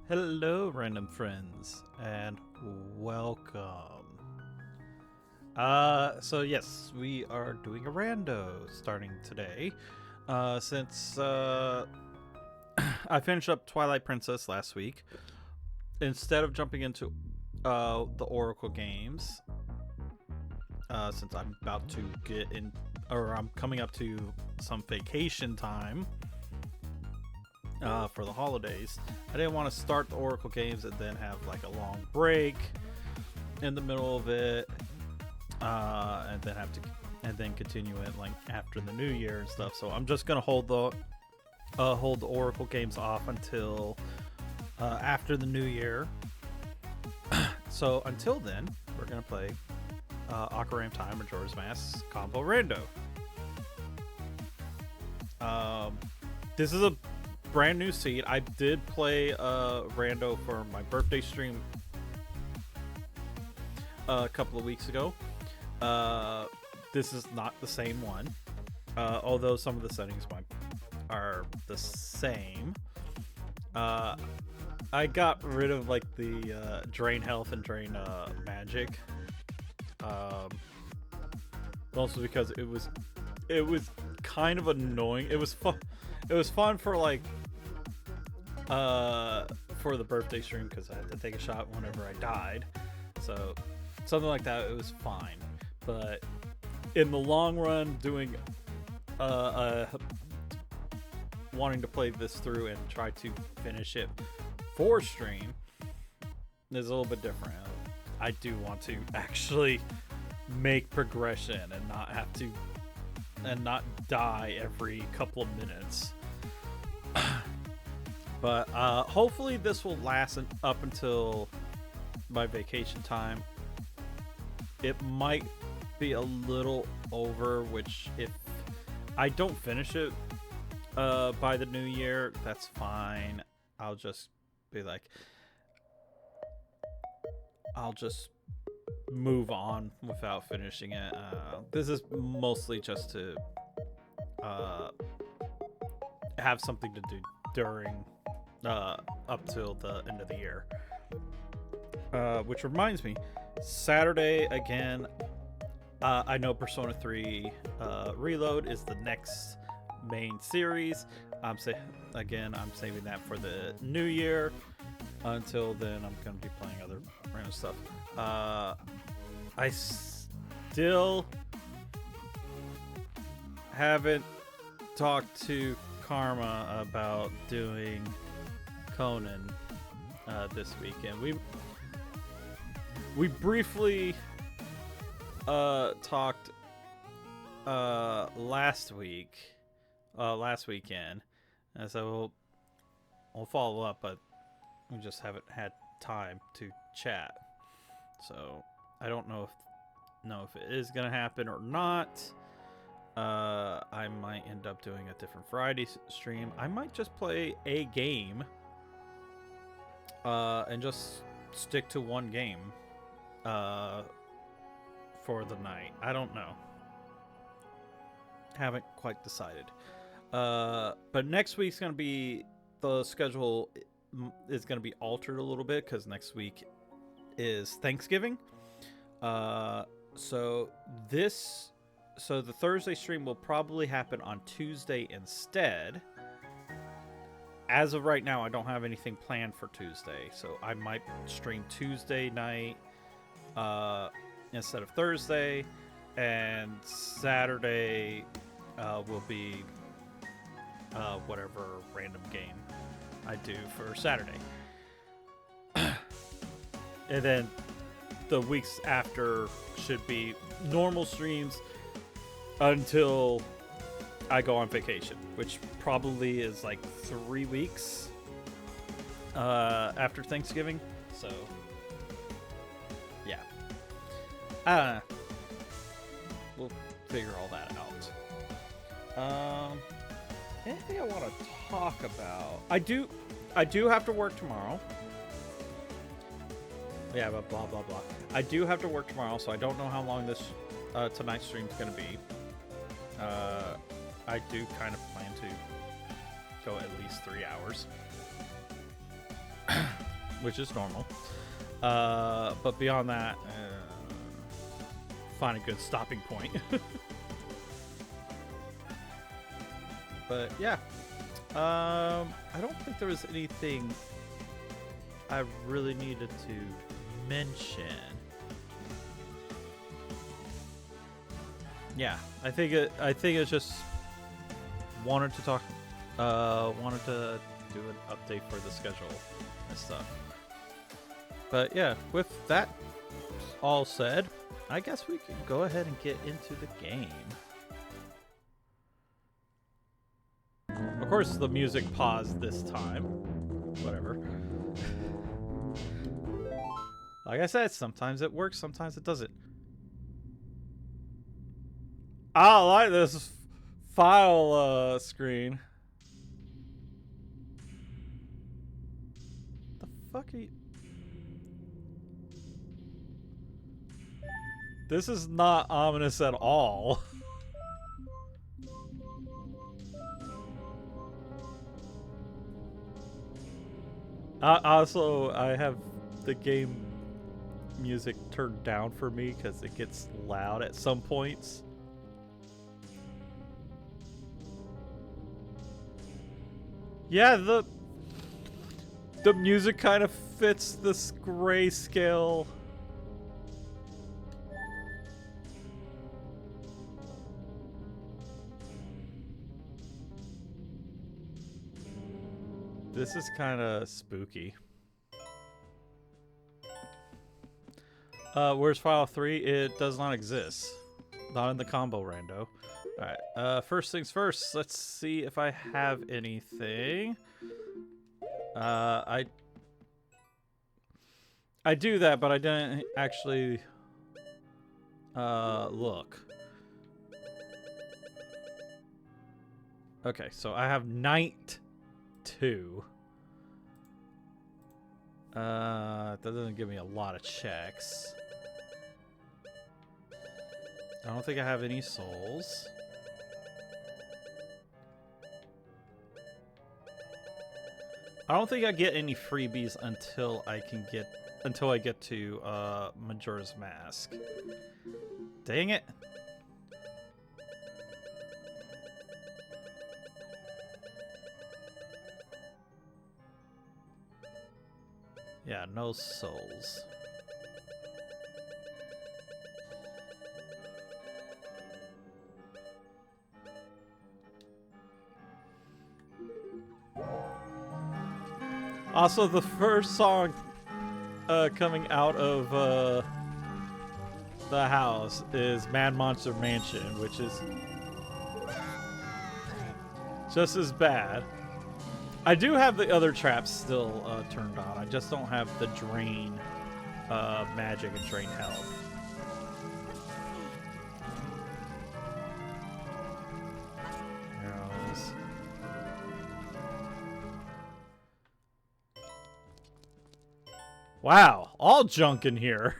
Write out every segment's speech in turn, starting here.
Hello, random friends, and welcome. So yes, we are doing a rando starting today. Since I finished up Twilight Princess last week, instead of jumping into the Oracle games, since I'm about to get in, or I'm coming up to some vacation time. For the holidays, I didn't want to start the Oracle games and then have like a long break in the middle of it, and then continue it like after the new year and stuff. So I'm just gonna hold the Oracle games off until after the new year. So until then, we're gonna play Ocarina of Time, Majora's Mask Combo Rando. This is a brand new seed. I did play Rando for my birthday stream a couple of weeks ago. This is not the same one, although some of the settings are the same. I got rid of like the drain health and drain magic, mostly because it was kind of annoying. It was fun. It was fun for like for the birthday stream because I had to take a shot whenever I died. So something like that, it was fine. But in the long run, doing wanting to play this through and try to finish it for stream is a little bit different. I do want to actually make progression and not have to not die every couple of minutes. But hopefully this will last up until my vacation time. It might be a little over, which if I don't finish it by the new year, that's fine. I'll just be like, I'll just move on without finishing it. This is mostly just to have something to do during up till the end of the year. Which reminds me, Saturday again, I know Persona 3 Reload is the next main series. I'm saving that for the new year. Until then, I'm going to be playing other random stuff. I still haven't talked to Karma about doing Conan this weekend. We briefly talked last weekend, and so we'll follow up, but we just haven't had time to chat. So I don't know if it is gonna happen or not. I might end up doing a different Friday stream. I might just play a game and just stick to one game for the night. I don't know. Haven't quite decided. But next week's gonna be, the schedule is gonna be altered a little bit because next week is Thanksgiving. So the Thursday stream will probably happen on Tuesday instead. As of right now, I don't have anything planned for Tuesday, so I might stream Tuesday night instead of Thursday, and Saturday will be whatever random game I do for Saturday. And then the weeks after should be normal streams until I go on vacation, which probably is like 3 weeks after Thanksgiving. So yeah, we'll figure all that out. Anything I want to talk about? I do have to work tomorrow. Yeah, but blah blah blah. I do have to work tomorrow, so I don't know how long this tonight's stream is going to be. I do kind of plan to go at least 3 hours. which is normal. But beyond that, find a good stopping point. But yeah, I don't think there was anything I really needed to mention. Yeah, I think it's just wanted to talk, wanted to do an update for the schedule and stuff. But yeah, with that all said, I guess we can go ahead and get into the game. Of course, the music paused this time. Whatever. Like I said, sometimes it works, sometimes it doesn't. I like this file screen. The fuck are you? This is not ominous at all. Also, I have the game music turned down for me because it gets loud at some points. Yeah, the music kind of fits this grayscale. This is kind of spooky. Where's file 3? It does not exist. Not in the combo rando. Alright, first things first, let's see if I have anything. I do that, but I didn't actually look. Okay, so I have Night 2. That doesn't give me a lot of checks. I don't think I have any souls. I don't think I get any freebies until I get to Majora's Mask. Dang it. Yeah, no souls. Also, the first song coming out of the house is Mad Monster Mansion, which is just as bad. I do have the other traps still turned on. I just don't have the drain magic and drain health. Arrows. Wow, all junk in here.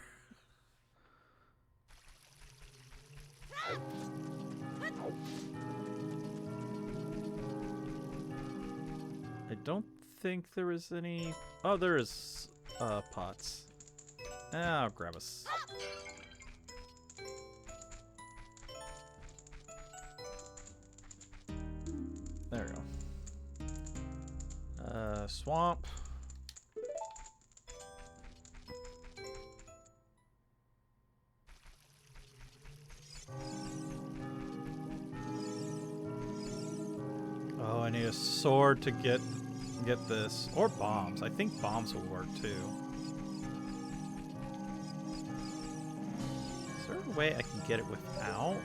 I don't think there is any... Oh, there is pots. I'll grab us. There we go. Swamp. Oh, I need a sword to get this. Or bombs. I think bombs will work too. Is there a way I can get it without?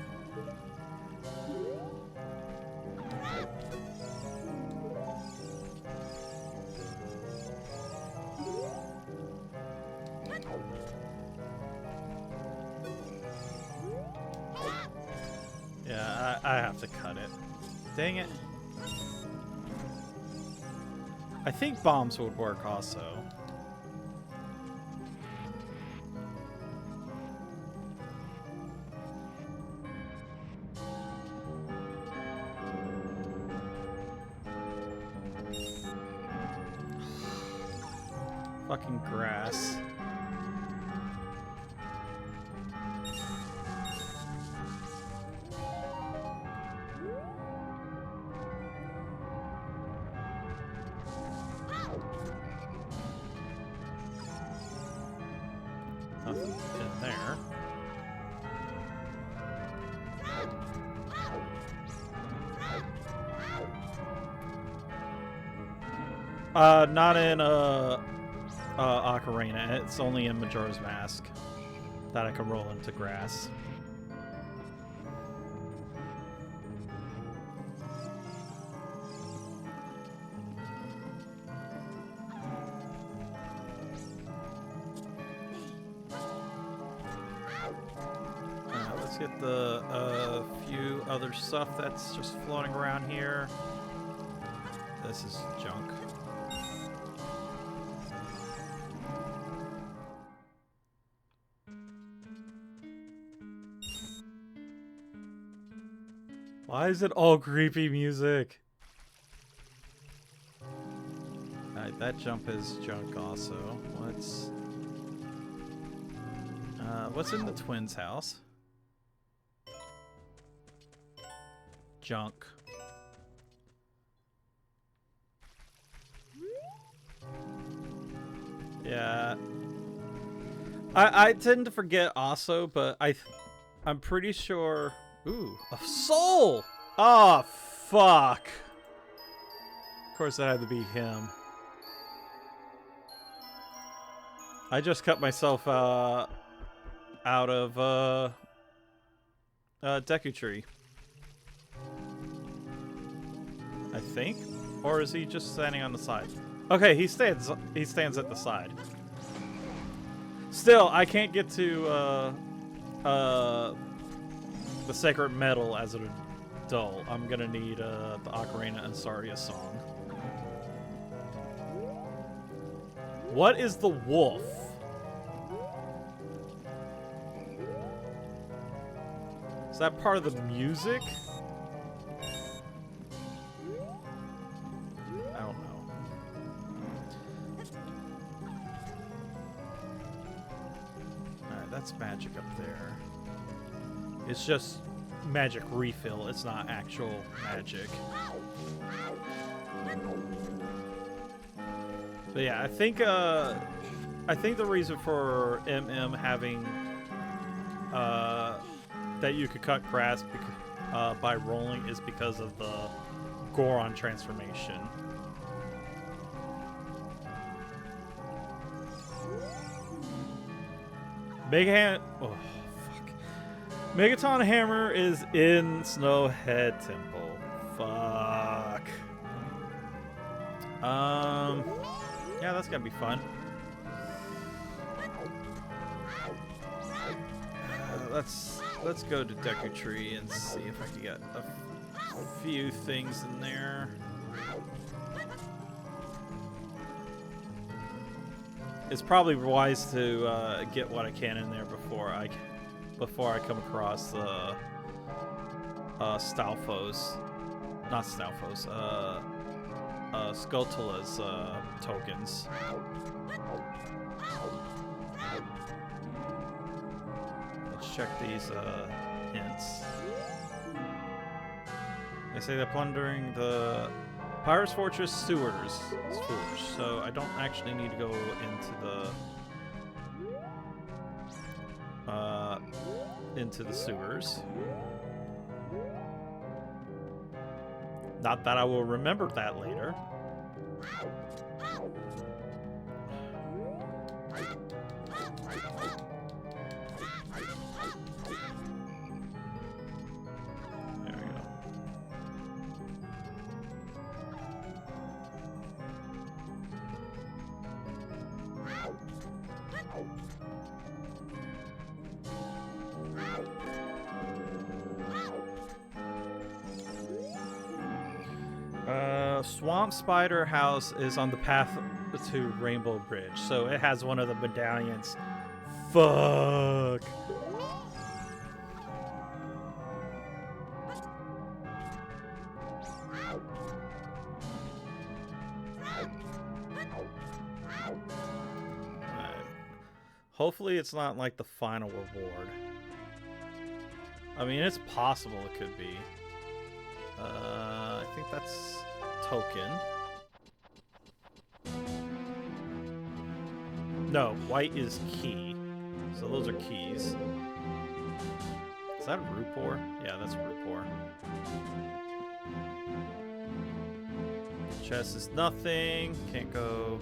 Yeah, I have to cut it. Dang it. I think bombs would work also. fucking grass. Nothing in there. Not in Ocarina. It's only in Majora's Mask that I can roll into grass. Let's get the few other stuff that's just floating around here. This is junk. Why is it all creepy music? Alright, that jump is junk also. What's in the twins' house? Junk. Yeah. I tend to forget also, but I'm pretty sure. Ooh, a soul! Oh, fuck. Of course that had to be him. I just cut myself out of Deku Tree. I think? Or is he just standing on the side? Okay, he stands at the side. Still, I can't get to the Sacred Metal as an adult. I'm gonna need the Ocarina and Saria song. What is the wolf? Is that part of the music? I don't know. Alright, that's magic up there. It's just magic refill. It's not actual magic. But yeah, I think the reason for MM having that you could cut grass by rolling is because of the Goron transformation. Oh, fuck. Megaton Hammer is in Snowhead Temple. Fuck. Yeah, that's gonna be fun. Let's go to Deku Tree and see if I can get a few things in there. It's probably wise to get what I can in there before I come across the Stalfos, not Stalfos, Skulltula's tokens. Let's check these hints. They say they're plundering the Pirate's Fortress sewers, so I don't actually need to go into the sewers. Not that I will remember that later. There we go. Swamp Spider House is on the path to Rainbow Bridge, so it has one of the medallions. Fuck. Hopefully it's not like the final reward. I mean, it's possible it could be. I think that's token. No, white is key. So those are keys. Is that Rupor? Yeah, that's Rupor. Chest is nothing. Can't go.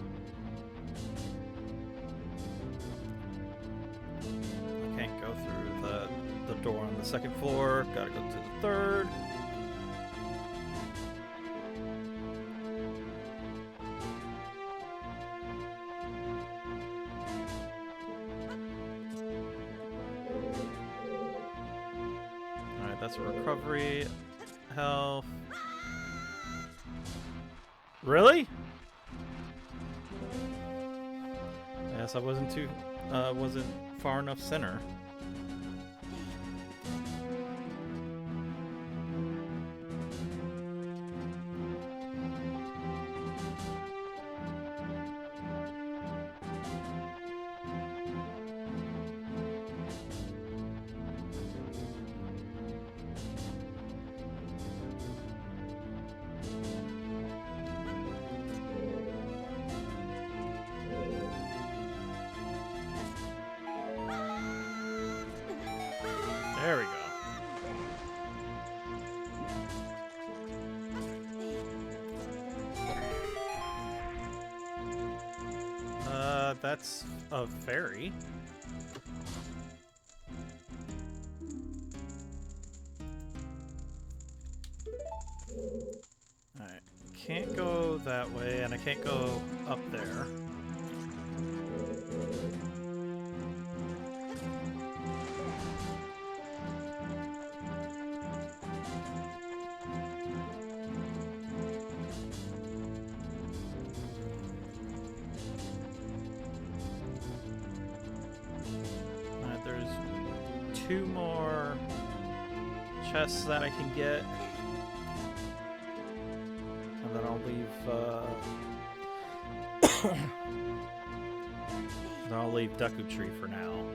Can't go through the door on the second floor. Gotta go to the third. Alright, that's a recovery. Health. Really? Yes, I wasn't far enough center. There we go. That's a fairy. Alright. Can't go that way, and I can't go up there. Two more chests that I can get, and then I'll leave Deku Tree for now.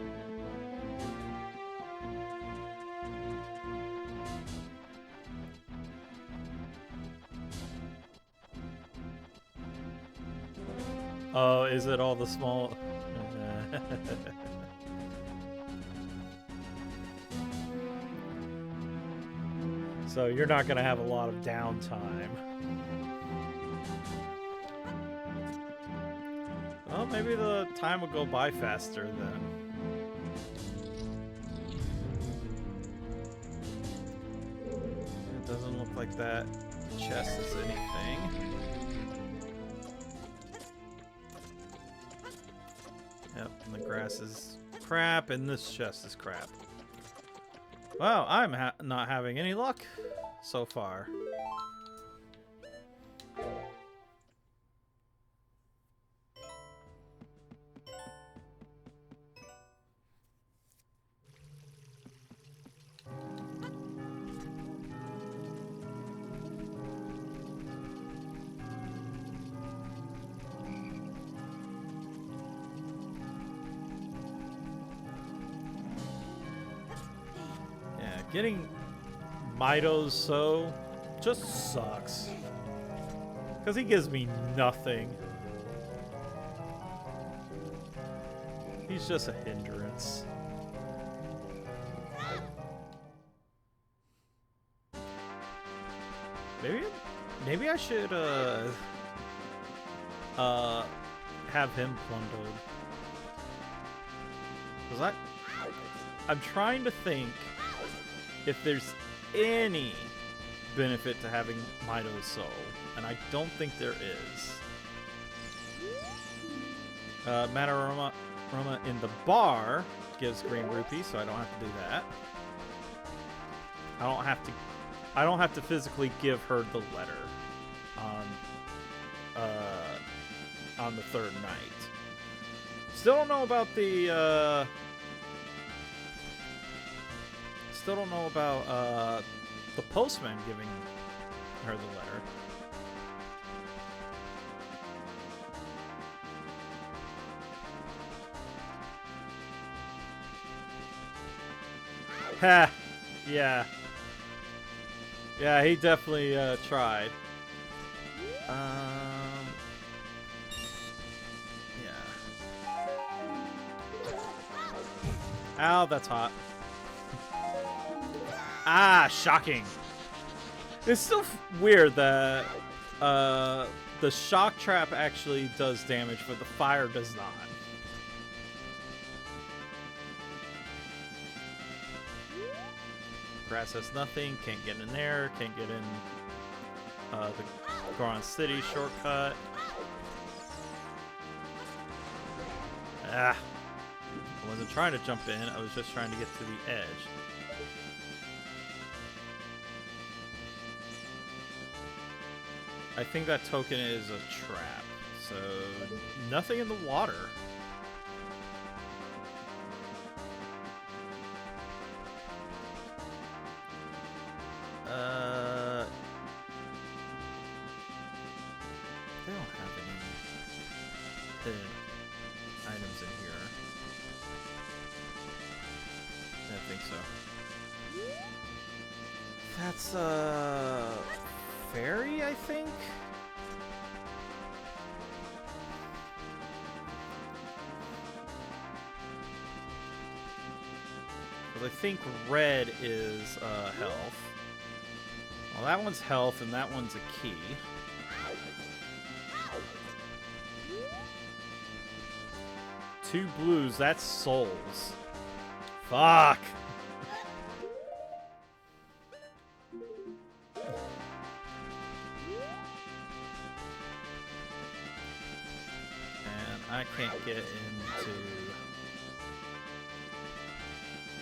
Oh, is it all the small? So you're not going to have a lot of downtime. Well, maybe the time will go by faster then. It doesn't look like that chest is anything. Yep, and the grass is crap, and this chest is crap. Wow, I'm not having any luck so far. Getting Mido's so just sucks. Because he gives me nothing. He's just a hindrance. Maybe I should have him plundered. Because I'm trying to think if there's any benefit to having Mido's soul, and I don't think there is. Mataroma in the bar gives green rupees, so I don't have to do that. I don't have to physically give her the letter on the third night. Still don't know about the the postman giving her the letter. Ha! Yeah. Yeah, he definitely tried. Yeah. Ow, that's hot. Ah, shocking. It's still weird that the shock trap actually does damage, but the fire does not. Grass has nothing, can't get in there, can't get in the Goron City shortcut. Ah. I wasn't trying to jump in, I was just trying to get to the edge. I think that token is a trap, so nothing in the water. They don't have any hidden items in here. I don't think so. That's fairy, I think? Because I think red is health. Well, that one's health, and that one's a key. Two blues, that's souls. Fuck! And I can't get into...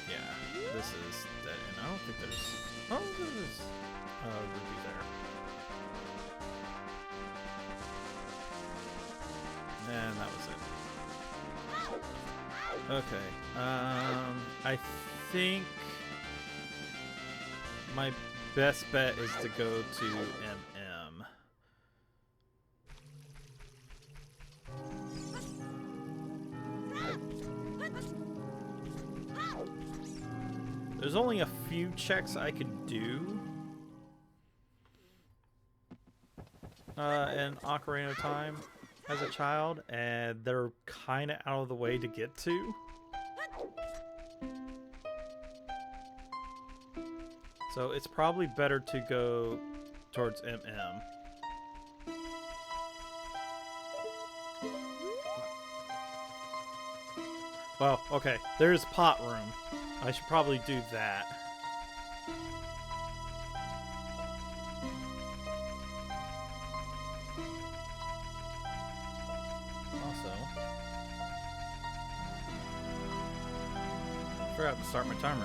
Yeah, this is dead end. I don't think there's... Oh, there's Ruby there. And that was it. Okay, I think my best bet is to go to MM. There's only a few checks I could do in Ocarina of Time as a child, and they're kind of out of the way to get to. So it's probably better to go towards MM. Well, okay, there's pot room. I should probably do that. Forgot to start my timer.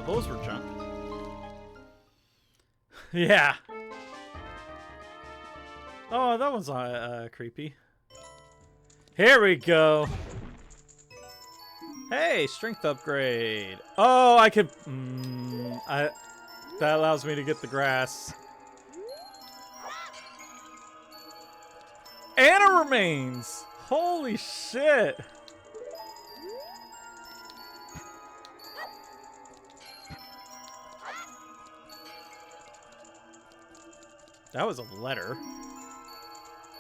Those were junk. Yeah. Oh, that one's creepy. Here we go. Hey, strength upgrade. Oh, I could. That allows me to get the grass. Anna remains. Holy shit. That was a letter.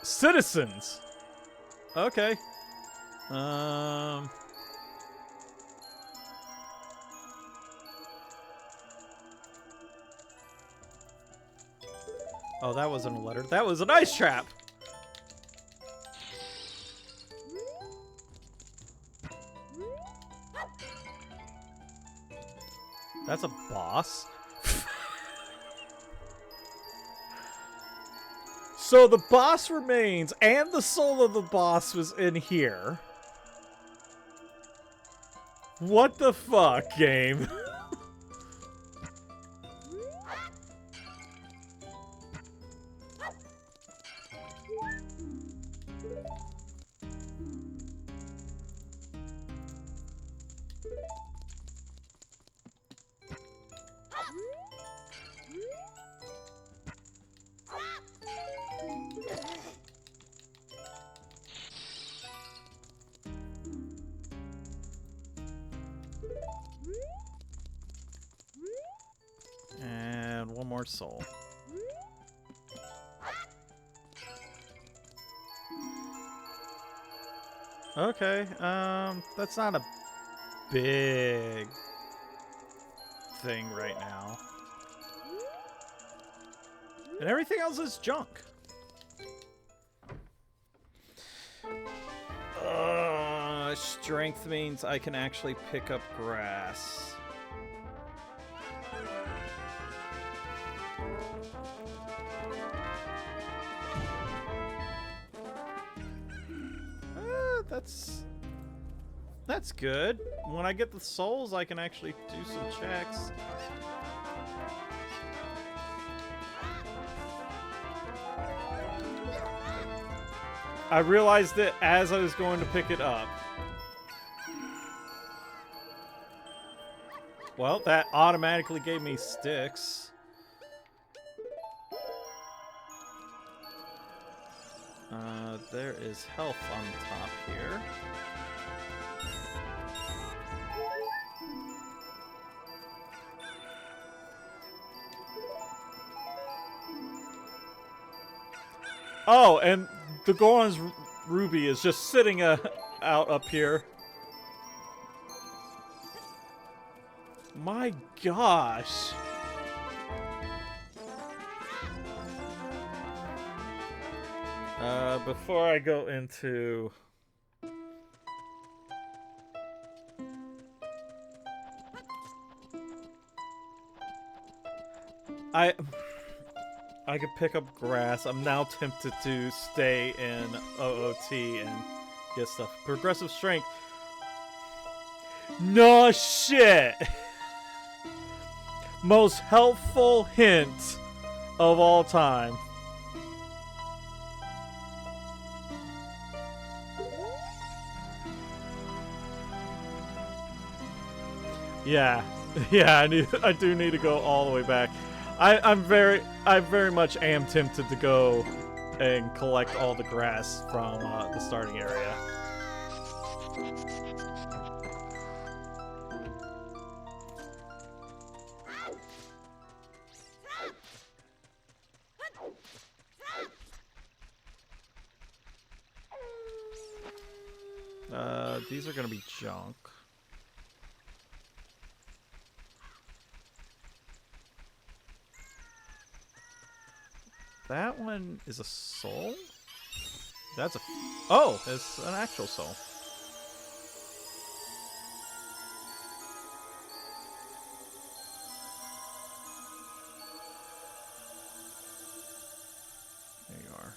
Citizens. Okay. Oh, that wasn't a letter. That was an ice trap. That's a boss. So the boss remains, and the soul of the boss was in here. What the fuck, game? And one more soul. Okay, that's not a big thing right now. And everything else is junk. Strength means I can actually pick up grass. That's good. When I get the souls, I can actually do some checks. I realized it as I was going to pick it up. Well, that automatically gave me sticks. There is health on top here. Oh, and the Goron's ruby is just sitting out up here. My gosh. Before I go into... I could pick up grass. I'm now tempted to stay in OOT and get stuff. Progressive strength. No shit! Most helpful hint of all time. Yeah, I do need to go all the way back. I very much am tempted to go and collect all the grass from the starting area. These are gonna be junk. That one is a soul? That's a... Oh, it's an actual soul. There you are.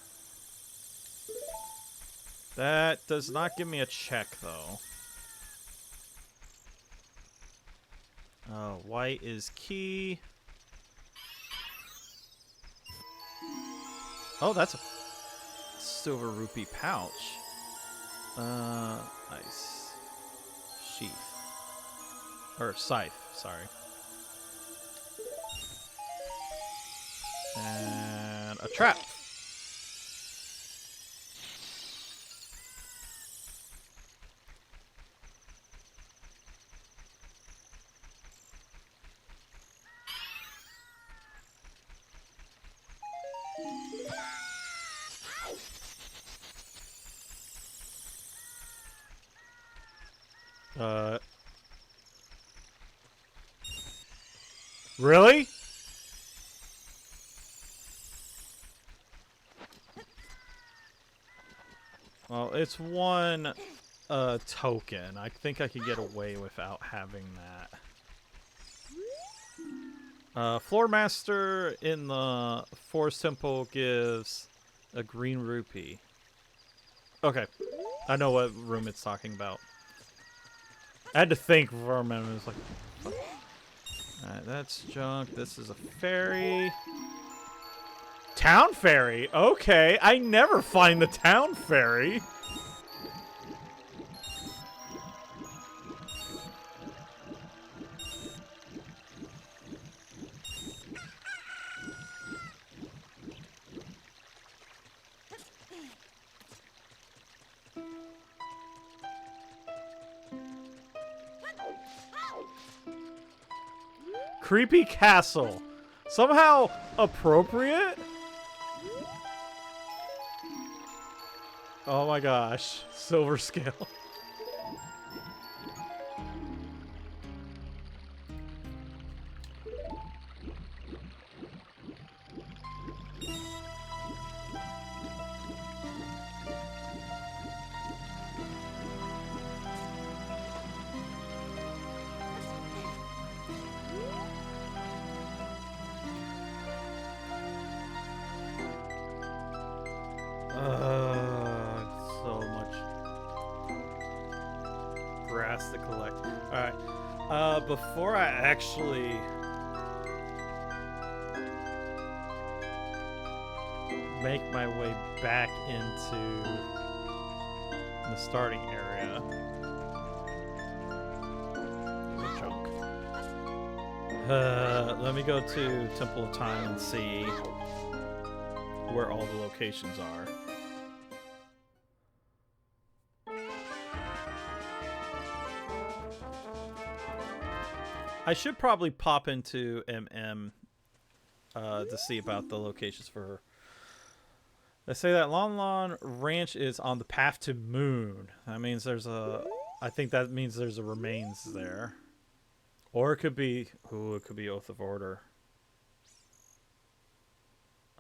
That does not give me a check, though. White is key. Oh, that's a silver rupee pouch. Nice. Sheath. Or scythe, sorry. And a trap. Really? Well, it's one token. I think I could get away without having that. Floor Master in the Forest Temple gives a green rupee. Okay. I know what room it's talking about. I had to think for a minute. It was like, alright, that's junk. This is a ferry. Town ferry? Okay, I never find the town ferry. Creepy castle. Somehow appropriate? Oh my gosh. Silver scale. So much grass to collect. Alright. Before I actually make my way back into the starting area. Junk. Let me go to Temple of Time and see where all the locations are. I should probably pop into MM to see about the locations for her. They say that Lon Lon Ranch is on the path to Moon. That means there's a... I think that means there's a remains there. Or it could be... Ooh, it could be Oath of Order.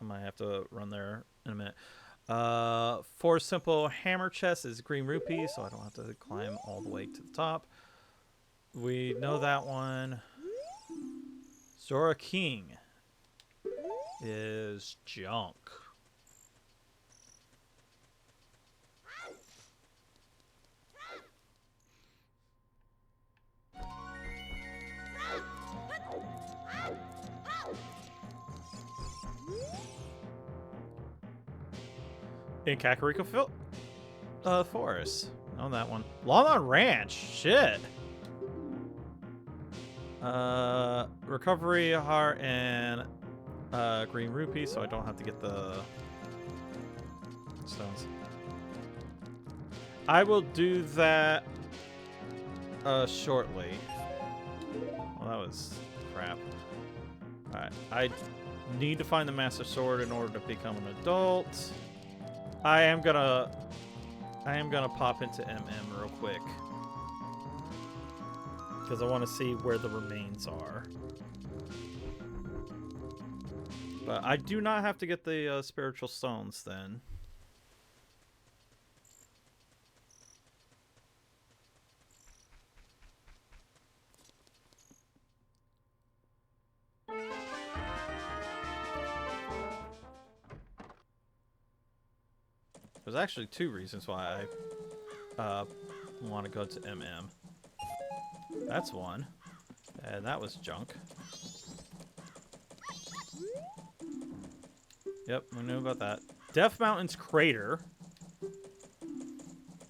I might have to run there in a minute. 4 simple hammer chests is green rupee, so I don't have to climb all the way to the top. We know that one. Zora King is junk. In Kakariko Forest. On that one. Lon Lon Ranch. Shit. Recovery heart and green rupee, so I don't have to get the stones. I will do that shortly. Well, that was crap. Alright, I need to find the Master Sword in order to become an adult. I am gonna pop into MM real quick. Because I want to see where the remains are. But I do not have to get the spiritual stones then. There's actually 2 reasons why I want to go to MM. That's one. And that was junk. Yep, we knew about that. Death Mountain's Crater.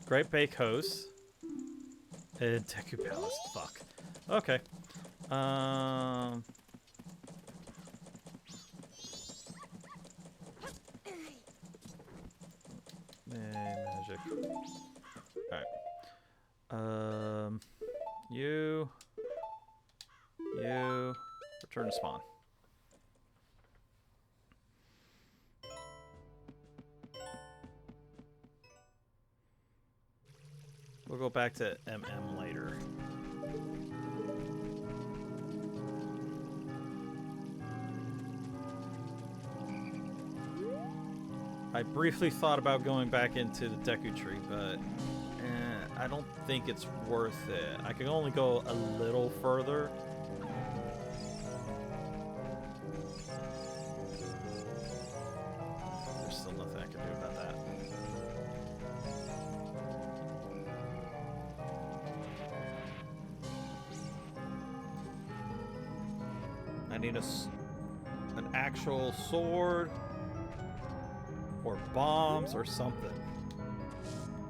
Great Bay Coast. And Deku Palace. Fuck. Okay. Magic. Alright. You. Return to spawn. We'll go back to MM later. I briefly thought about going back into the Deku Tree, but I don't think it's worth it. I can only go a little further. There's still nothing I can do about that. need an actual sword or bombs or something.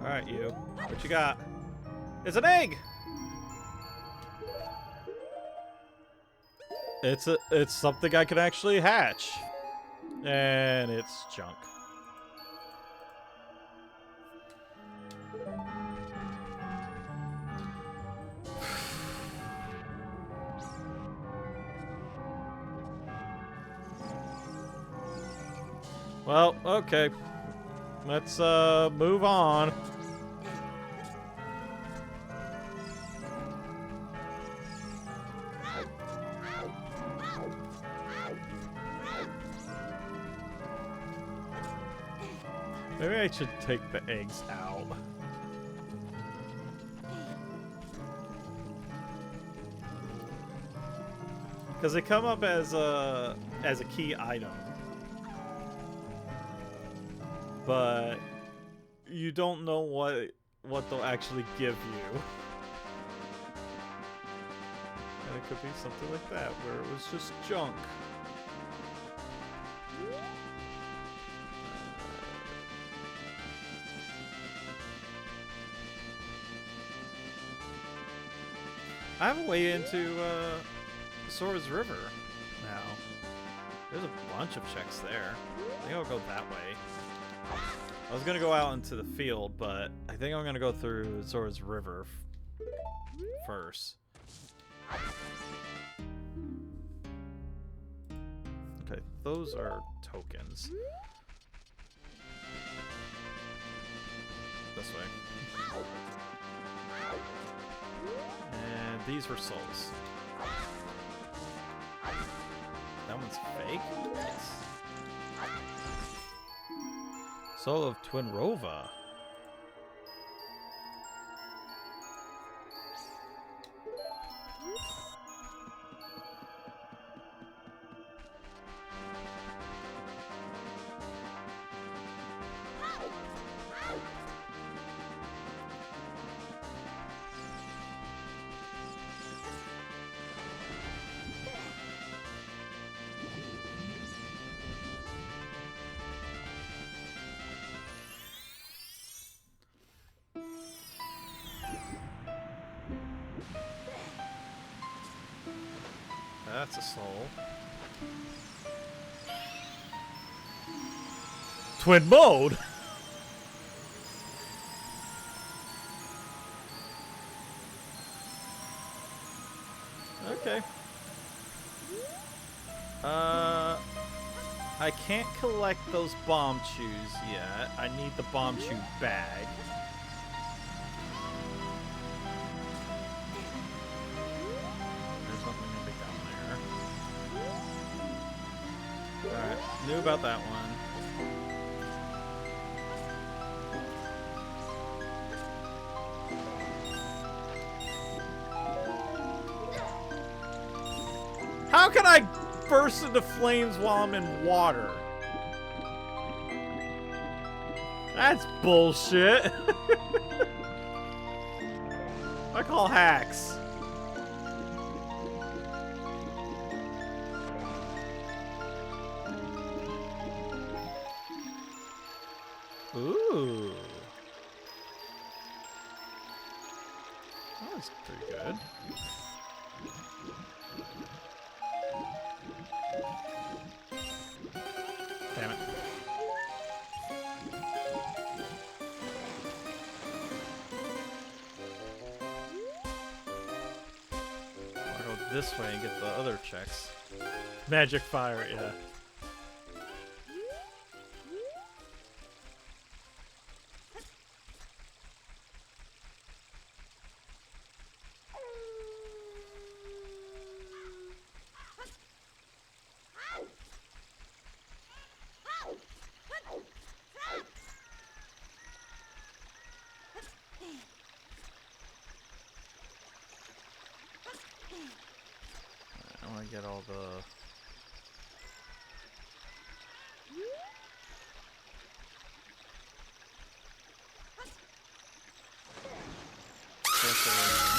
All right, you. What you got? It's an egg. It's something I can actually hatch, and it's junk. Well, okay. Let's move on. Maybe I should take the eggs out. Because they come up as a key item. But you don't know what they'll actually give you. And it could be something like that, where it was just junk. I have a way into Sora's River now. There's a bunch of checks there. I think I'll go that way. I was gonna go out into the field, but I think I'm gonna go through Sora's River first. Okay, those are tokens. This way. And these were souls. That one's fake? Nice. Soul of Twinrova. That's a soul. Twin mode? Okay. I can't collect those bomb chews yet. I need the bomb chew bag. Alright, knew about that one. How can I burst into flames while I'm in water? That's bullshit. I call hacks. Ooh. That was pretty good. Damn it. I'll go this way and get the other checks. Magic fire, yeah. I want to get all the...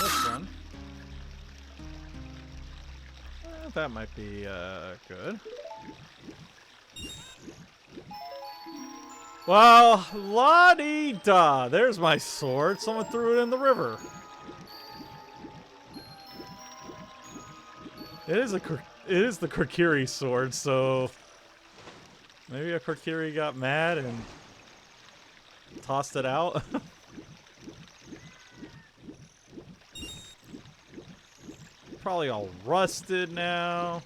This one. That might be good. Well, la-dee-da. There's my sword. Someone threw it in the river. It is the Kokiri sword, so maybe a Kokiri got mad and tossed it out. Probably all rusted now.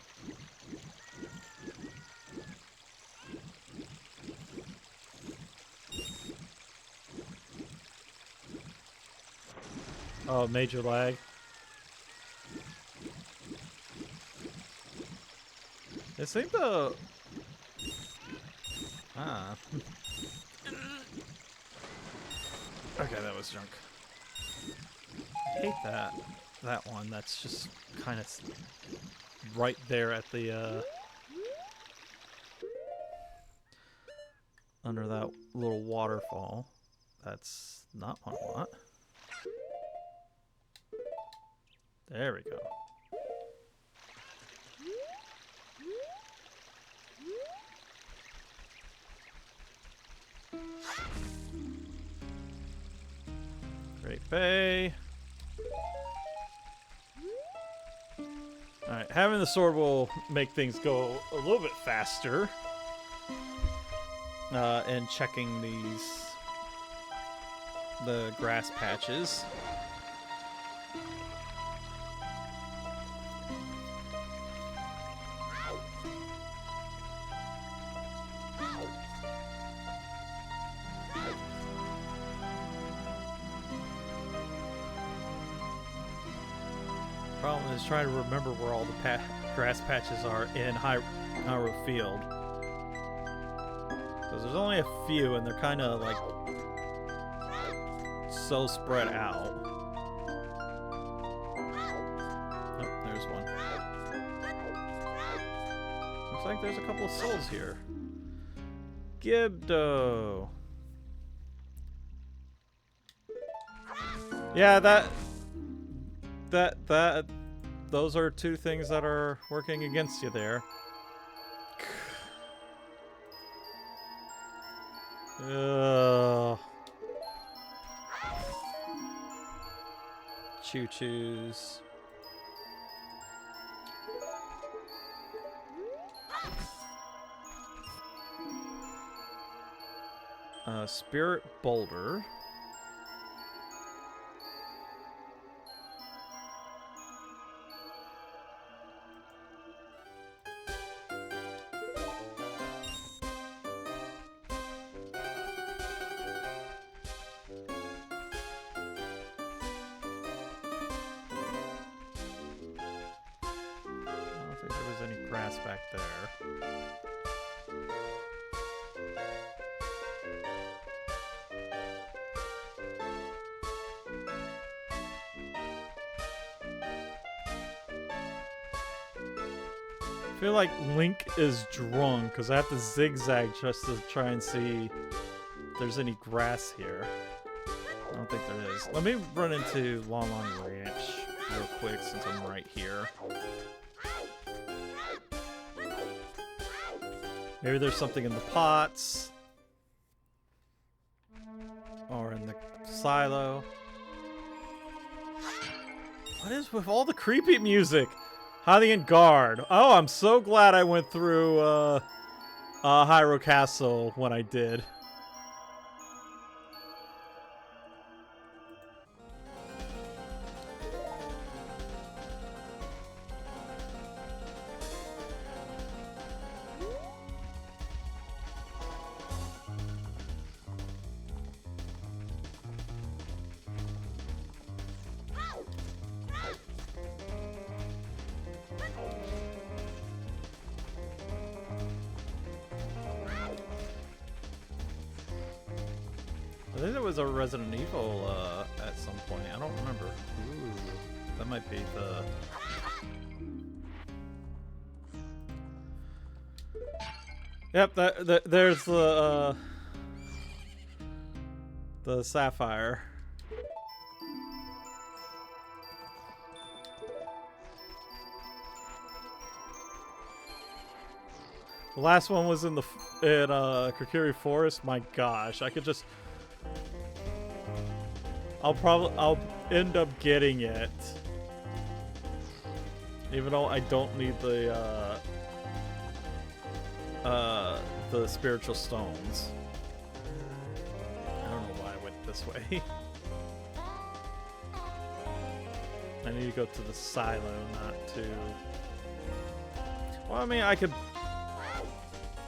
Oh, major lag. It seemed to... Ah. Okay, that was junk. I hate that one. That's just kind of right there at the under that little waterfall. That's not what I want. There we go. Great Bay. Alright, having the sword will make things go a little bit faster. And checking the grass patches. Problem is trying to remember where all the grass patches are in Hyrule Field. Because there's only a few and they're kind of like so spread out. Oh, there's one. Looks like there's a couple of souls here. Gibdo. Yeah, those are two things that are working against you there. Choo-choos. Spirit Boulder. Back there. I feel like Link is drunk because I have to zigzag just to try and see if there's any grass here. I don't think there is. Let me run into Lon Lon Ranch real quick since I'm right here. Maybe there's something in the pots. Or in the silo. What is with all the creepy music? Hylian Guard. Oh, I'm so glad I went through Hyrule Castle when I did. I think there was a Resident Evil at some point. I don't remember. Ooh, that might be the... Yep, there's the sapphire. The last one was in Kokiri Forest. My gosh, I could just. I'll end up getting it, even though I don't need the spiritual stones. I don't know why I went this way. I need to go to the silo, not to. Well, I mean, I could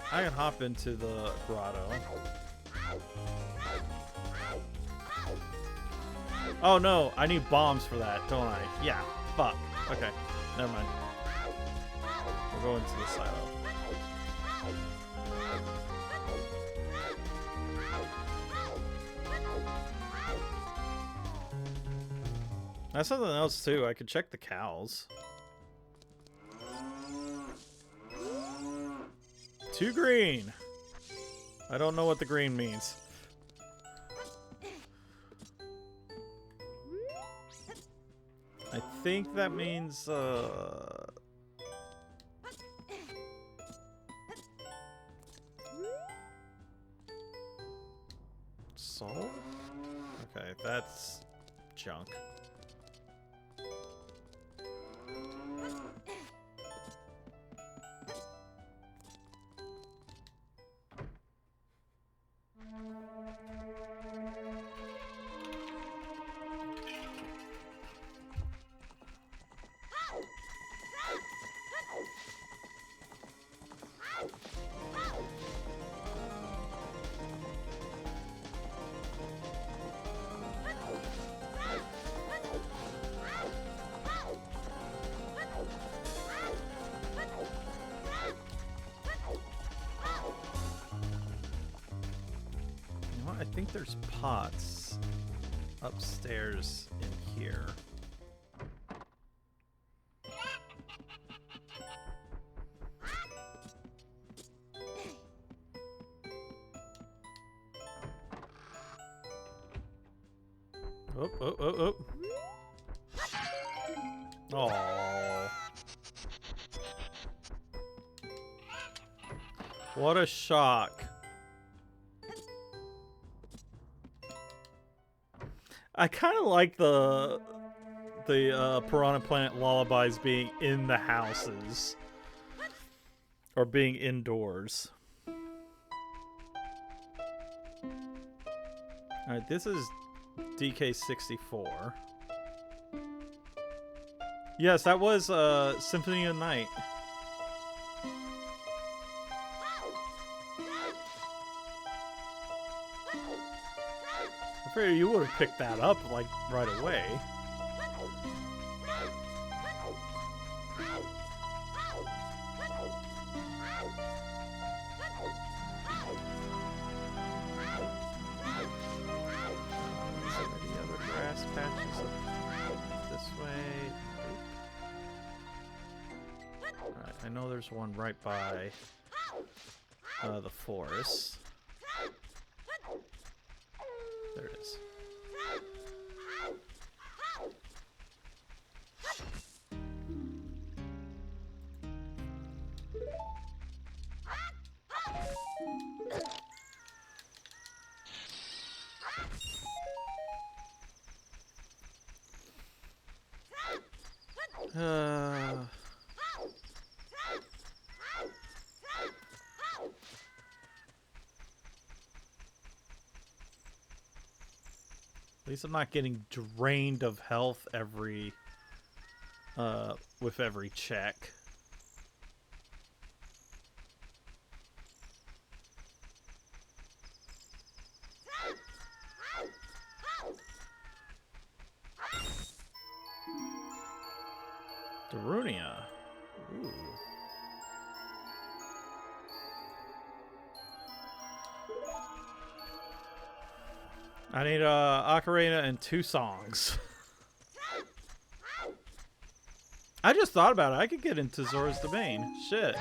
hop into the grotto. Oh no, I need bombs for that, don't I? Yeah, fuck. Okay, never mind. We're going to the silo. That's something else too. I could check the cows. 2 green. I don't know what the green means. I think that means soul? Okay, that's junk. I think there's pots upstairs in here. Oh, oh, oh, oh. Aww. What a shock. I kind of like the Piranha Plant lullabies being in the houses or being indoors. All right, this is DK64. Yes, that was Symphony of the Night. I figured you would have picked that up like right away. Is there any other grass patches up this way? Alright, I know there's one right by the forest. There it is. At least I'm not getting drained of health every with every check. Darunia. Ooh. I need Ocarina and 2 songs. I just thought about it. I could get into Zora's Domain. Shit.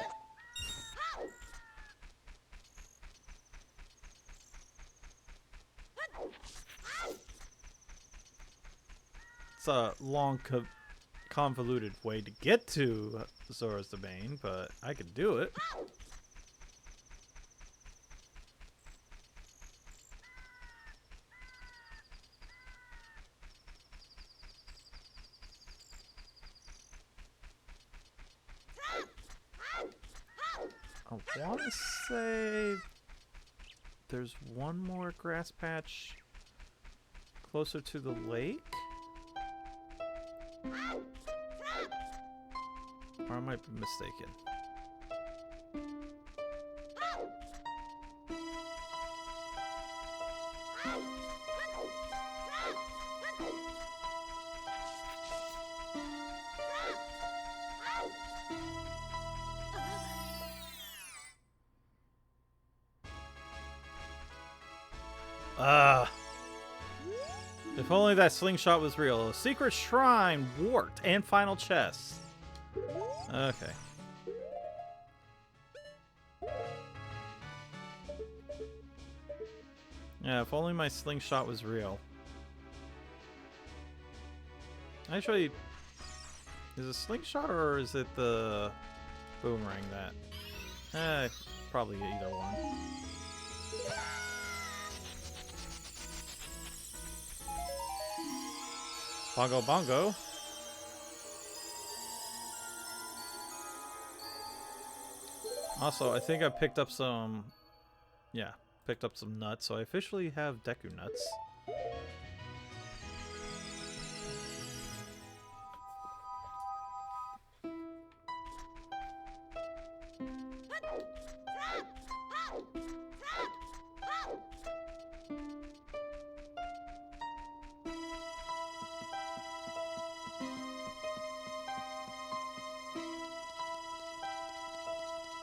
It's a long, convoluted way to get to Zora's Domain, but I could do it. want to say there's one more grass patch closer to the lake? Or I might be mistaken. If only that slingshot was real. A secret shrine, warped, and final chest. Okay. Yeah, if only my slingshot was real. Actually, is it a slingshot or is it the boomerang that? Probably either one. Bongo bongo. Also, I think I picked up some... Yeah, picked up some nuts, so I officially have Deku nuts.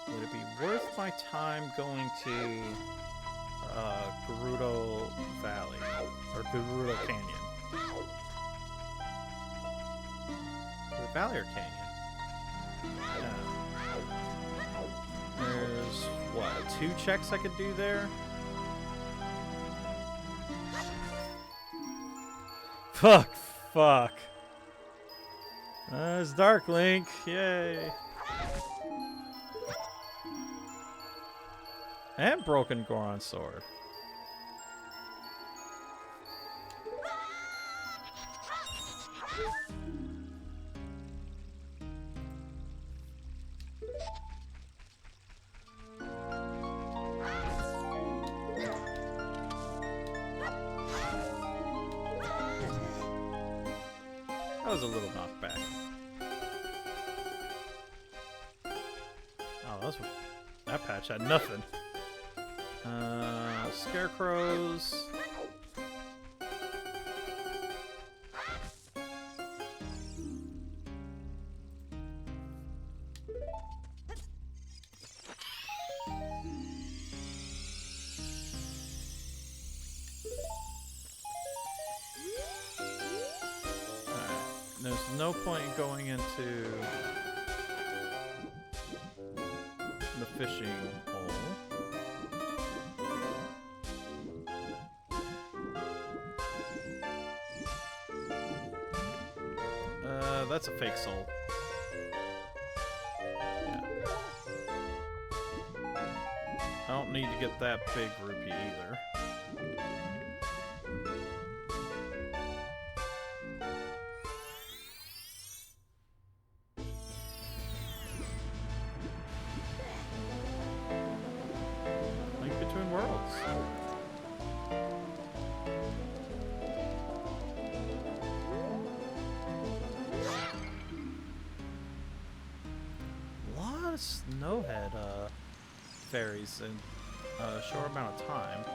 Would it be worth my time going to Gerudo Valley or Gerudo Canyon? Is it Valley or Canyon? Yeah. There's what, 2 checks I could do there? Fuck. There's Dark Link. Yay. And broken Goron sword. That was a little knockback. Oh, that patch had nothing. Scarecrows. There's no point in going into the fishing hole. That's a fake soul. Yeah. I don't need to get that big rupee either. Link between worlds. Snowhead fairies in a short amount of time.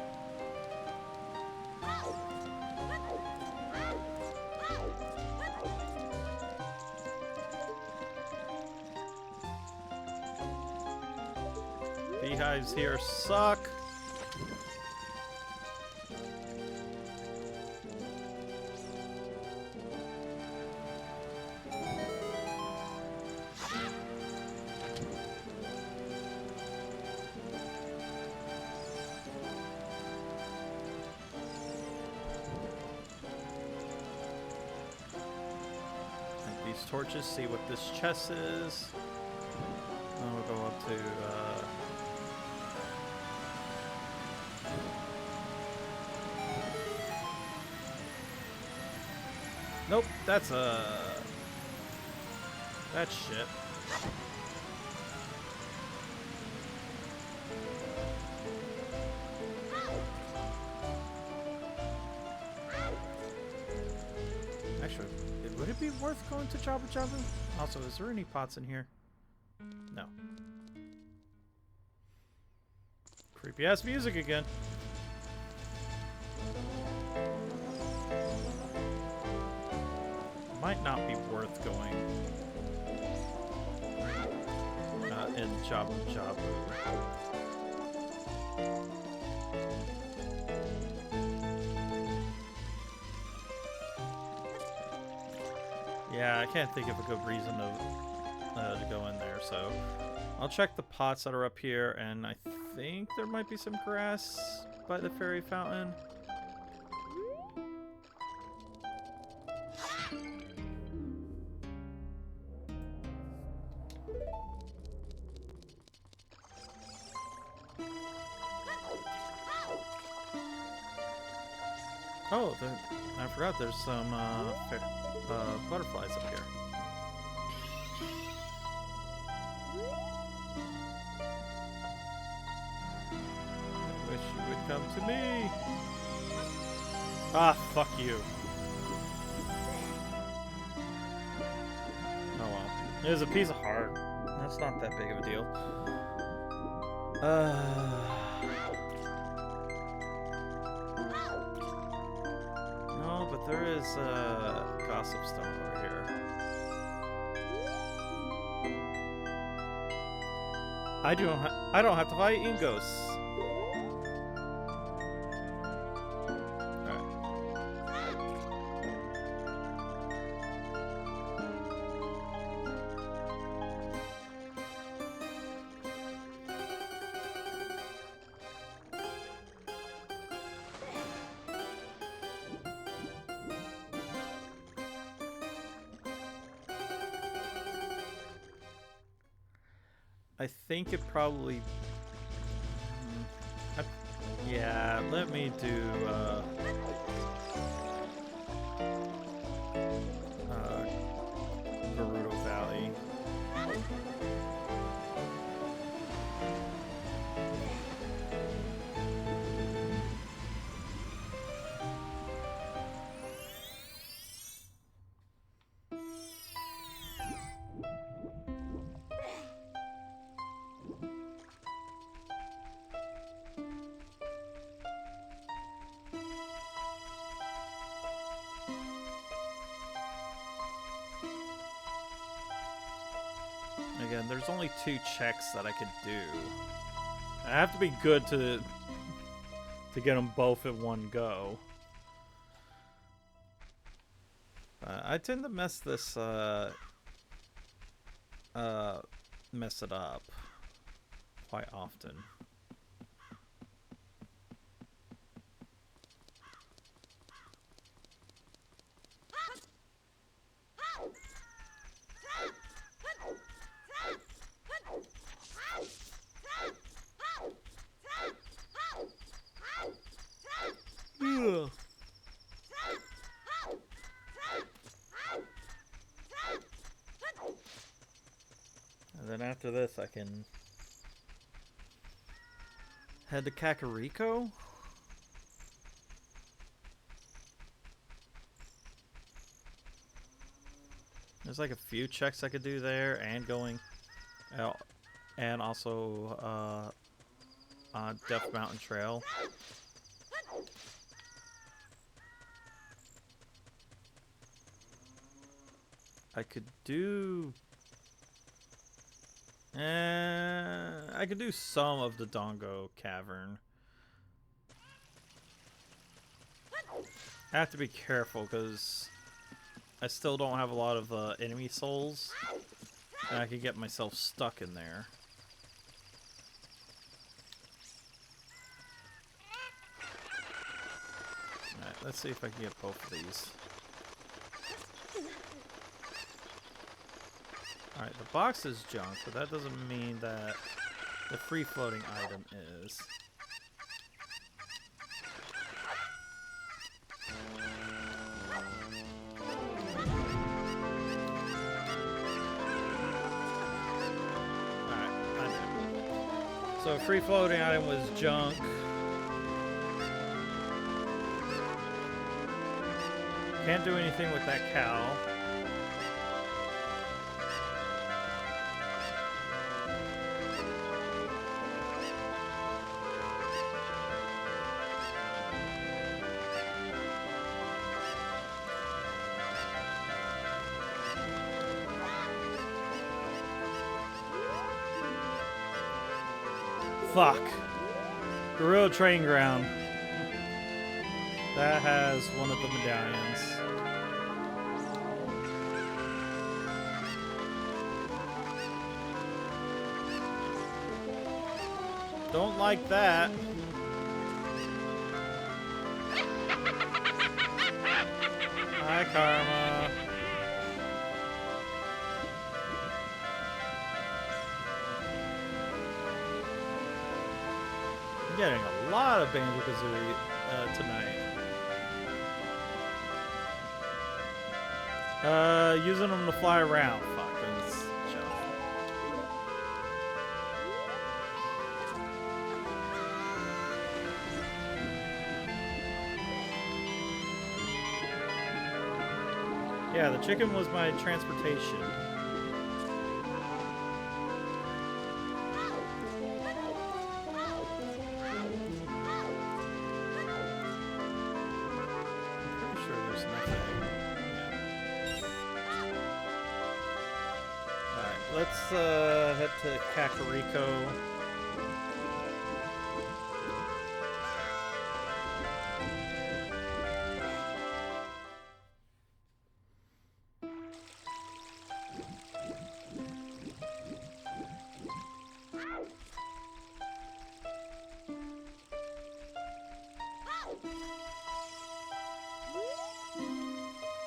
Beehives here suck. Torches, see what this chest is. Then we'll go up to nope, that's shit. Actually, would it be worth going to Jabu Jabu? Also, is there any pots in here? No. Creepy ass music again. Might not be worth going in Jabu Jabu. Yeah, I can't think of a good reason to go in there, so I'll check the pots that are up here, and I think there might be some grass by the fairy fountain. Oh, I forgot there's some butterflies up here. I wish you would come to me. Ah, fuck you. Oh well. It was a piece of heart. That's not that big of a deal. No, but there is gossip stone over here. I don't have to fight Ingos. I think it probably... yeah, let me do... Gerudo Valley. Again, there's only 2 checks that I could do. I have to be good to get them both in one go. I tend to mess this mess it up quite often. And then after this, I can head to Kakariko. There's like a few checks I could do there, and going out, and also on Death Mountain Trail. I could do... I could do some of the Dongo Cavern. I have to be careful because I still don't have a lot of enemy souls, and I could get myself stuck in there. Alright, let's see if I can get both of these. Alright, the box is junk, but that doesn't mean that the free-floating item is. Alright, I know. So free-floating item was junk. Can't do anything with that cow. Fuck. Gorilla Train Ground. That has one of the medallions. Don't like that. Hi, Karma. I'm getting a lot of Banjo-Kazooie tonight. Using them to fly around. Fuck, that's jump. Yeah, the chicken was my transportation. Let's head to Kakariko.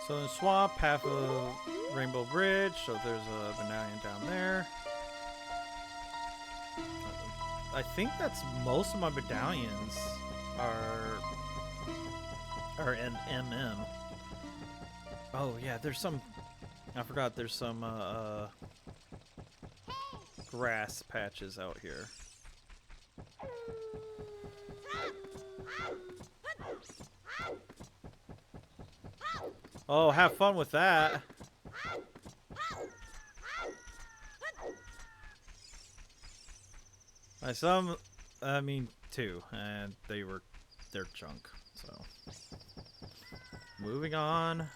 Southern Swamp, half of Rainbow Bridge, so there's a medallion down there. I think that's most of my medallions are in MM. Oh yeah, there's some. I forgot. There's some grass patches out here. Oh, have fun with that. I mean, two, and they're junk, so. Moving on.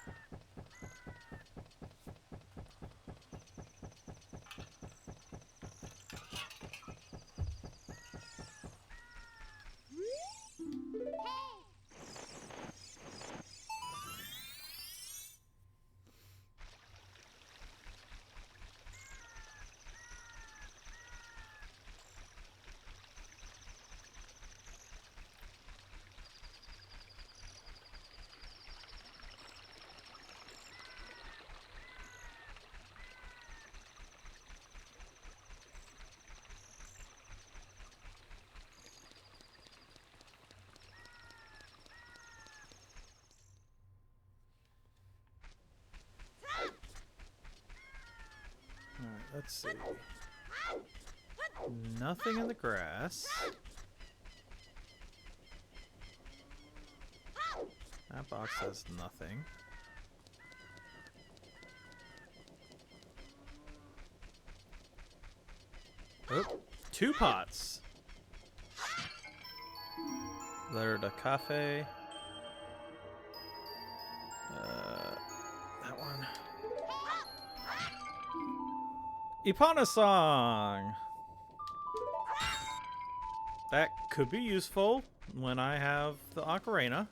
Let's see. Nothing in the grass. That box has nothing. Oh, 2 pots. Letter to cafe. That one. Epona song. That could be useful when I have the Ocarina.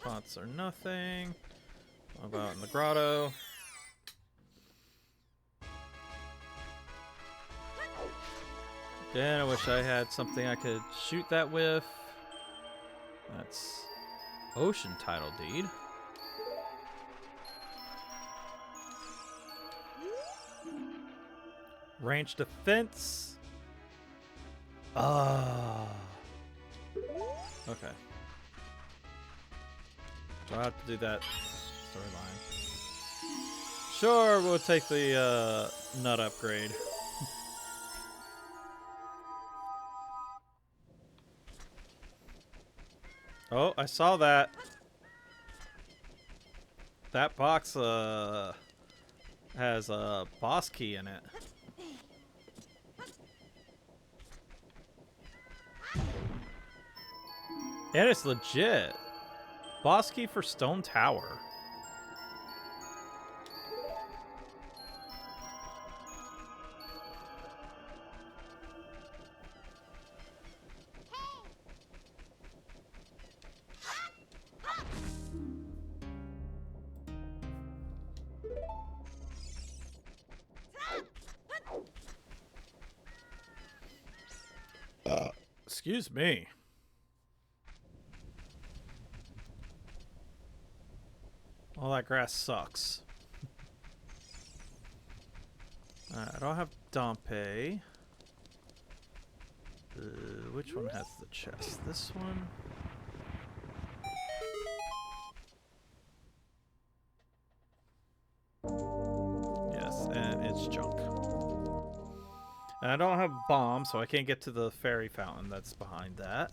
Pots are nothing. What about in the grotto? Again, I wish I had something I could shoot that with. That's Ocean title deed. Range defense. Ah. Okay. Do I have to do that storyline? Sure, we'll take the nut upgrade. Oh, I saw that. That box has a boss key in it. And it's legit. Boss key for Stone Tower. Excuse me. All that grass sucks. I don't have Dompe. Which one has the chest? This one? Yes, and it's junk. And I don't have bomb, so I can't get to the fairy fountain that's behind that.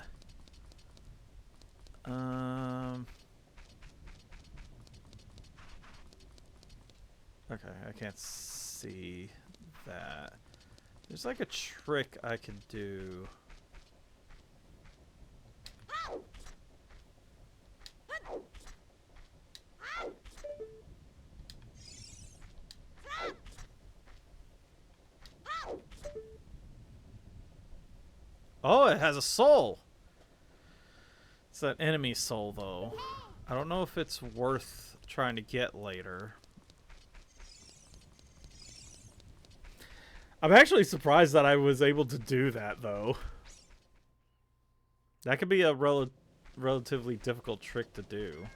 Okay, I can't see that. There's like a trick I could do. Oh, it has a soul! It's that enemy soul, though. I don't know if it's worth trying to get later. I'm actually surprised that I was able to do that, though. That could be a relatively difficult trick to do.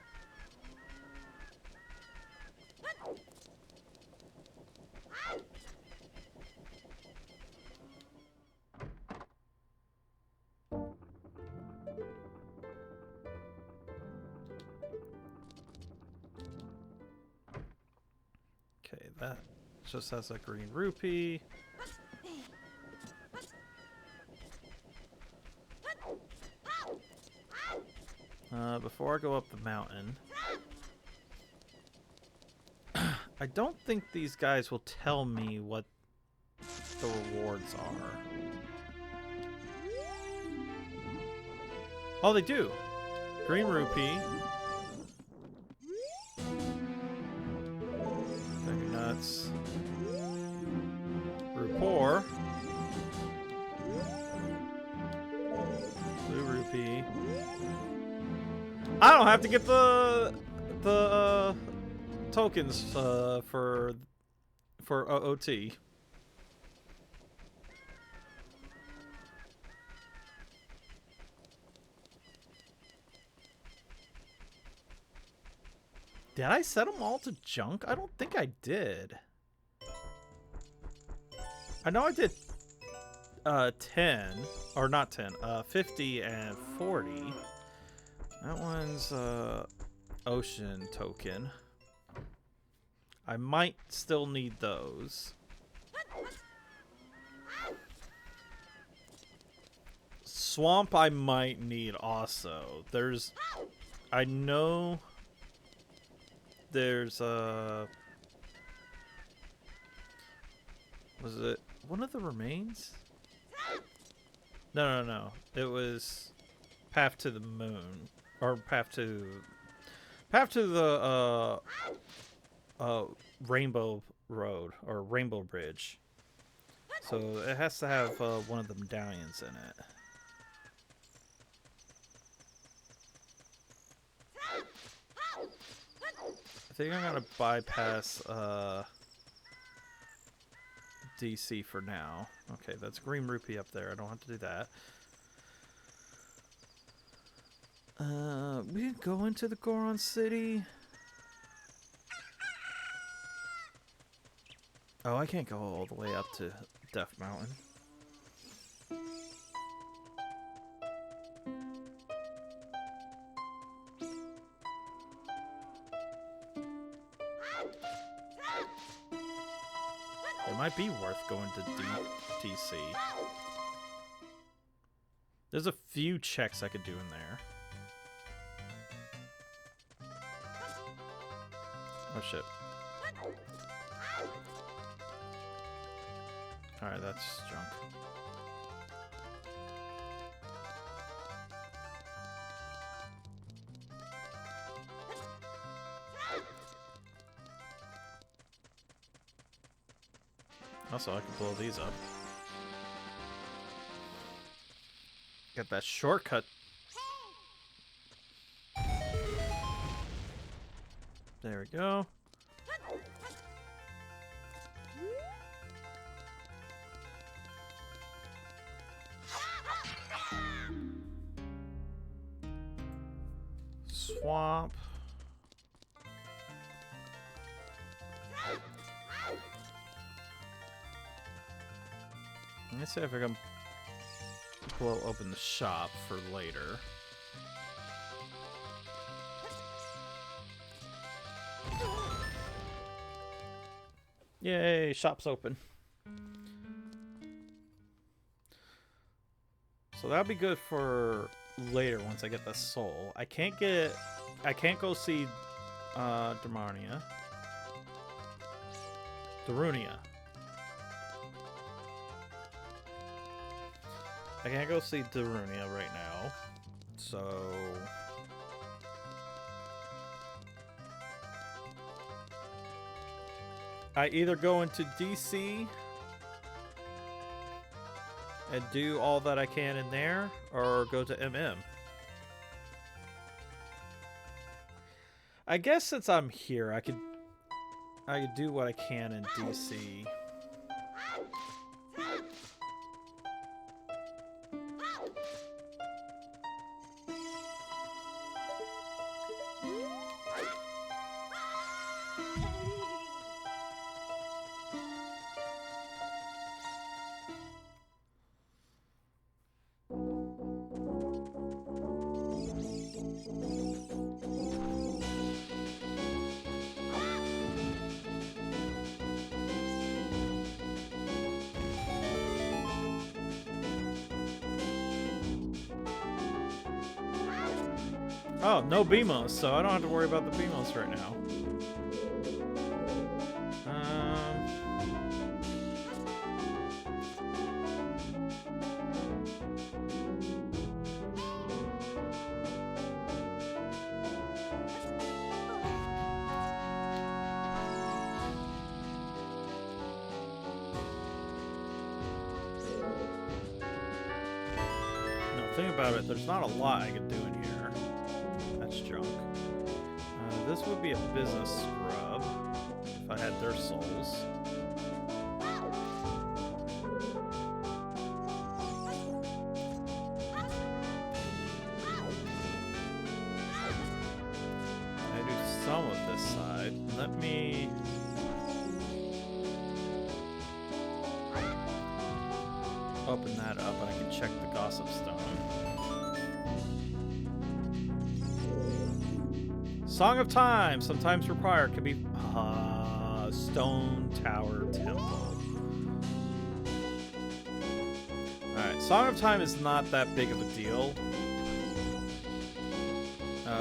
Okay, that just has a green rupee. Before I go up the mountain, I don't think these guys will tell me what the rewards are. Oh, they do. Green rupee. Finger nuts. Rapport. Blue rupee. I don't have to get the tokens for OT. Did I set them all to junk? I don't think I did. I know I did 10, or not 10, 50 and 40. That one's ocean token. I might still need those. Swamp I might need also. I know there's was it one of the remains? No. It was Path to the Moon. Or path to the Rainbow Road or Rainbow Bridge. So it has to have one of the medallions in it. I think I'm gonna bypass DC for now. Okay, that's green rupee up there. I don't have to do that. We can go into the Goron City. Oh, I can't go all the way up to Death Mountain. It might be worth going to DC. There's a few checks I could do in there. Oh shit. Alright, that's junk. Also, I can blow these up. Get that shortcut. There we go. Swamp. Let me see if I can blow open the shop for later. Yay, shop's open. So that'll be good for later once I get the soul. I can't go see Darunia. I can't go see Darunia right now. So I either go into DC and do all that I can in there, or go to MM. I guess since I'm here, I could do what I can in DC. Oh, no BMOs, so I don't have to worry about the BMOs right now. No, think about it, there's not a lot I can do in here. That's junk. This would be a business scrub if I had their souls. I do some of this side. Let me open that up and I can check the Gossip Stone. Song of Time, sometimes required, could be Stone Tower Temple. Alright, Song of Time is not that big of a deal.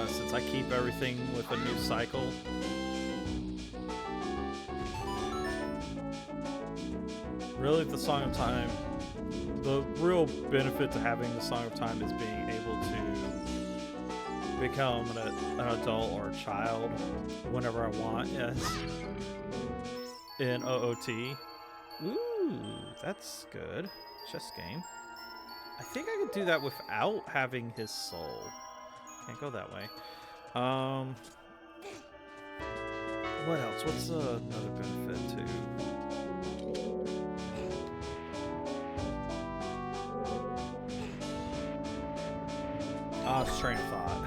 Since I keep everything with a new cycle. Really, the Song of Time, the real benefit to having the Song of Time is being able to become an adult or a child whenever I want, yes. In OOT. Ooh, that's good. Chess game. I think I could do that without having his soul. Can't go that way. What else? What's another benefit to? lost train of thought.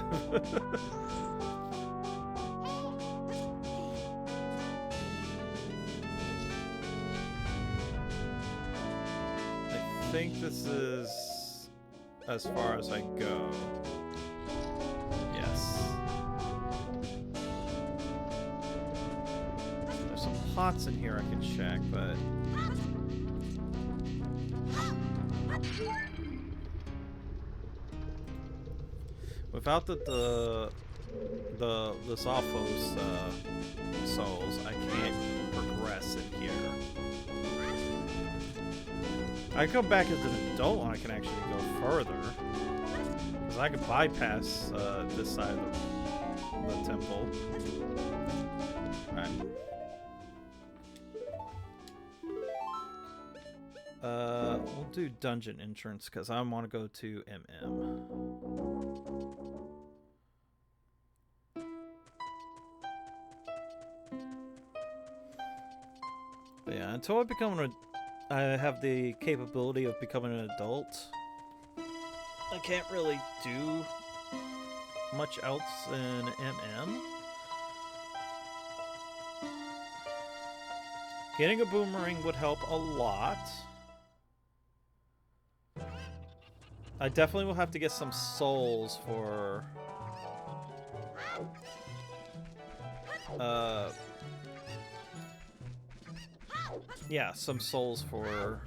I think this is as far as I go. Yes. There's some pots in here I can check, but without the Zophos souls, I can't progress in here. I come back as an adult and I can actually go further. Because I can bypass this side of the temple. Alright. We'll do dungeon entrance because I want to go to MM. But yeah, until I have the capability of becoming an adult, I can't really do much else in MM. Getting a boomerang would help a lot. I definitely will have to get some souls for yeah, some souls for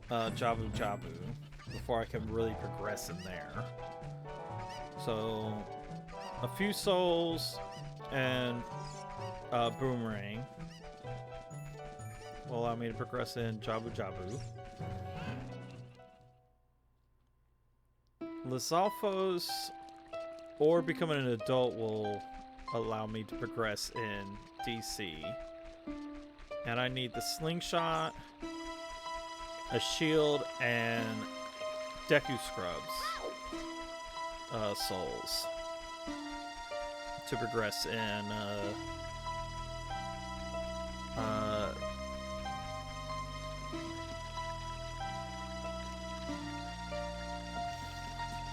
Jabu Jabu before I can really progress in there. So a few souls and boomerang will allow me to progress in Jabu Jabu. Lizalfos or becoming an adult will allow me to progress in DC. And I need the slingshot, a shield, and Deku Scrubs souls to progress in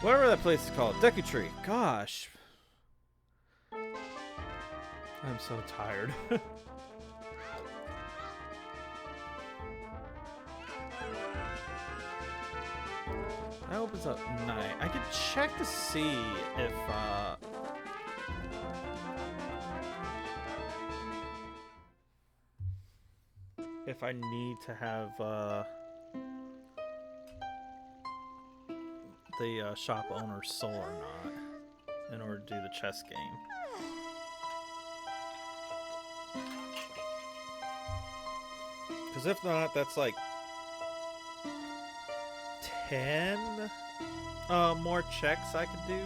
whatever that place is called. Deku Tree. Gosh. I'm so tired. That opens up night. I could check to see if I need to have the shop owner's soul or not in order to do the chess game. Because if not, that's like 10 more checks I could do.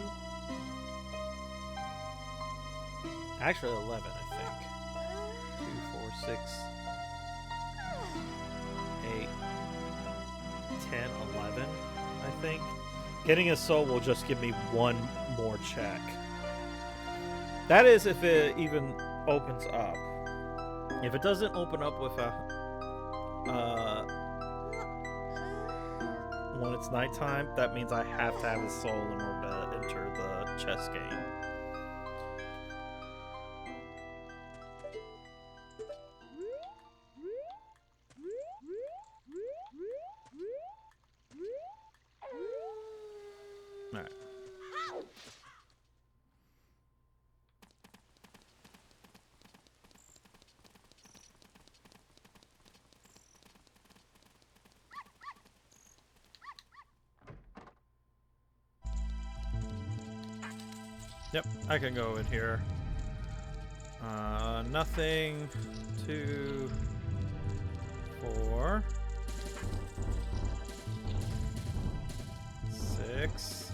Actually 11, I think. 2, 4, 6, 8, 10, 11, I think. Getting a soul will just give me one more check. That is if it even opens up. If it doesn't open up with a when it's nighttime, that means I have to have a soul in order to enter the chess game. Alright. Yep, I can go in here. Nothing. 2, 4, 6.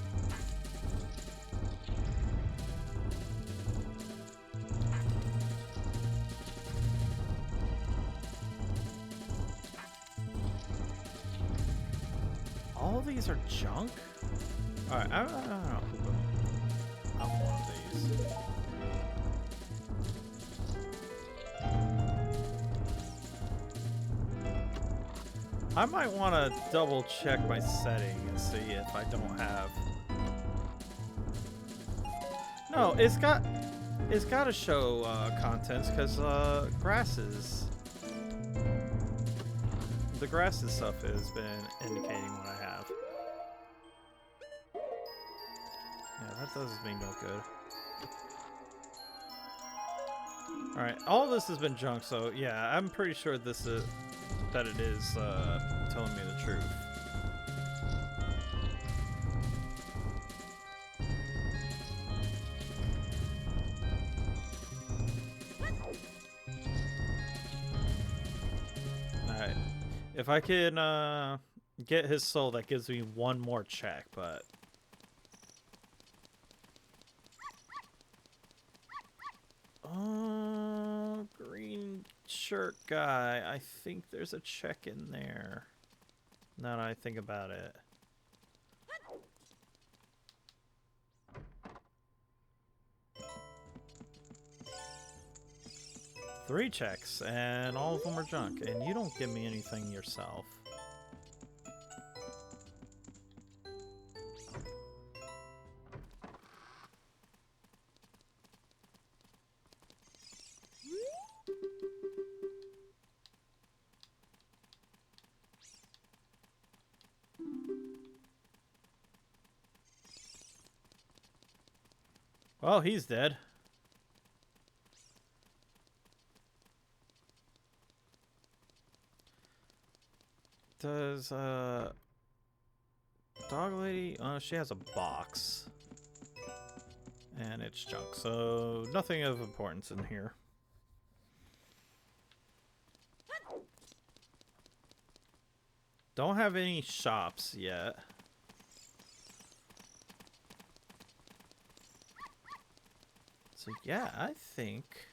All these are junk? Alright, I don't know. I'm one of these. I might want to double check my setting and see if I don't have No, it's got to show contents because grasses. The grasses stuff has been indicating what I have. Yeah, that does me no good. Alright, all this has been junk, so yeah, I'm pretty sure this is that it is telling me the truth. Alright. If I can get his soul, that gives me one more check, but green shirt guy. I think there's a check in there. Now that I think about it. Three checks, and all of them are junk, and you don't give me anything yourself. Well, he's dead. Does dog lady? She has a box, and it's junk, so nothing of importance in here. Don't have any shops yet. So yeah, I think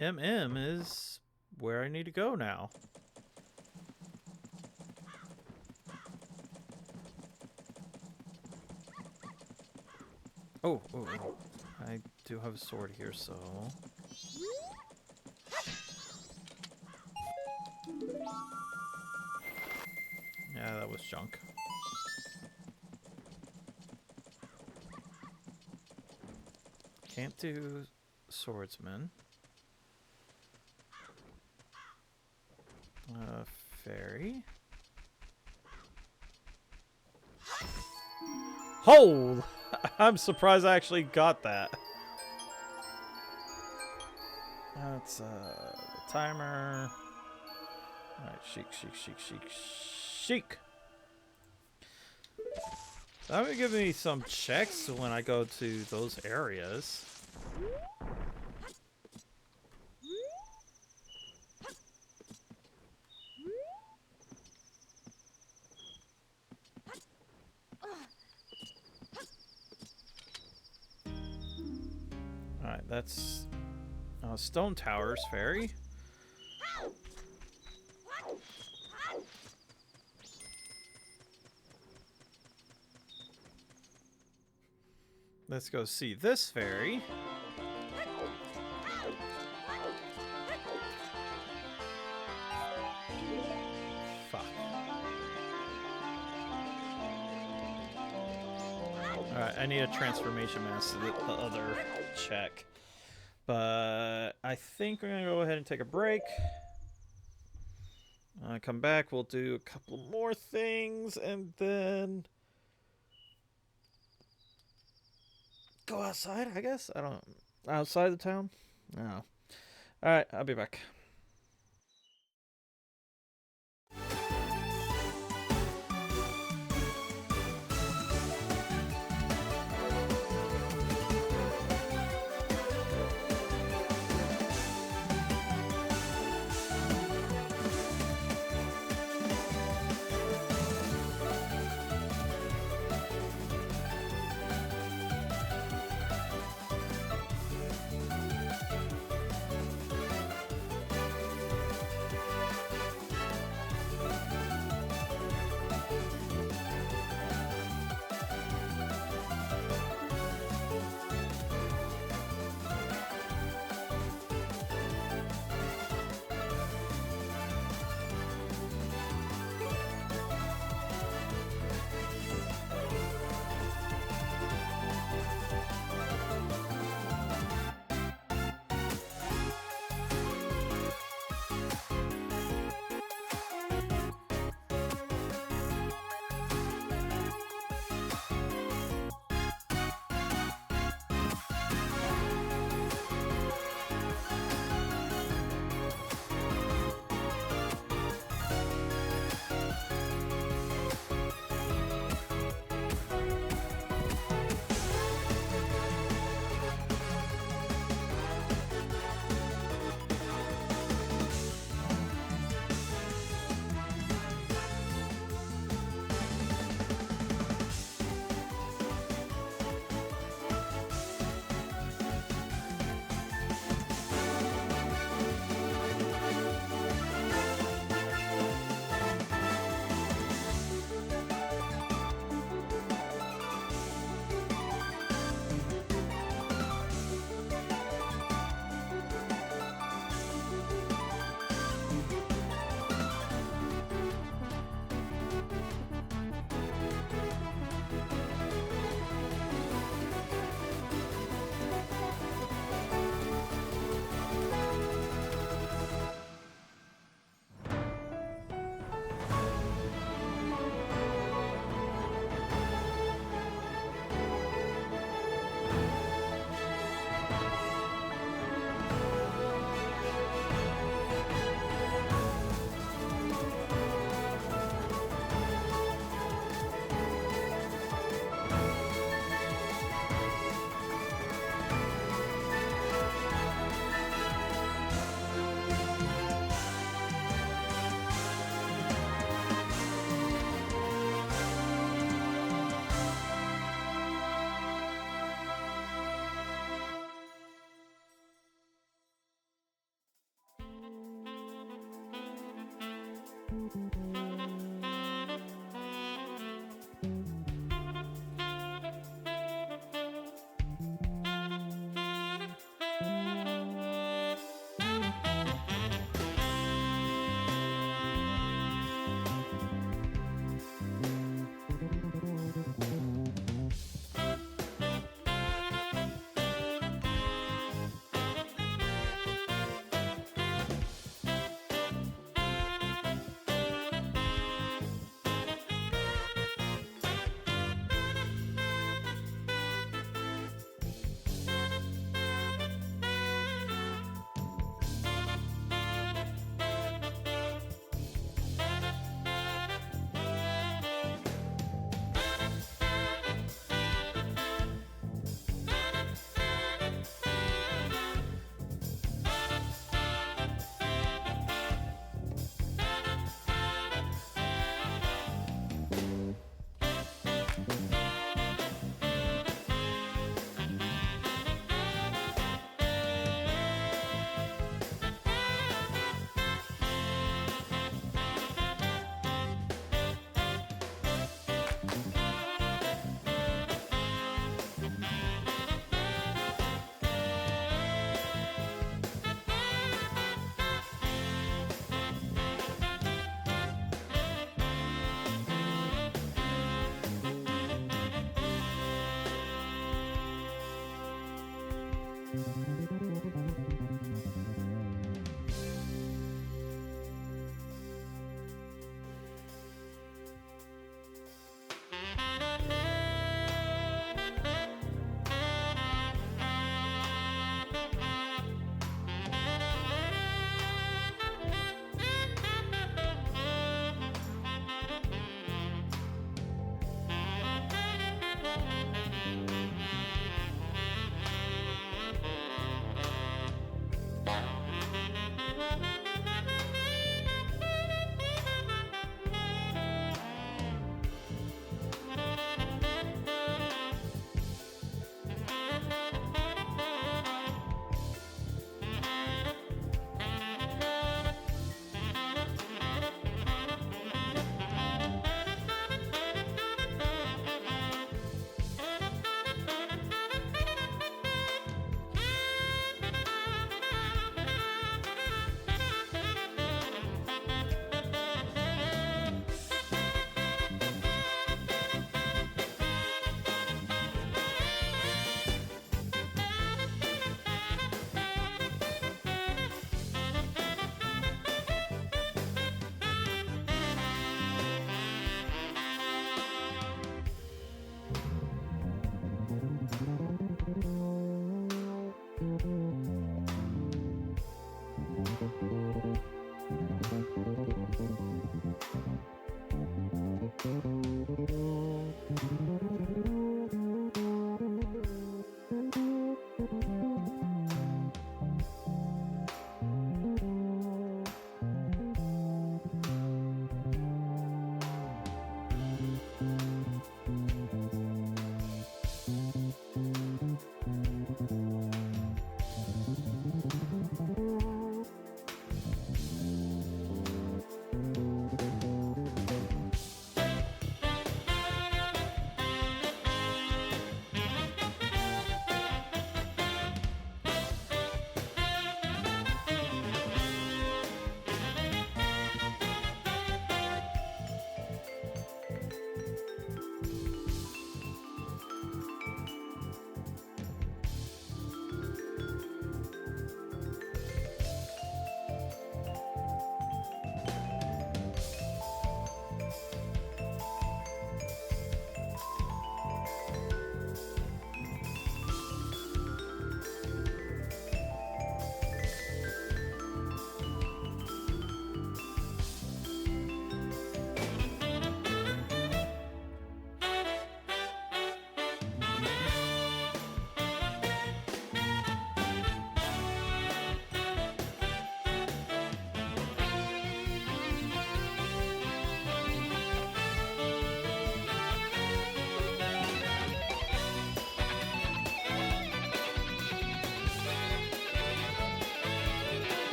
MM is where I need to go now. Oh, I do have a sword here, so... Yeah, that was junk. Can't do swordsman. Fairy. Hold! I'm surprised I actually got that. That's the timer. Alright, chic. That would give me some checks when I go to those areas. Alright, that's Stone Towers Fairy. Let's go see this fairy. Fuck. Alright, I need a transformation mask to get the other check. But I think we're gonna go ahead and take a break. Come back, we'll do a couple more things, and then go outside, I guess? I don't... Outside the town? No. Alright, I'll be back.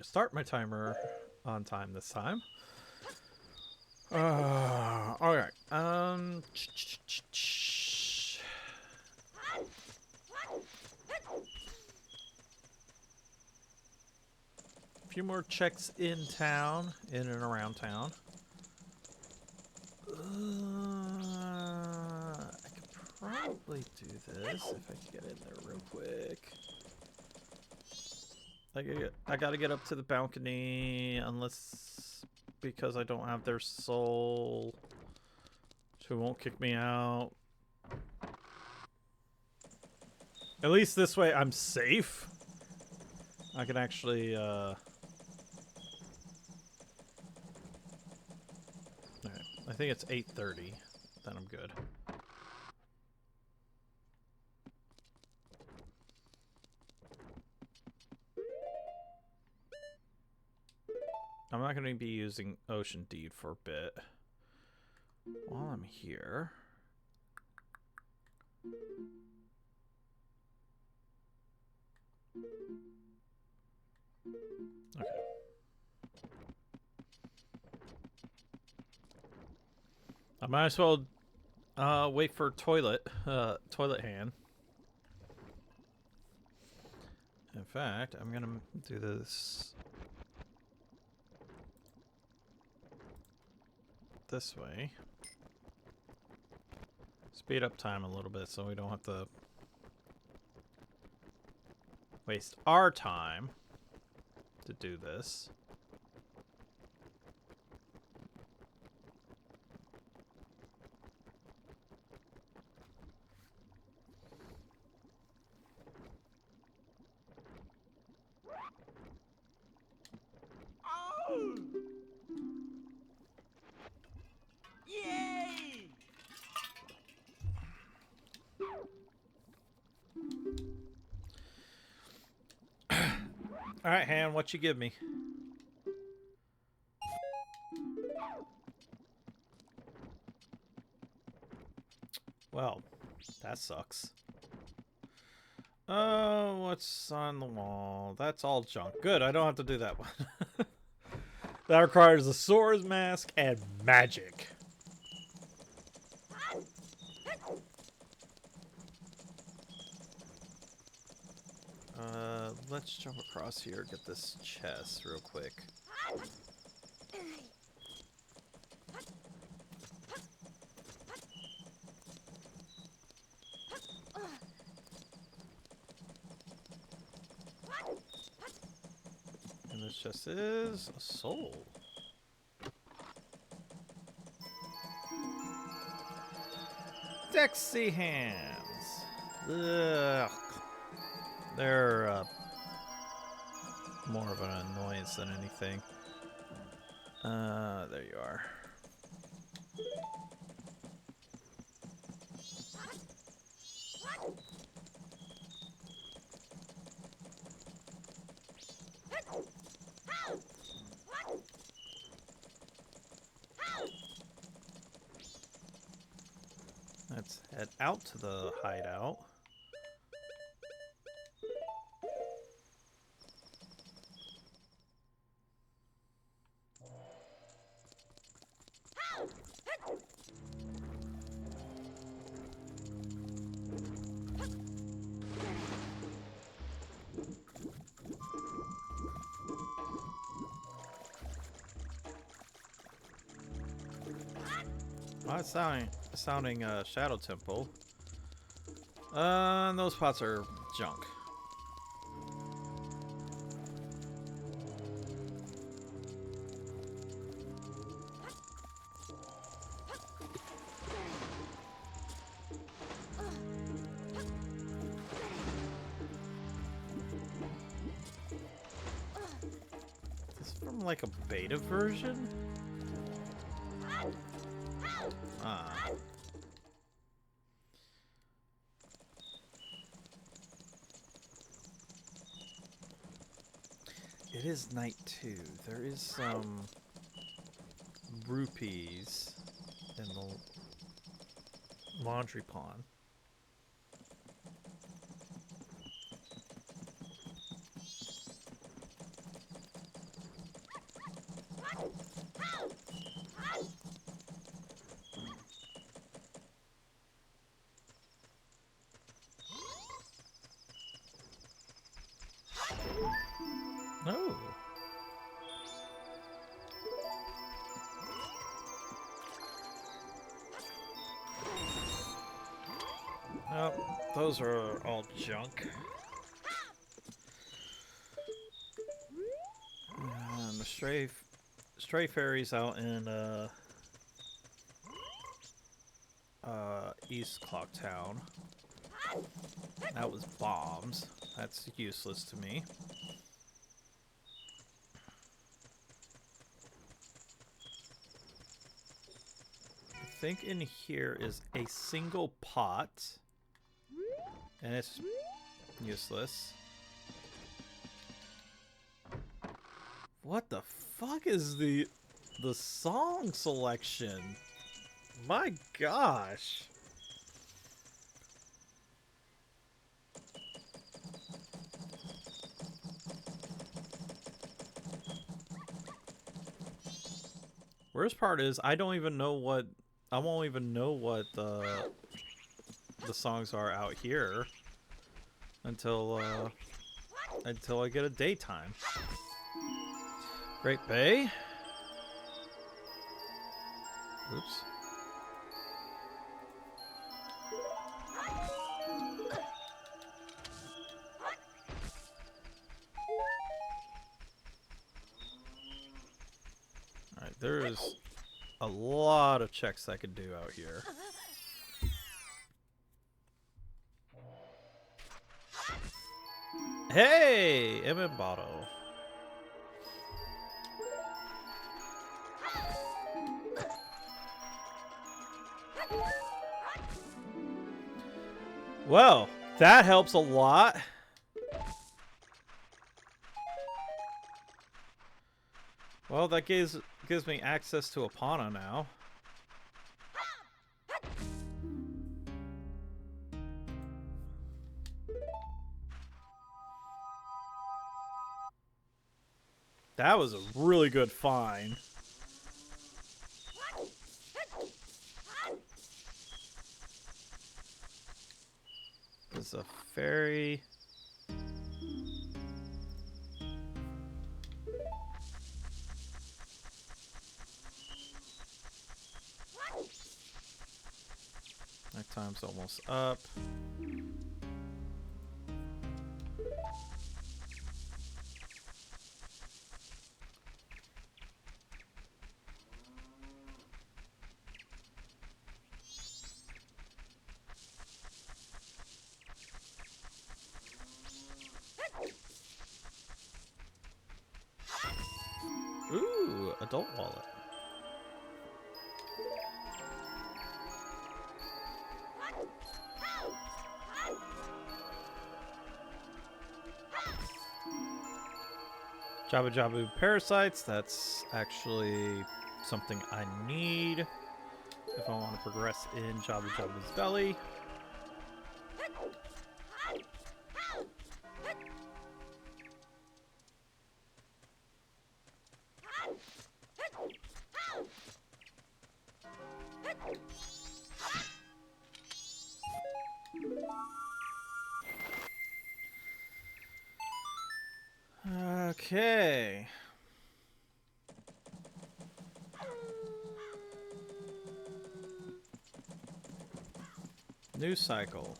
start my timer on time this time. All right. A few more checks in town, in and around town. I could probably do this if I could get in there real quick. I gotta get up to the balcony, unless because I don't have their soul, so it won't kick me out. At least this way I'm safe. I can actually alright, I think it's 8:30. Then I'm good. I'm not going to be using Ocean Deed for a bit. While I'm here... Okay. I might as well wait for toilet hand. In fact, I'm going to do this... this way. Speed up time a little bit so we don't have to waste our time to do this. Yay! All right, Han, what you give me? Well, that sucks. Oh, what's on the wall? That's all junk. Good, I don't have to do that one. That requires a swords mask and magic. Let's jump across here, get this chest real quick. And this chest is a soul. Dexy hands. Ugh. They're more of an annoyance than anything. There you are. Let's head out to the hideout. Oh, it's sounding Shadow Temple. Those pots are junk. Is this from like a beta version? Ah. It is night 2. There is some rupees in the laundry pond. those are all junk. The stray fairies out in East Clock Town. That was bombs. That's useless to me. I think in here is a single pot, and it's useless. What the fuck is the song selection? My gosh. Worst part is I won't even know what the songs are out here until I get a daytime. Great Bay. Oops. Alright, there's a lot of checks I could do out here. Hey! Emibato. Well, that helps a lot. Well, that gives me access to Epona now. That was a really good find. There's a fairy. My time's almost up. Ooh, adult wallet. Jabu Jabu parasites, that's actually something I need if I want to progress in Jabu Jabu's belly. Okay. New cycle.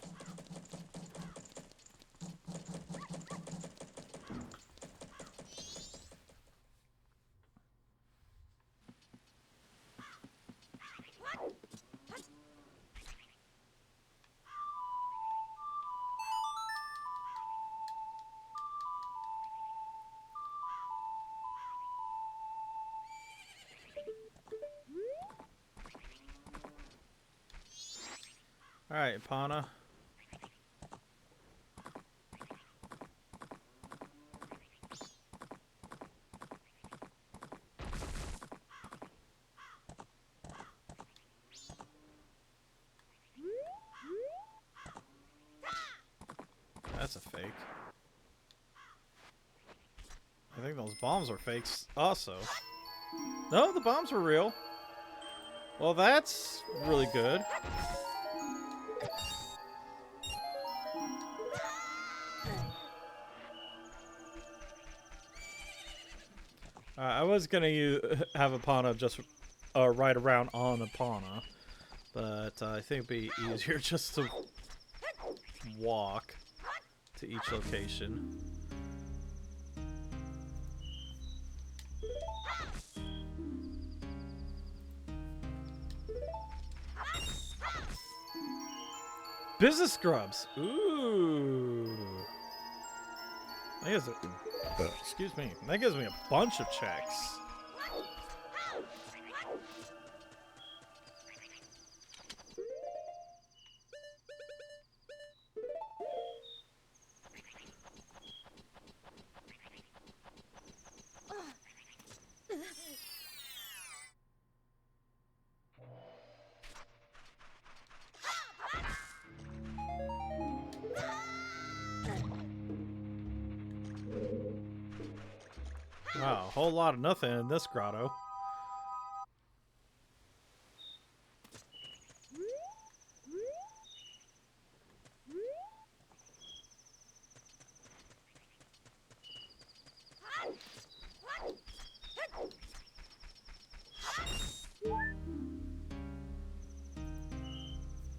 Alright, Epona. That's a fake. I think those bombs are fakes also. No, the bombs are real. Well, that's really good. I was gonna have Epona just ride around on Epona, but I think it'd be easier just to walk to each location. Business scrubs. Ooh. That gives excuse me. That gives me a bunch of checks. Wow, a whole lot of nothing in this grotto.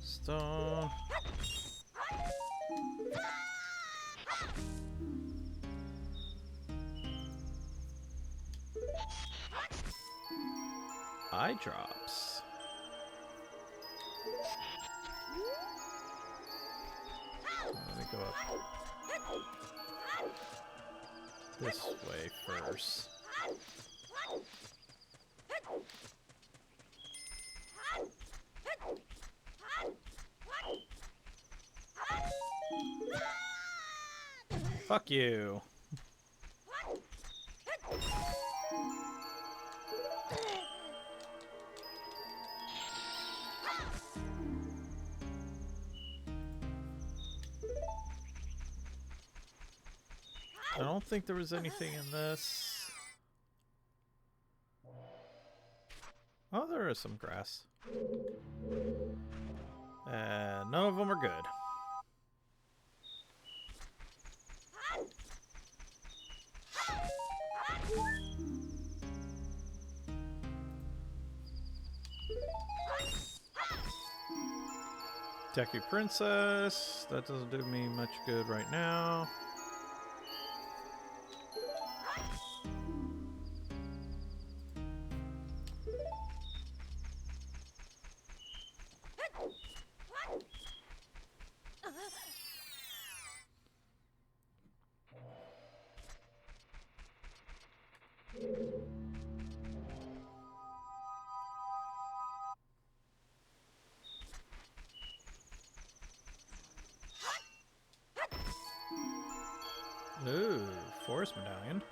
Stone. Eye drops. Let me go up this way first. Fuck you. I don't think there was anything in this. Oh, there is some grass. And none of them are good. Deku Princess. That doesn't do me much good right now. Ooh, forest medallion.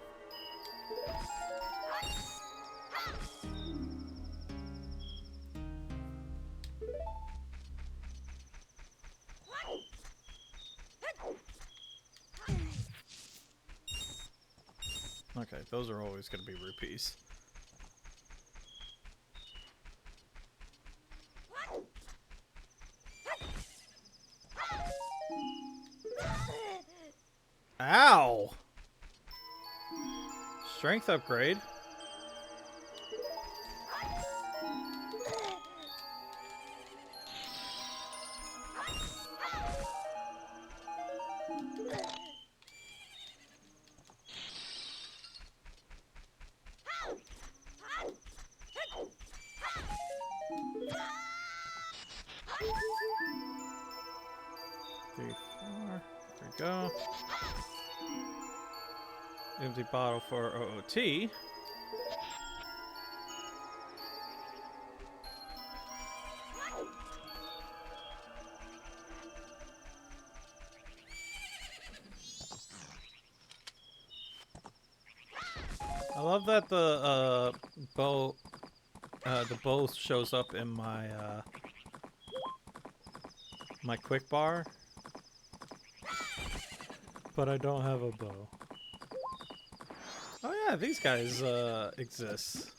Okay, those are always going to be rupees. Ow! Strength upgrade. Three, four. There we go. Empty bottle for OOT. I love that the bow shows up in my my quick bar, but I don't have a bow. Oh yeah, these guys exist.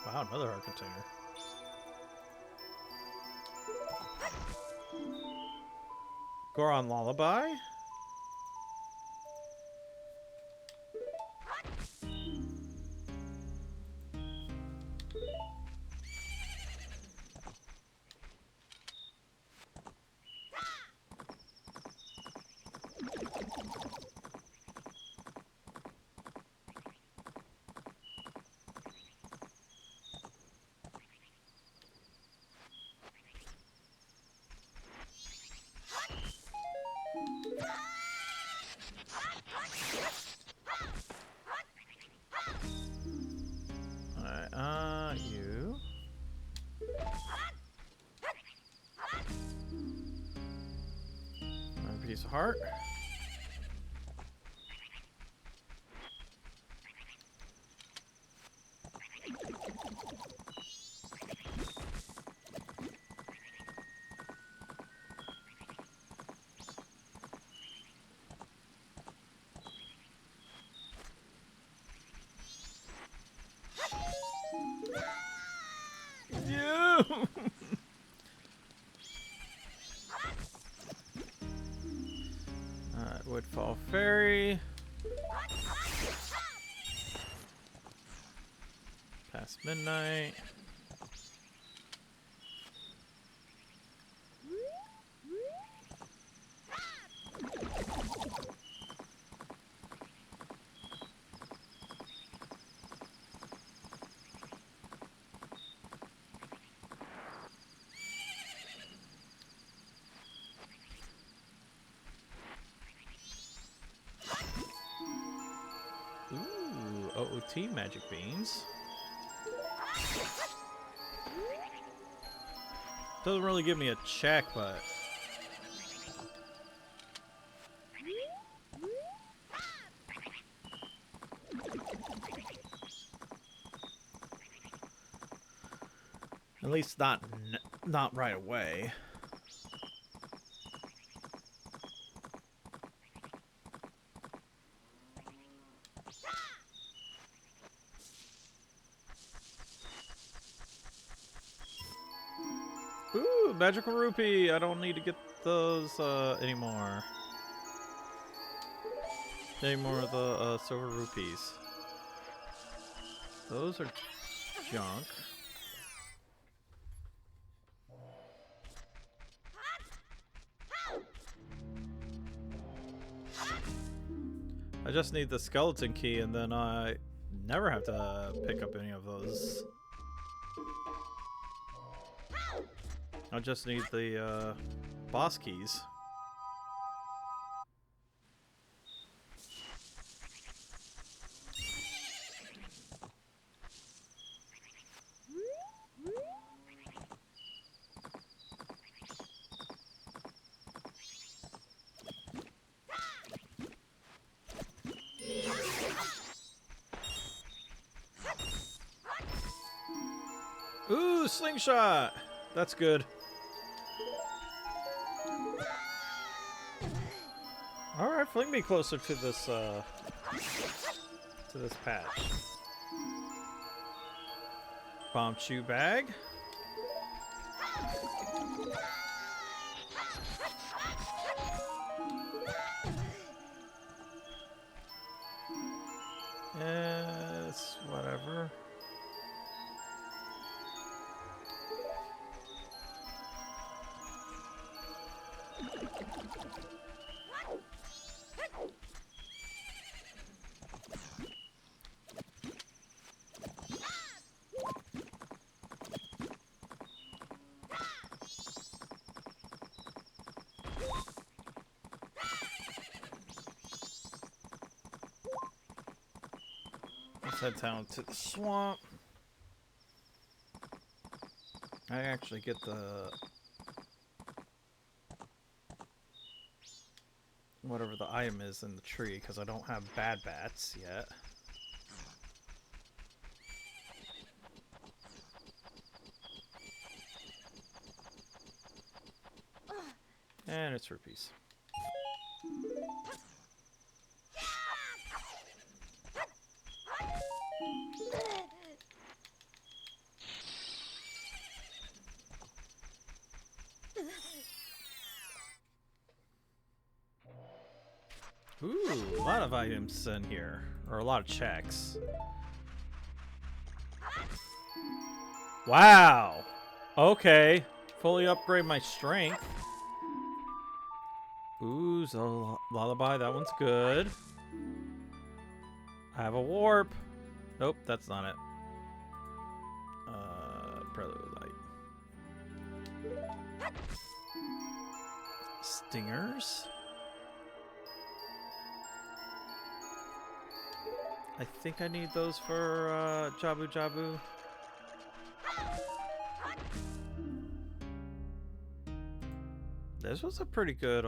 Wow, another art container. Goron Lullaby. piece of heart. Yeah. Alright, Woodfall Ferry. Past midnight. Ooh, OOT magic beans. Doesn't really give me a check, but at least not right away. Ooh, magical rupee! I don't need to get those anymore. Any more of the silver rupees. Those are junk. I just need the skeleton key and then I never have to pick up any of those. I just need the boss keys. Ooh, slingshot! That's good. Alright, fling me closer to this patch. Bomb chew bag. It's whatever. Let's head down to the swamp. I actually get the whatever the item is in the tree because I don't have bad bats yet. And it's rupees. Ooh, a lot of items in here, or a lot of checks. Wow. Okay. Fully upgrade my strength. Ooh, lullaby. That one's good. I have a warp. Nope, that's not it. Prelude light. Stingers. I think I need those for Jabu Jabu. This was a pretty good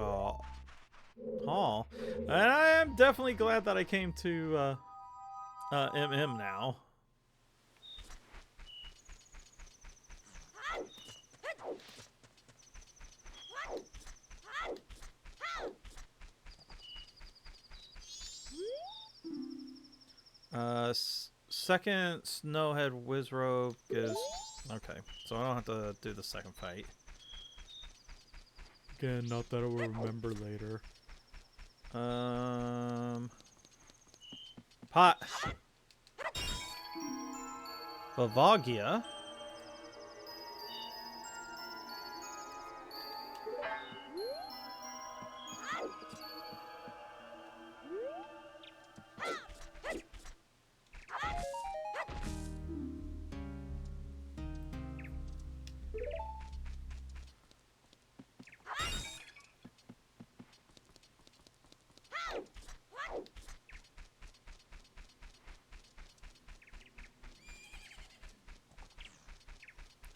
hall. And I am definitely glad that I came to MM now. Second Snowhead Wizrobe is okay, so I don't have to do the second fight. Again, not that I will remember later. Pot. Bavagia.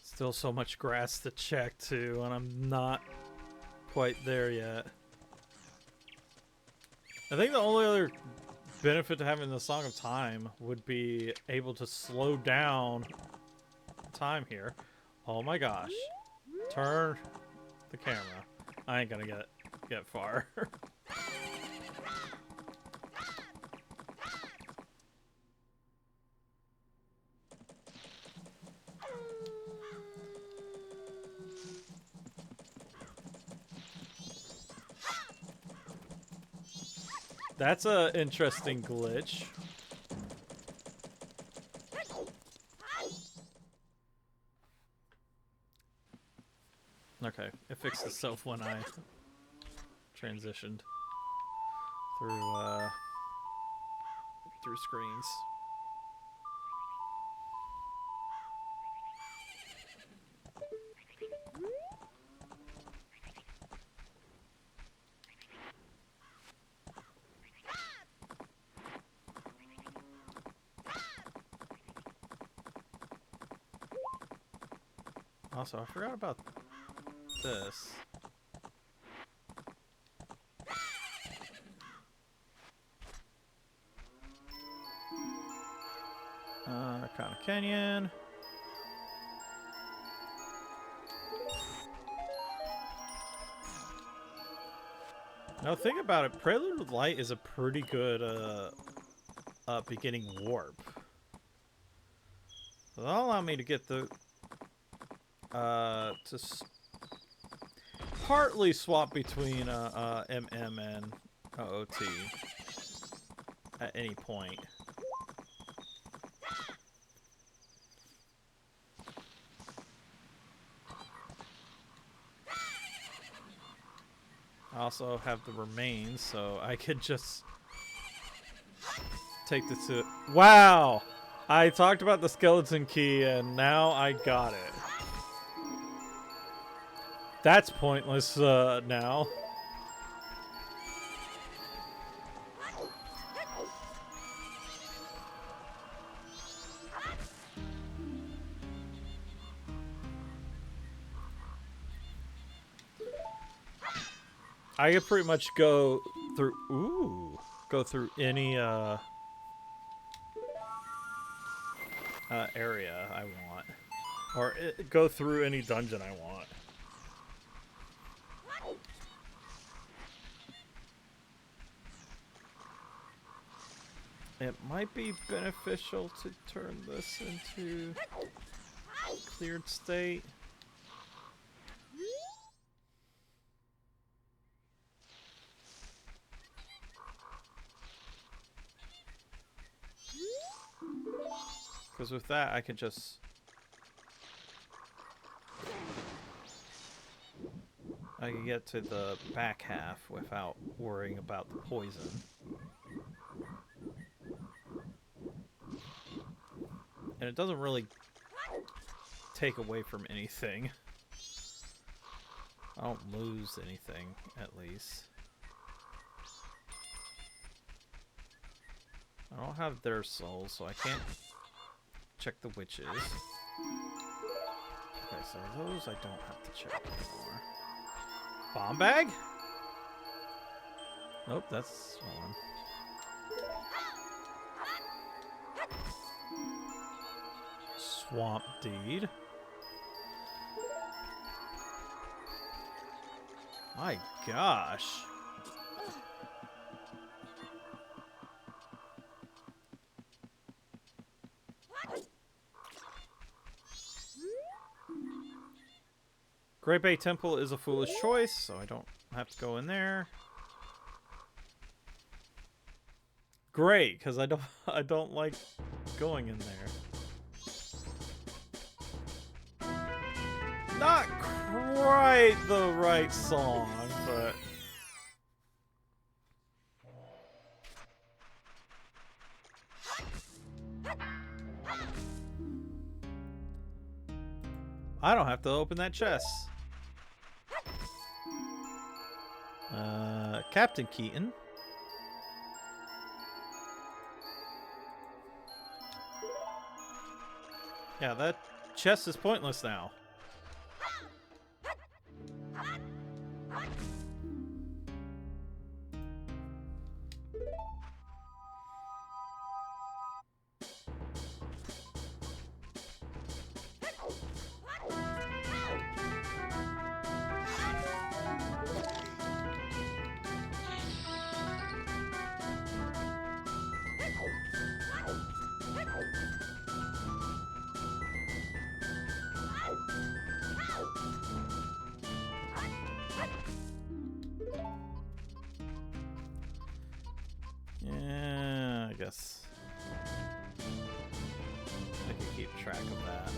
Still so much grass to check too, and I'm not quite there yet. I think the only other benefit to having the Song of Time would be able to slow down time here. Oh my gosh. Turn the camera. I ain't gonna get far. That's a interesting glitch. Okay, it fixed itself when I transitioned through screens. Also, I forgot about this. Kind of Canyon. Now think about it, Prelude with Light is a pretty good beginning warp. So that'll allow me to get the partly swap between MM and OT at any point. I also have the remains, so I could just take this to... Wow! I talked about the skeleton key, and now I got it. That's pointless now. I could pretty much go through any area I want, or go through any dungeon I want. It might be beneficial to turn this into cleared state. Because with that, I can just... I can get to the back half without worrying about the poison. And it doesn't really take away from anything. I don't lose anything, at least. I don't have their souls, so I can't check the witches. Okay, so those I don't have to check anymore. Bomb bag? Nope, that's one. Swamp Deed. My gosh. Great Bay Temple is a foolish choice, so I don't have to go in there. Great, because I don't like going in there. Not quite the right song, but I don't have to open that chest. Captain Keaton. Yeah, that chest is pointless now. Yeah, I guess I can keep track of that.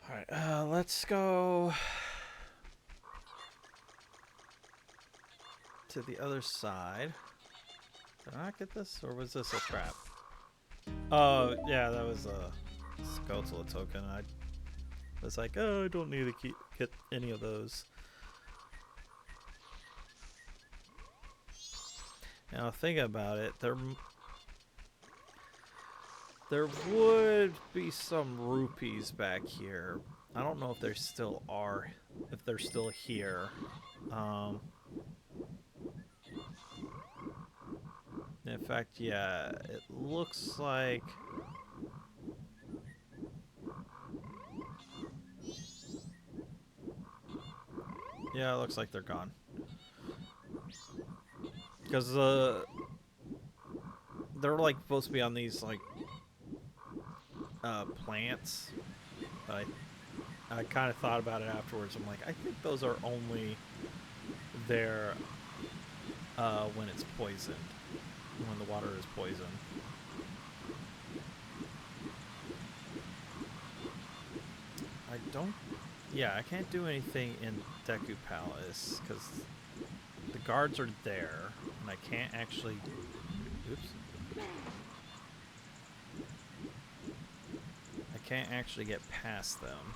Alright, let's go to the other side. Did I not get this? Or was this a trap? Oh, yeah, that was a Skulltula token. I was like, oh, I don't need to get any of those. Now, think about it. There would be some rupees back here. I don't know if there still are, if they're still here. In fact, yeah, it looks like... Yeah, it looks like they're gone. Because they're like supposed to be on these like plants. I kind of thought about it afterwards. I'm like, I think those are only there when it's poisoned, when the water is poisoned. I don't. Yeah, I can't do anything in Deku Palace because the guards are there, and I can't actually. Oops. I can't actually get past them.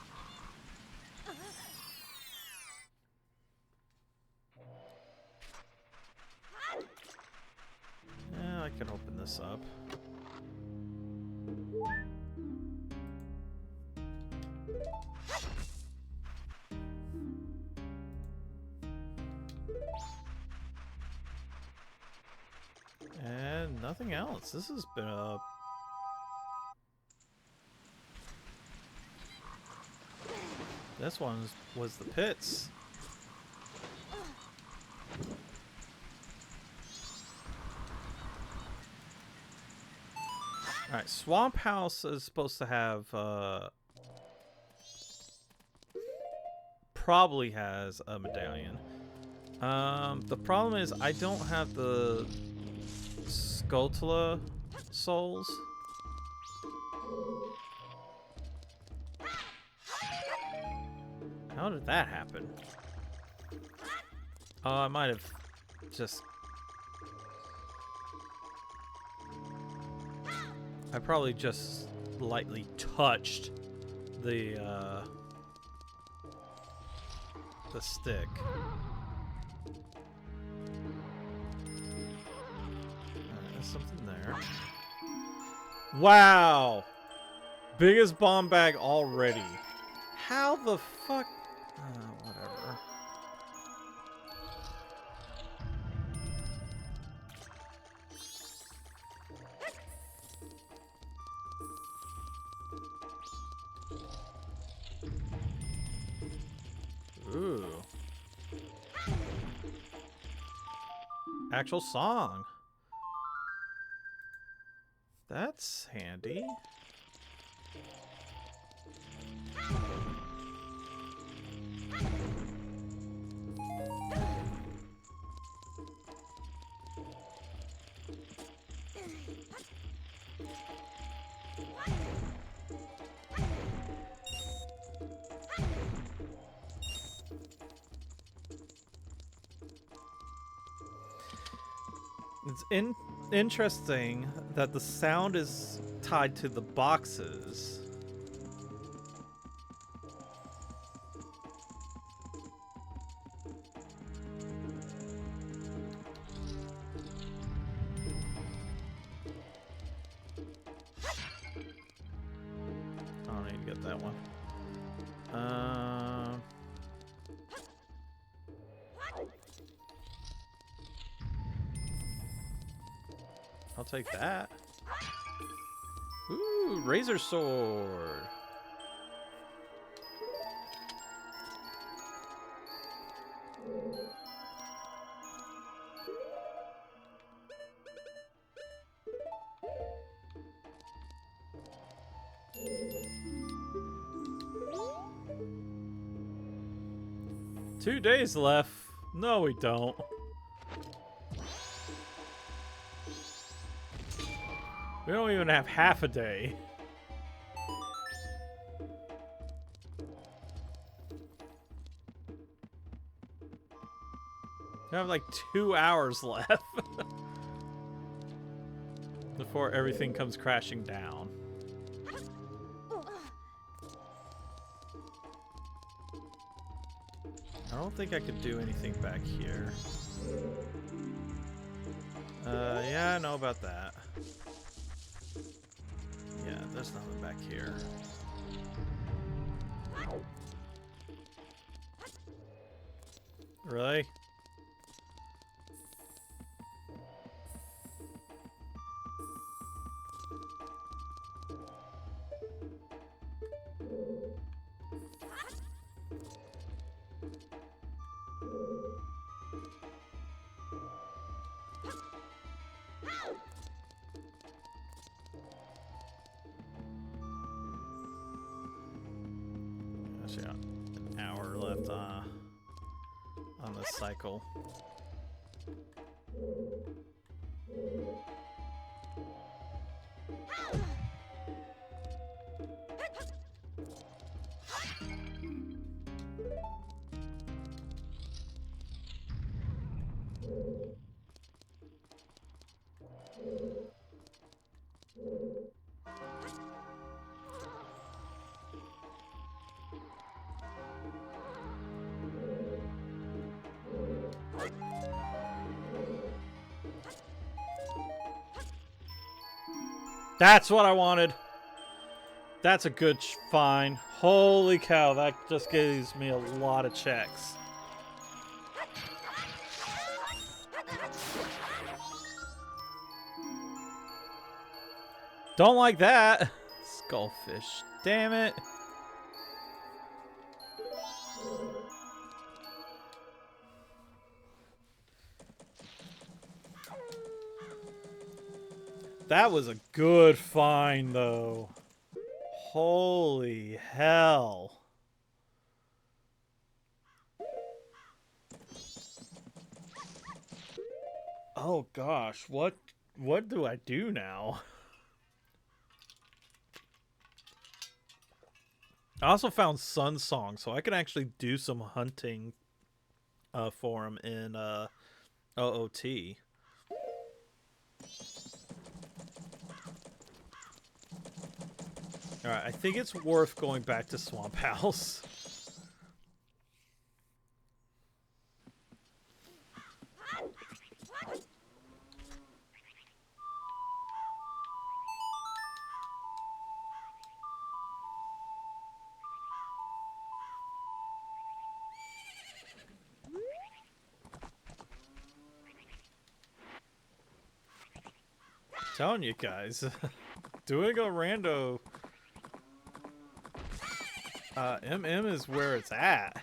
Yeah, I can open this up. And nothing else. This has been a... This one was the pits. Alright, Swamp House is supposed to have, probably has a medallion. The problem is I don't have the Skulltula souls. How did that happen? Oh, I might have just... I probably just lightly touched the stick. There's something there. Wow! Biggest bomb bag already. How the fuck actual song. That's handy. It's interesting that the sound is tied to the boxes. I don't need to get that one. I'll take that. Ooh, razor sword. Two days left. No, we don't. We don't even have half a day. We have like 2 hours left before everything comes crashing down. I don't think I could do anything back here. Yeah, I know about that. Yeah, there's nothing back here. Really? Actually, got an hour left on this cycle. That's what I wanted. That's a good find. Holy cow, that just gives me a lot of checks. Don't like that. Skullfish. Damn it. That was a good find, though. Holy hell. Oh gosh, what do I do now? I also found Sun Song, so I can actually do some hunting for him in OOT. Alright, I think it's worth going back to Swamp House. Telling you guys, doing a rando MM is where it's at.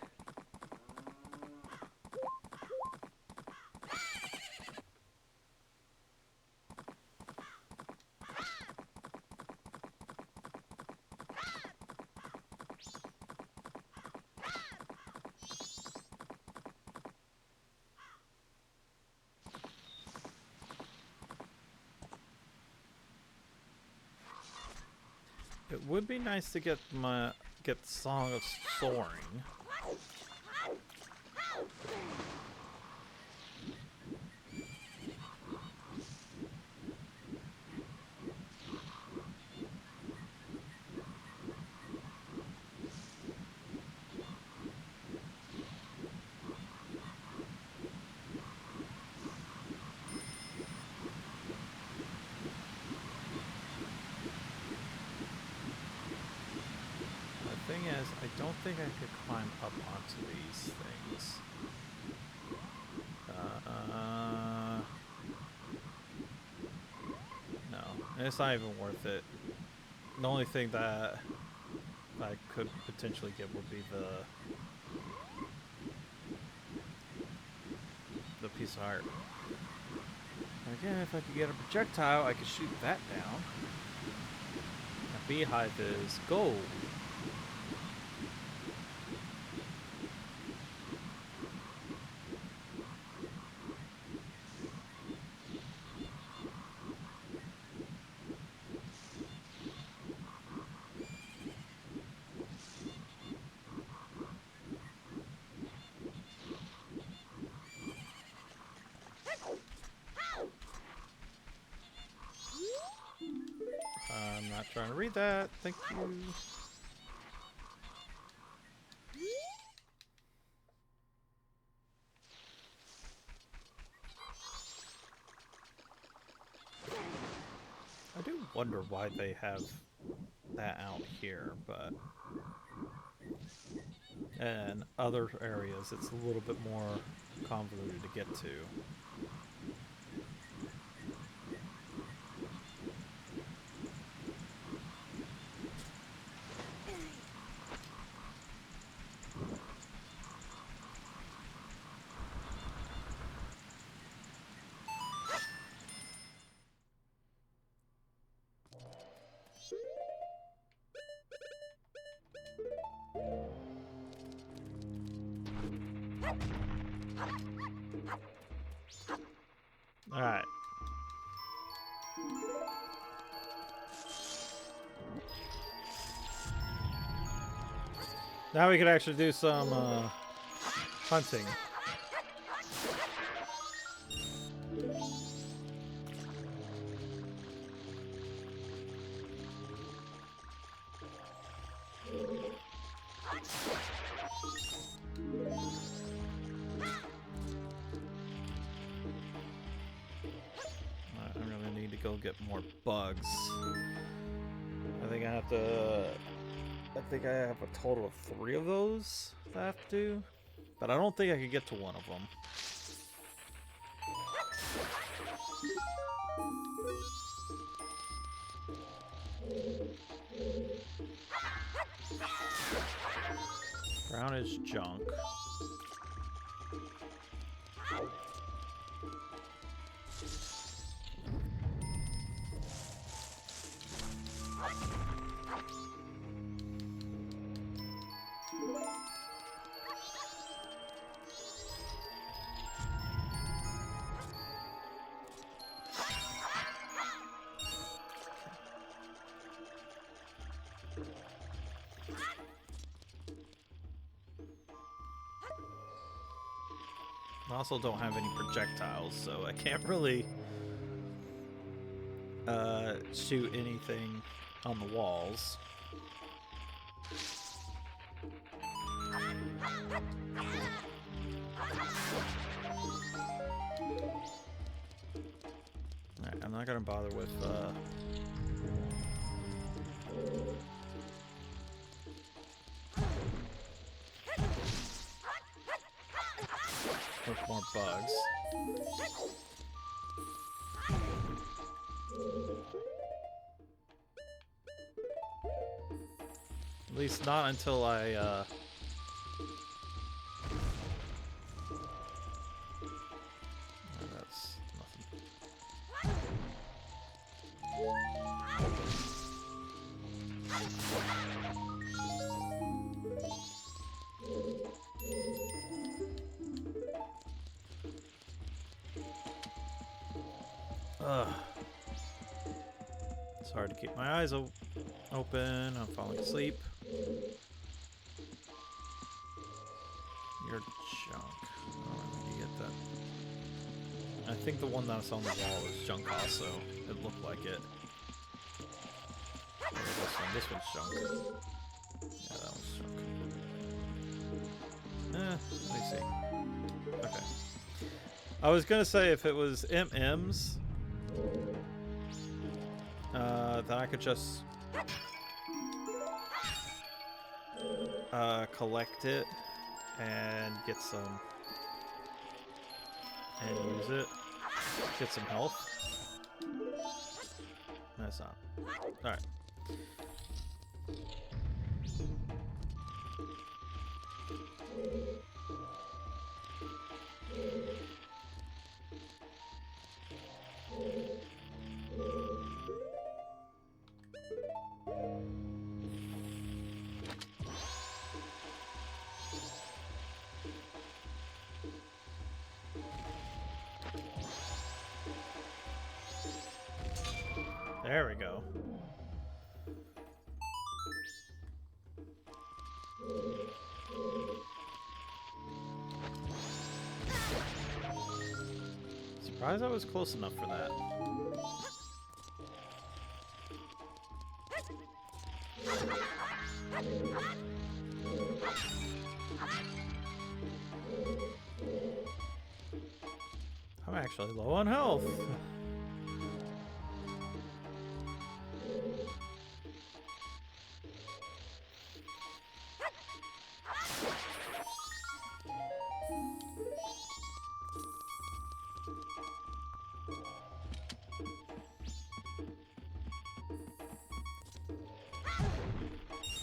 It would be nice to get Song of Soaring. The thing is, I don't think I could climb up onto these things. No, it's not even worth it. The only thing that I could potentially get would be the piece of heart. Again, if I could get a projectile, I could shoot that down. A beehive is gold. I'm not trying to read that. Thank you. I do wonder why they have that out here, but in other areas it's a little bit more convoluted to get to. Alright. Now we can actually do some hunting. Go get more bugs. I think I have a total of 3 of those that I have to do, but I don't think I could get to one of them. Brown is junk. I also don't have any projectiles, so I can't really shoot anything on the walls. Alright, I'm not gonna bother with more bugs. At least not until I oh, that's nothing. Ugh. It's hard to keep my eyes Open. I'm falling asleep. You're junk. Oh, you get that. I think the one that's on the wall is junk also. It looked like it. This one's junk. Yeah, that one's junk. Let me see. Okay. I was gonna say if it was MM's, then I could just collect it and get some and use it. Get some health. That's not. Alright. There we go. Surprised I was close enough for that. I'm actually low on health.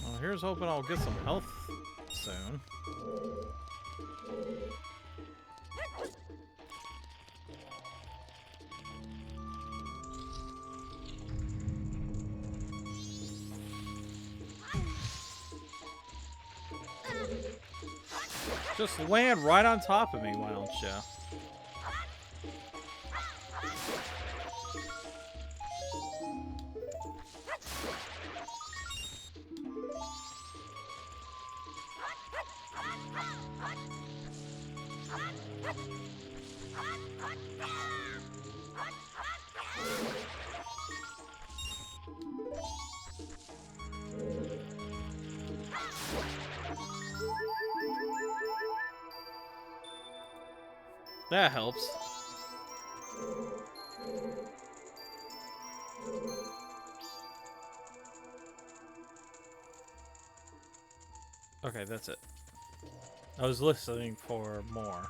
Well, here's hoping I'll get some health soon. Just land right on top of me, why don't you? That helps. Okay, that's it. I was listening for more.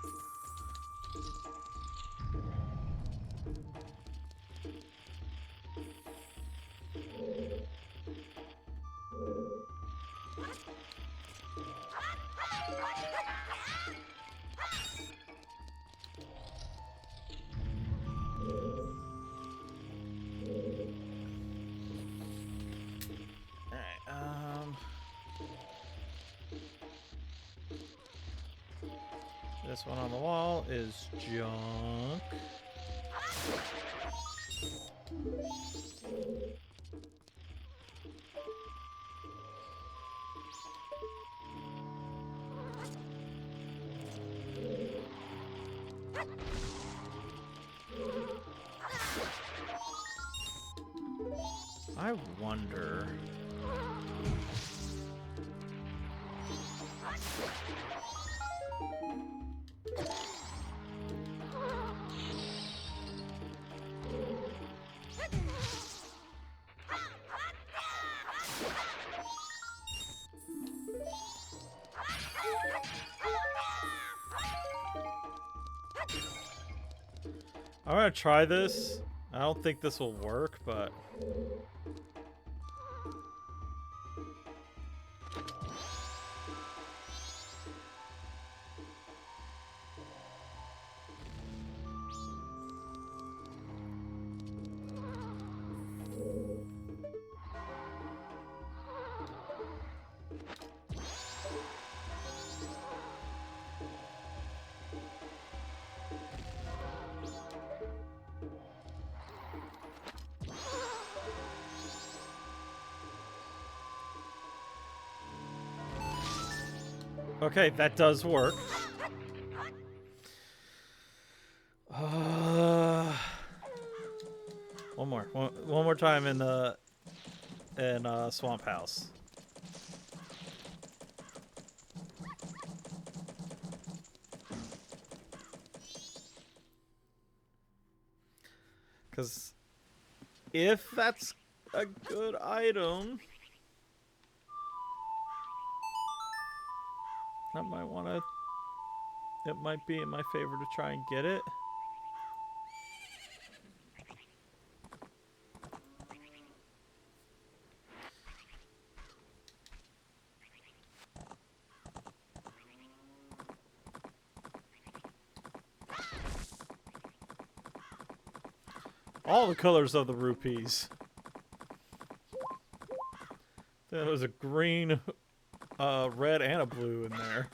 This one on the wall is junk. I wonder... I'm gonna try this. I don't think this will work, but... Okay, that does work. One more time in the Swamp House. Because if that's a good item, I might want to. It might be in my favor to try and get it. All the colors of the rupees. There was a green, red, and a blue in there.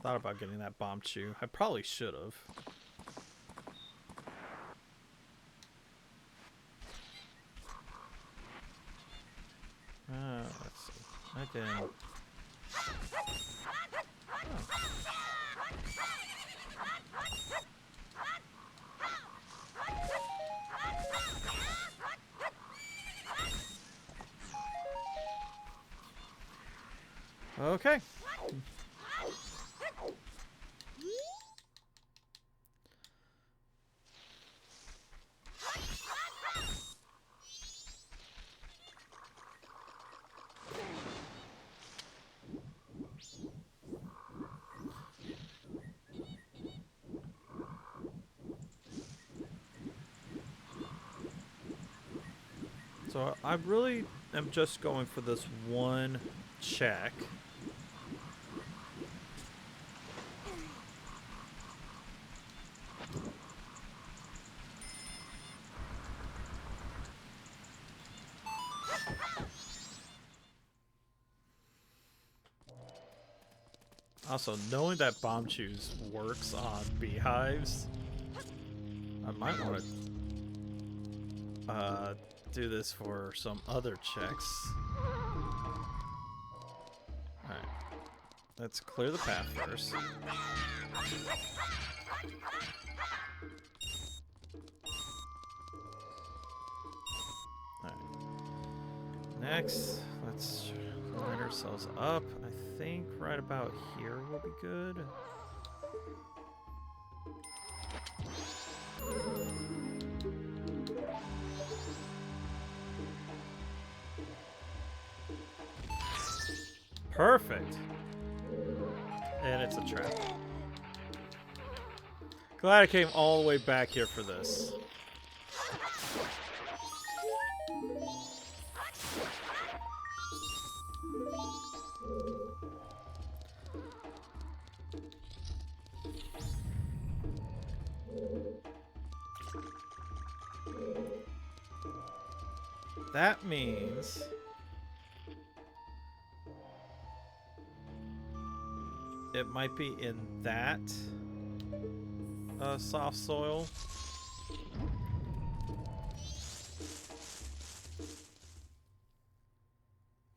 Thought about getting that bomb chew. I probably should have. Let's see. I didn't. Okay. So I really am just going for this one check. Also, knowing that bomb chews works on beehives, I might want to do this for some other checks. Alright. Let's clear the path first. Alright. Next, let's line ourselves up. I think right about here will be good. Perfect. And it's a trap. Glad I came all the way back here for this. That means it might be in that soft soil.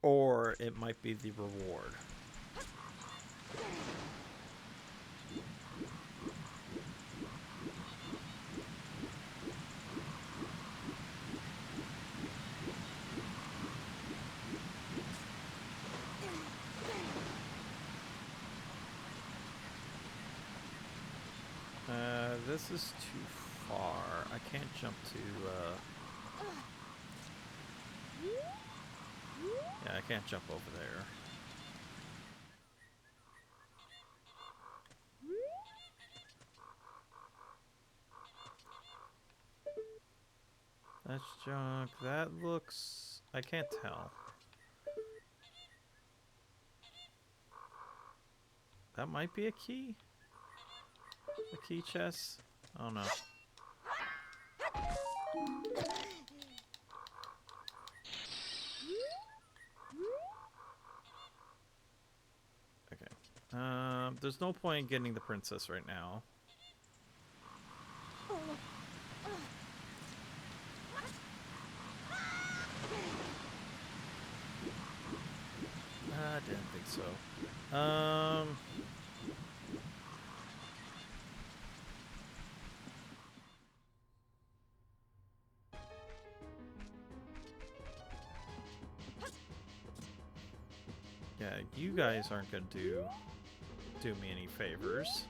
Or it might be the reward. This is too far. I can't jump to, yeah, I can't jump over there. That's junk. That looks... I can't tell. That might be a key? A key chest? Oh no. Okay. There's no point in getting the princess right now. So, yeah, you guys aren't gonna do me any favors.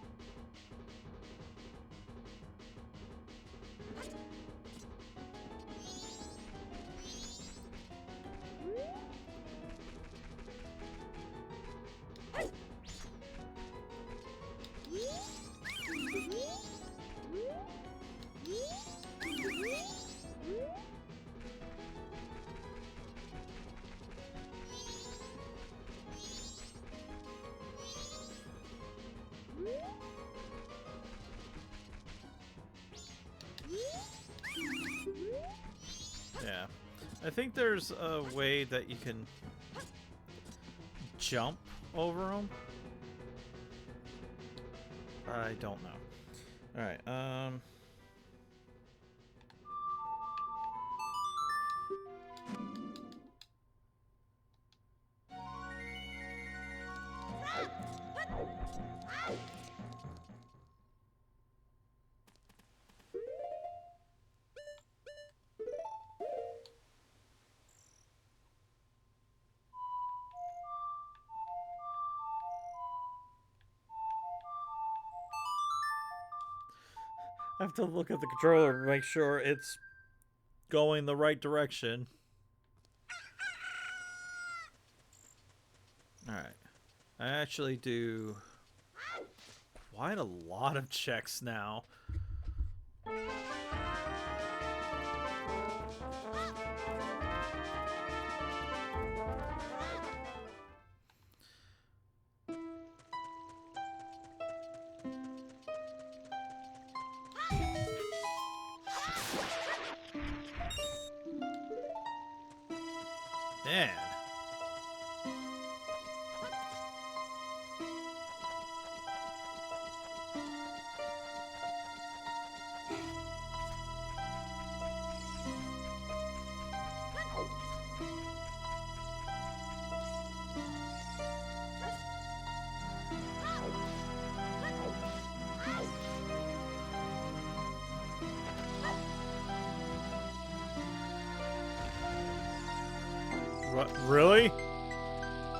Yeah, I think there's a way that you can jump over them. I don't know. All right. I have to look at the controller to make sure it's going the right direction. Alright. I actually do quite a lot of checks now. Man. What? Really?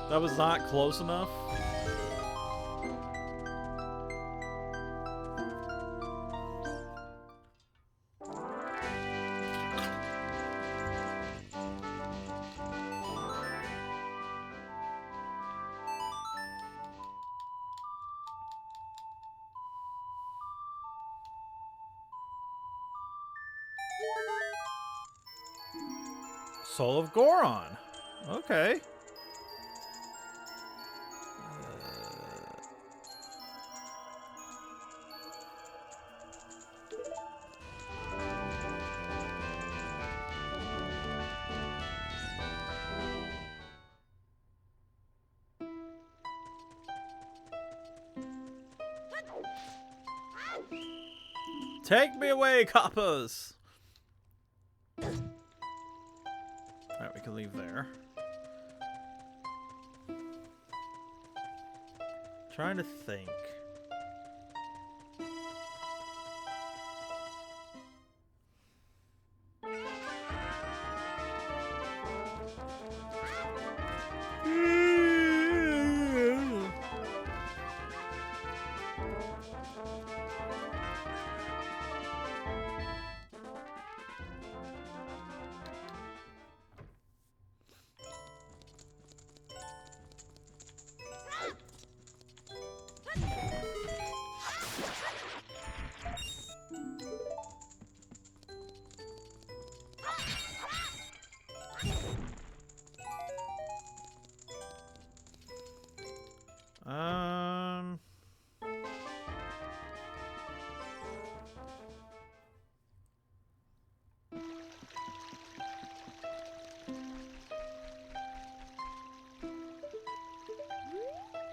That was not close enough? Soul of Goron. Okay. Take me away, coppers! Alright, we can leave there. Trying to think.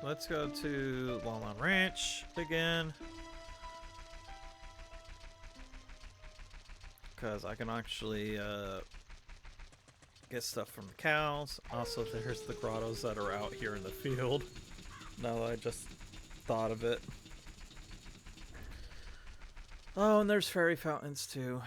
Let's go to Lon Lon Ranch again. Because I can actually get stuff from the cows. Also, there's the grottos that are out here in the field. Now that I just thought of it. Oh, and there's fairy fountains too.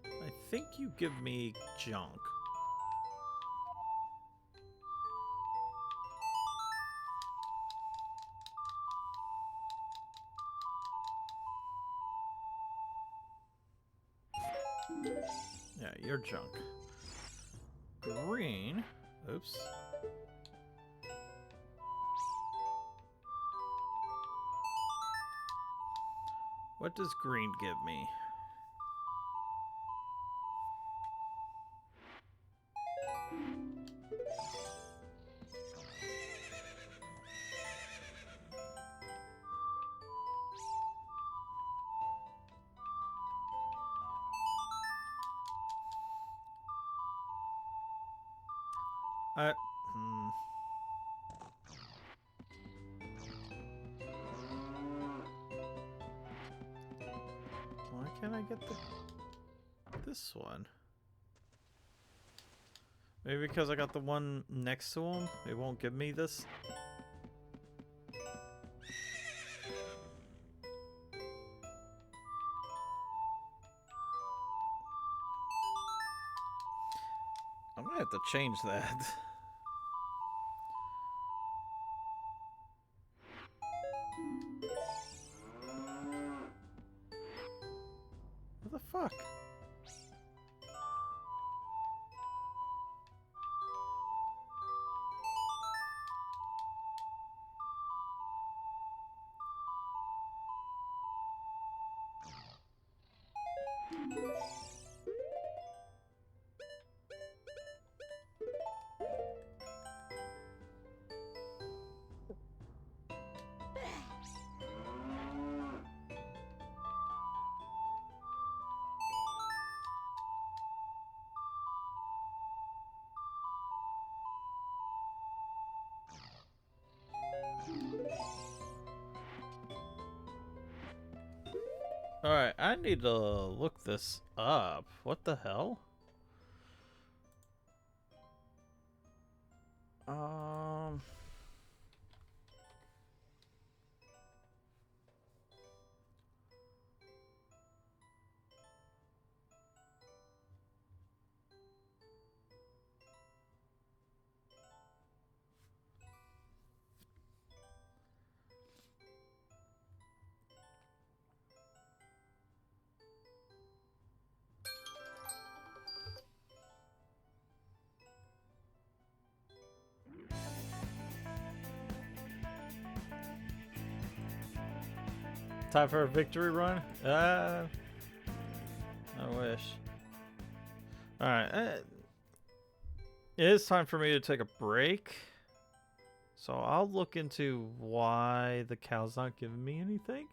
I think you give me junk. Yeah, you're junk. Green. Oops. What does green give me? Why can't I get this one? Maybe because I got the one next to him, it won't give me this. I'm gonna have to change that. What the fuck? Alright, I need to look this up. What the hell? Time for a victory run? I wish. Alright. It is time for me to take a break. So I'll look into why the cow's not giving me anything.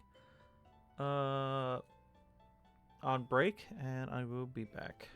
On break, and I will be back.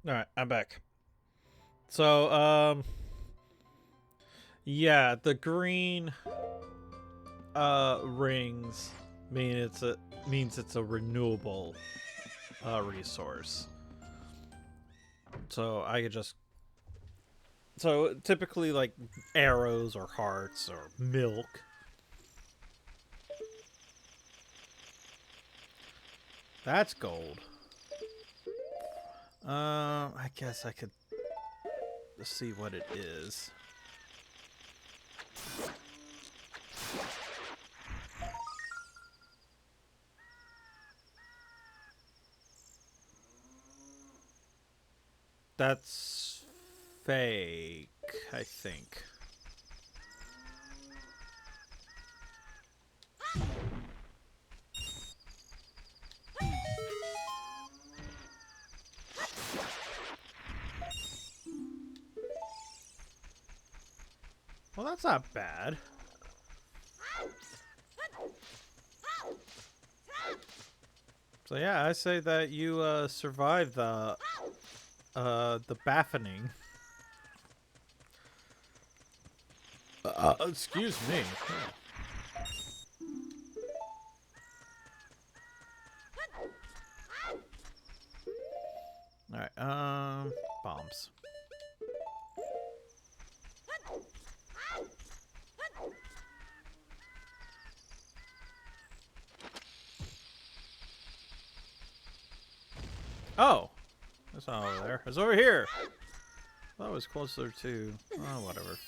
Alright, I'm back. So, yeah, the green rings means it's a renewable resource. So I could just typically like arrows or hearts or milk. That's gold. I guess I could see what it is. That's fake, I think. Well, that's not bad. So yeah, I say that you survived the baffling. Excuse me. All right. Bombs. Oh, that's not over there. It's over here. I thought it was closer to. Oh, whatever.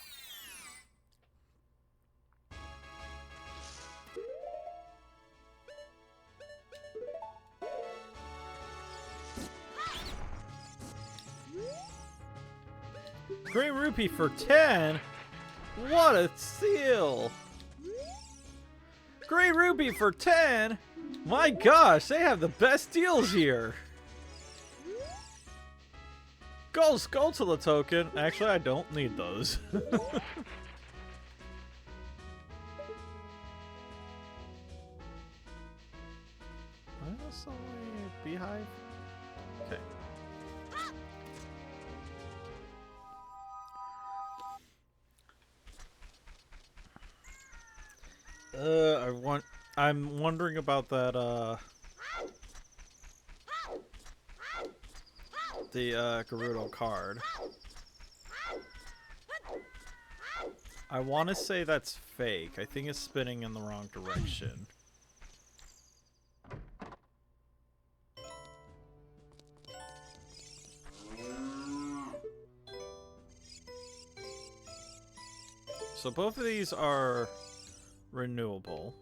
Green rupee for 10? What a steal! Green rupee for 10? My gosh, they have the best deals here! Gold Skulltula token. Actually, I don't need those. That's only a beehive? Okay. I'm wondering about that, the, Gerudo card. I want to say that's fake. I think it's spinning in the wrong direction. So both of these are renewable.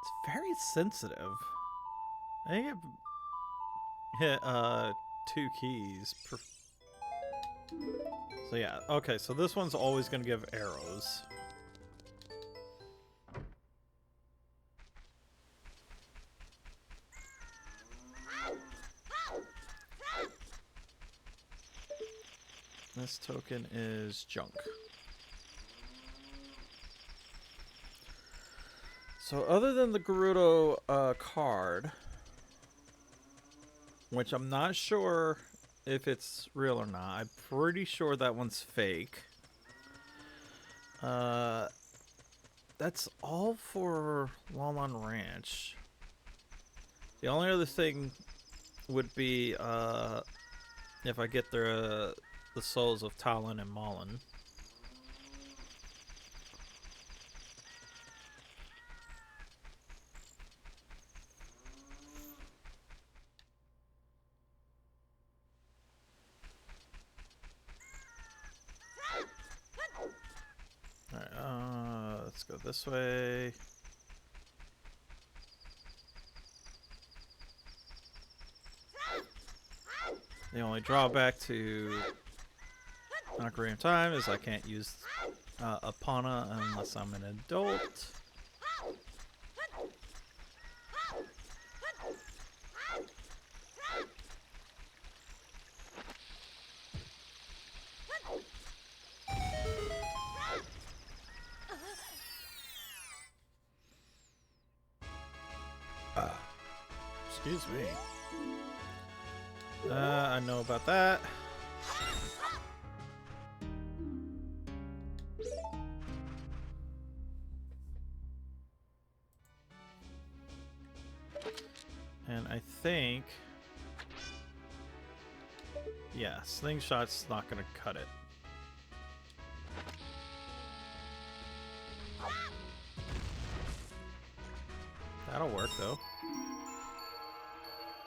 It's very sensitive. I think it hit 2 keys per. So yeah, okay, so this one's always gonna give arrows. This token is junk. So other than the Gerudo card, which I'm not sure if it's real or not. I'm pretty sure that one's fake. That's all for Lon Ranch. The only other thing would be if I get the souls of Talon and Malin. Alright, let's go this way. The only drawback to Ocarina of Time is I can't use Epona unless I'm an adult. Excuse me. I know about that. And I think... yeah, slingshot's not gonna cut it. That'll work, though.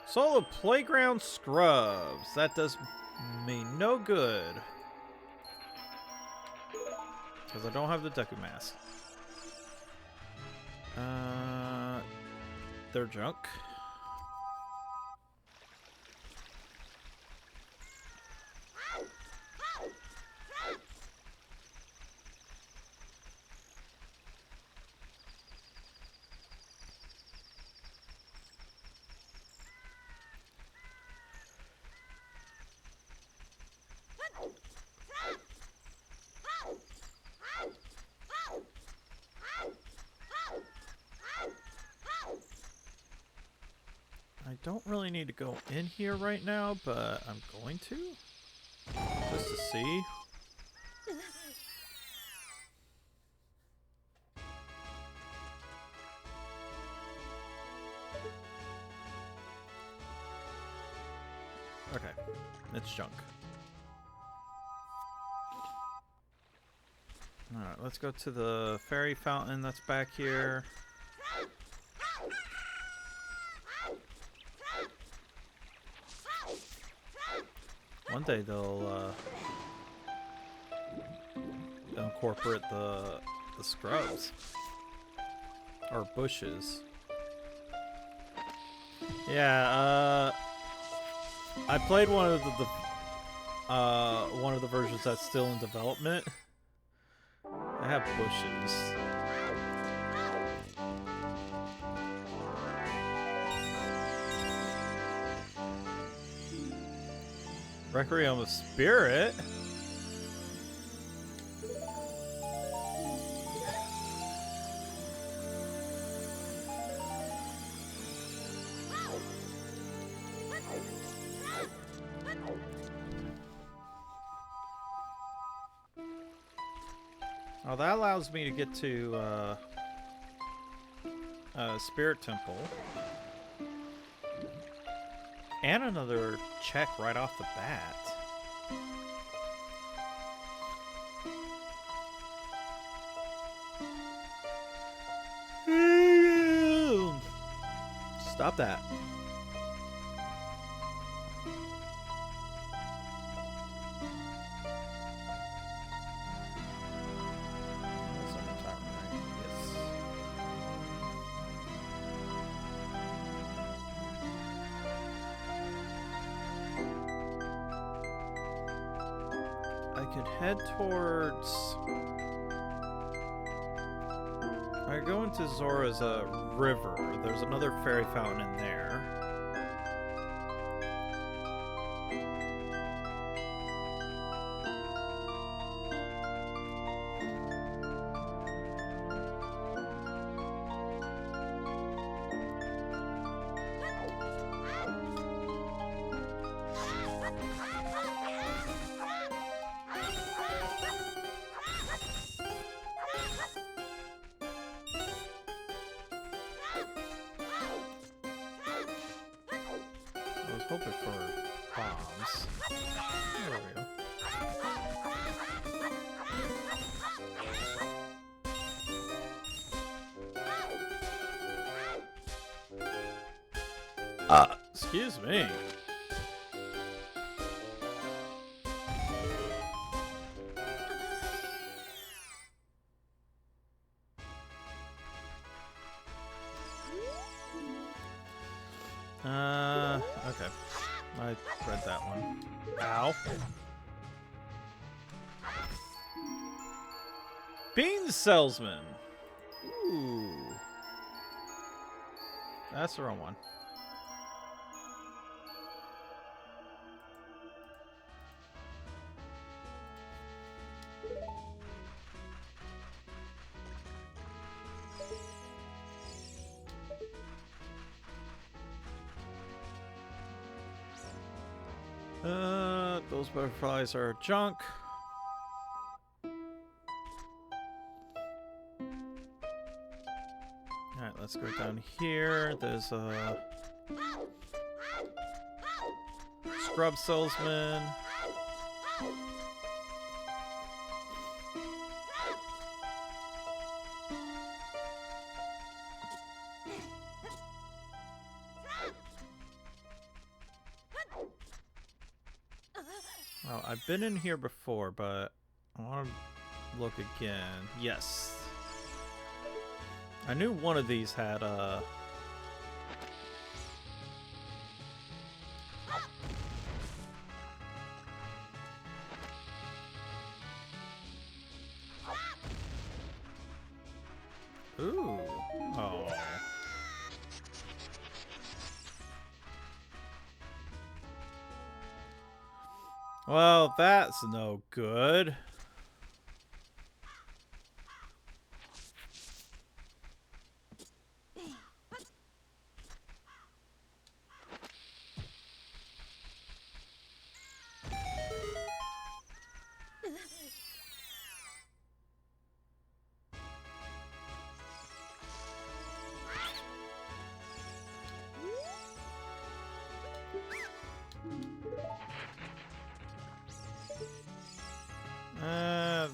Solo Playground Scrubs. That does me no good. Because I don't have the Deku Mask. They're junk. I don't really need to go in here right now, but I'm going to. Just to see. Okay, it's junk. Alright, let's go to the fairy fountain that's back here. One day they'll incorporate the scrubs or bushes. Yeah, I played one of the versions that's still in development. I have bushes. Requiem of Spirit? Oh, that allows me to get to Spirit Temple. And another check right off the bat. Stop that. Head towards... I go into Zora's river. There's another fairy fountain in there. Hoping for bombs. There we go. Excuse me. Okay. I read that one. Ow. Bean Salesman. Ooh. That's the wrong one. Those butterflies are junk. Alright, let's go down here. There's a scrub salesman. Oh, I've been in here before, but I want to look again. Yes. I knew one of these had Ooh. Oh. Well, that's no good.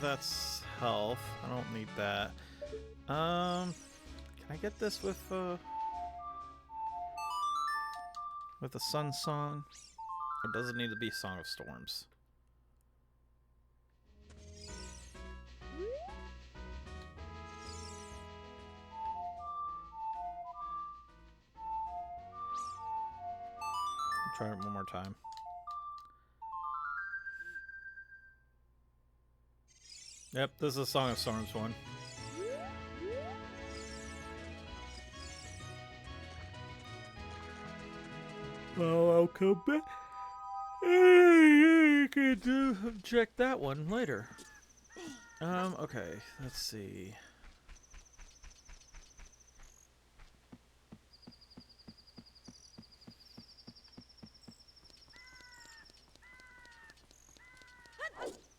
That's health. I don't need that. Can I get this with a sun song? Or does it need to be Song of Storms? I'll try it one more time. Yep, this is a Song of Storms one. Well, I'll come back. You can check that one later. Okay, let's see.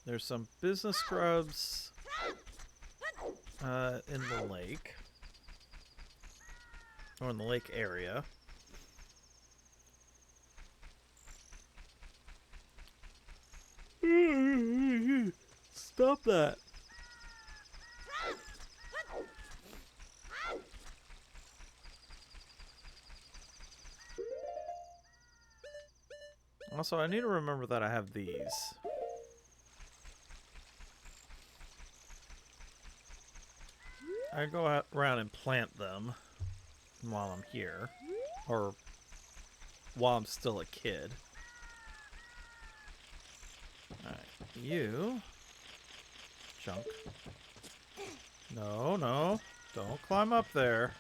There's some business scrubs in the lake. Or in the lake area. Stop that. Also, I need to remember that I have these. I go out around and plant them while I'm here. Or while I'm still a kid. Alright, you... Junk. No, no. Don't climb up there.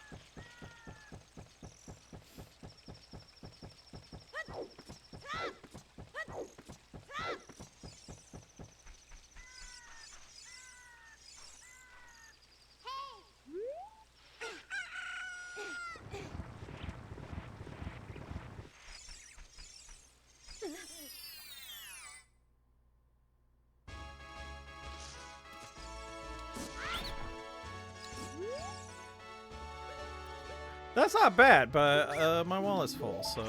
That's not bad, but my wallet's full, so...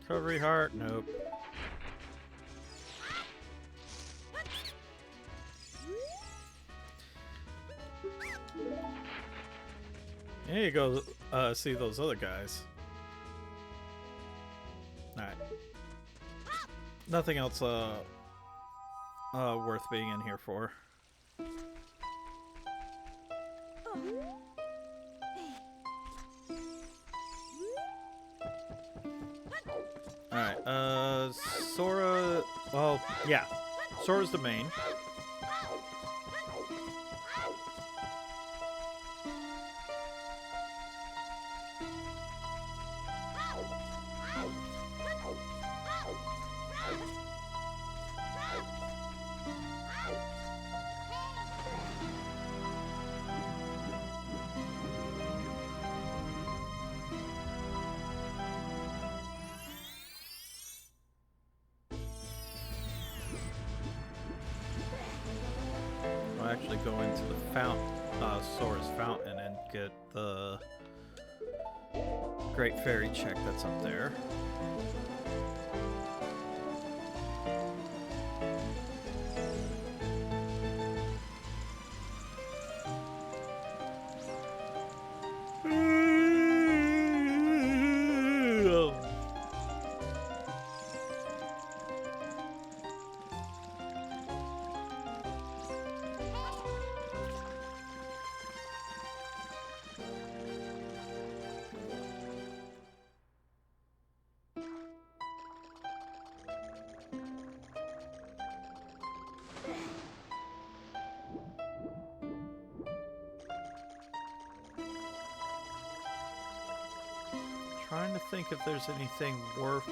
Recovery heart, nope. There you go, see those other guys. Alright. Nothing else, worth being in here for. Alright, Sora... Well, yeah. Sora's the main. to go into the Sora's Fountain and get the Great Fairy check that's up there. Trying to think if there's anything worth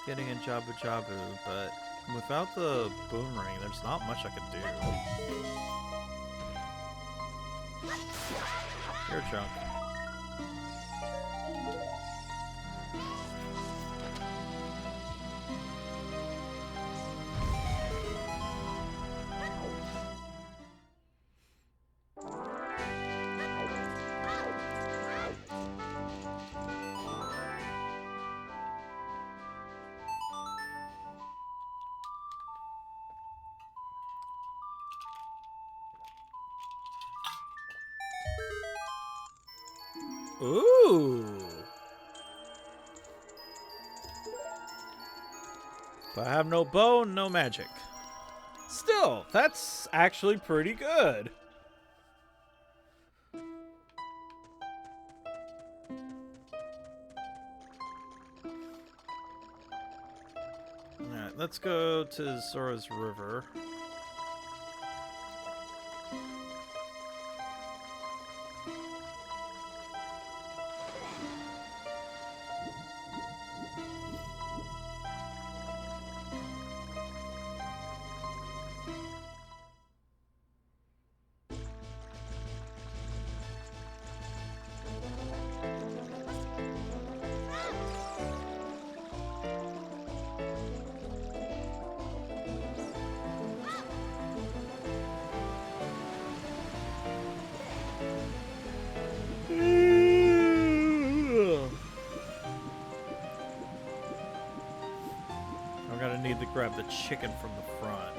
getting in Jabu Jabu, but without the boomerang, there's not much I could do. You're junk. Ooh. But I have no bow, no magic. Still, that's actually pretty good. Alright, let's go to Zora's River. Need to grab the chicken from the front.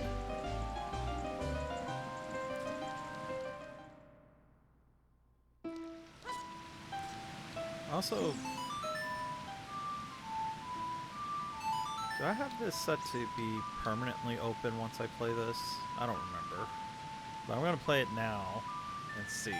Also, do I have this set to be permanently open once I play this? I don't remember. But I'm gonna play it now and see.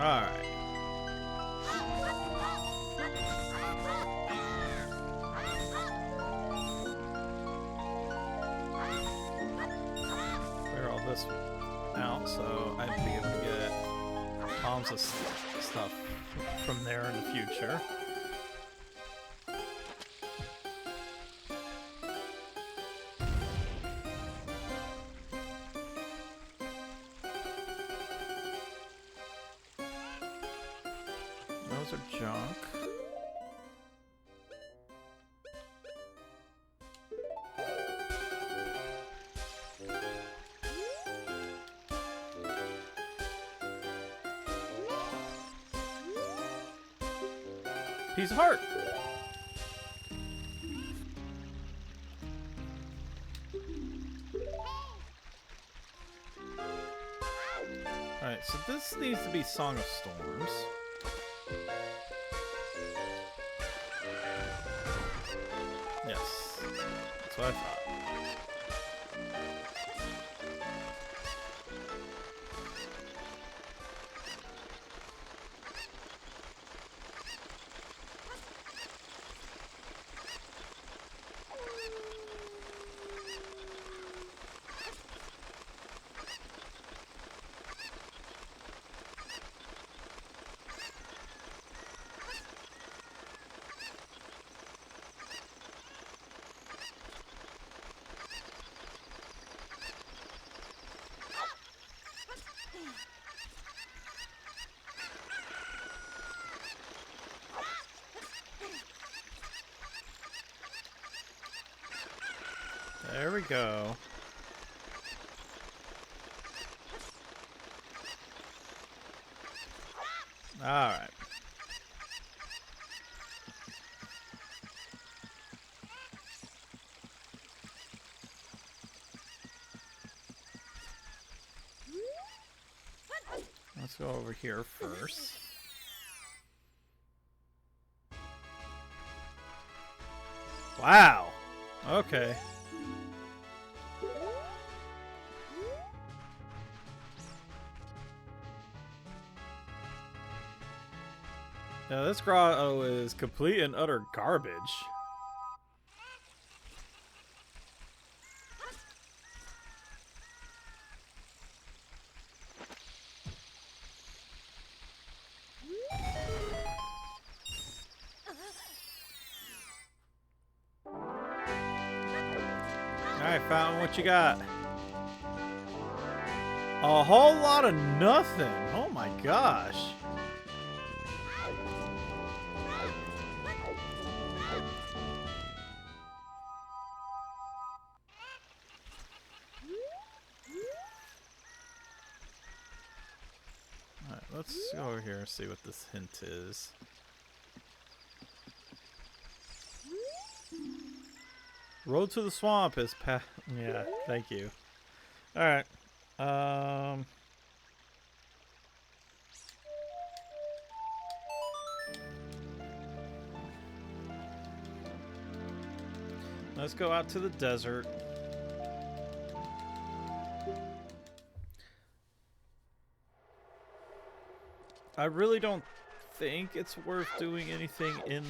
Alright. Clear all this out so I'd be able to get bombs of stuff from there in the future. Those are junk. Piece of heart. Alright, so this needs to be Song of Storms. Yes, that's what I thought. There we go. Alright. Let's go over here first. Wow. Okay. Now this grotto is complete and utter garbage. Alright, Fountain, what you got? A whole lot of nothing. Oh my gosh. Alright, let's go over here and see what this hint is. Road to the swamp is yeah, thank you. Alright. Let's go out to the desert. I really don't think it's worth doing anything in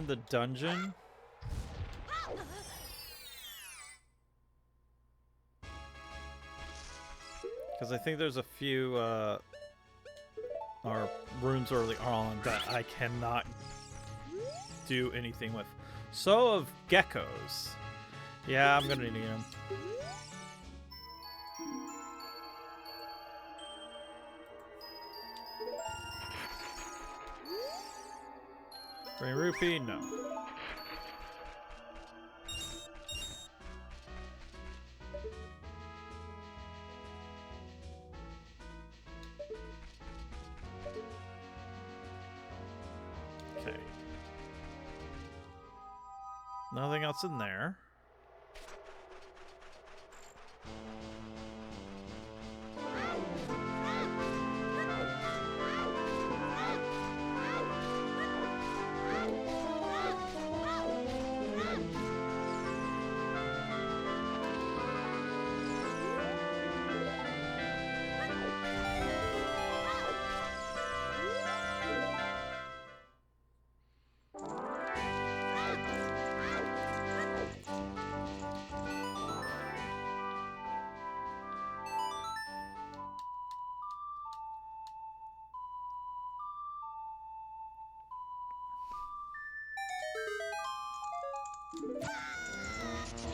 the dungeon. Because I think there's a few runes early on that I cannot do anything with. So of geckos. Yeah, I'm gonna need them. Green rupee? No. Okay. Nothing else in there.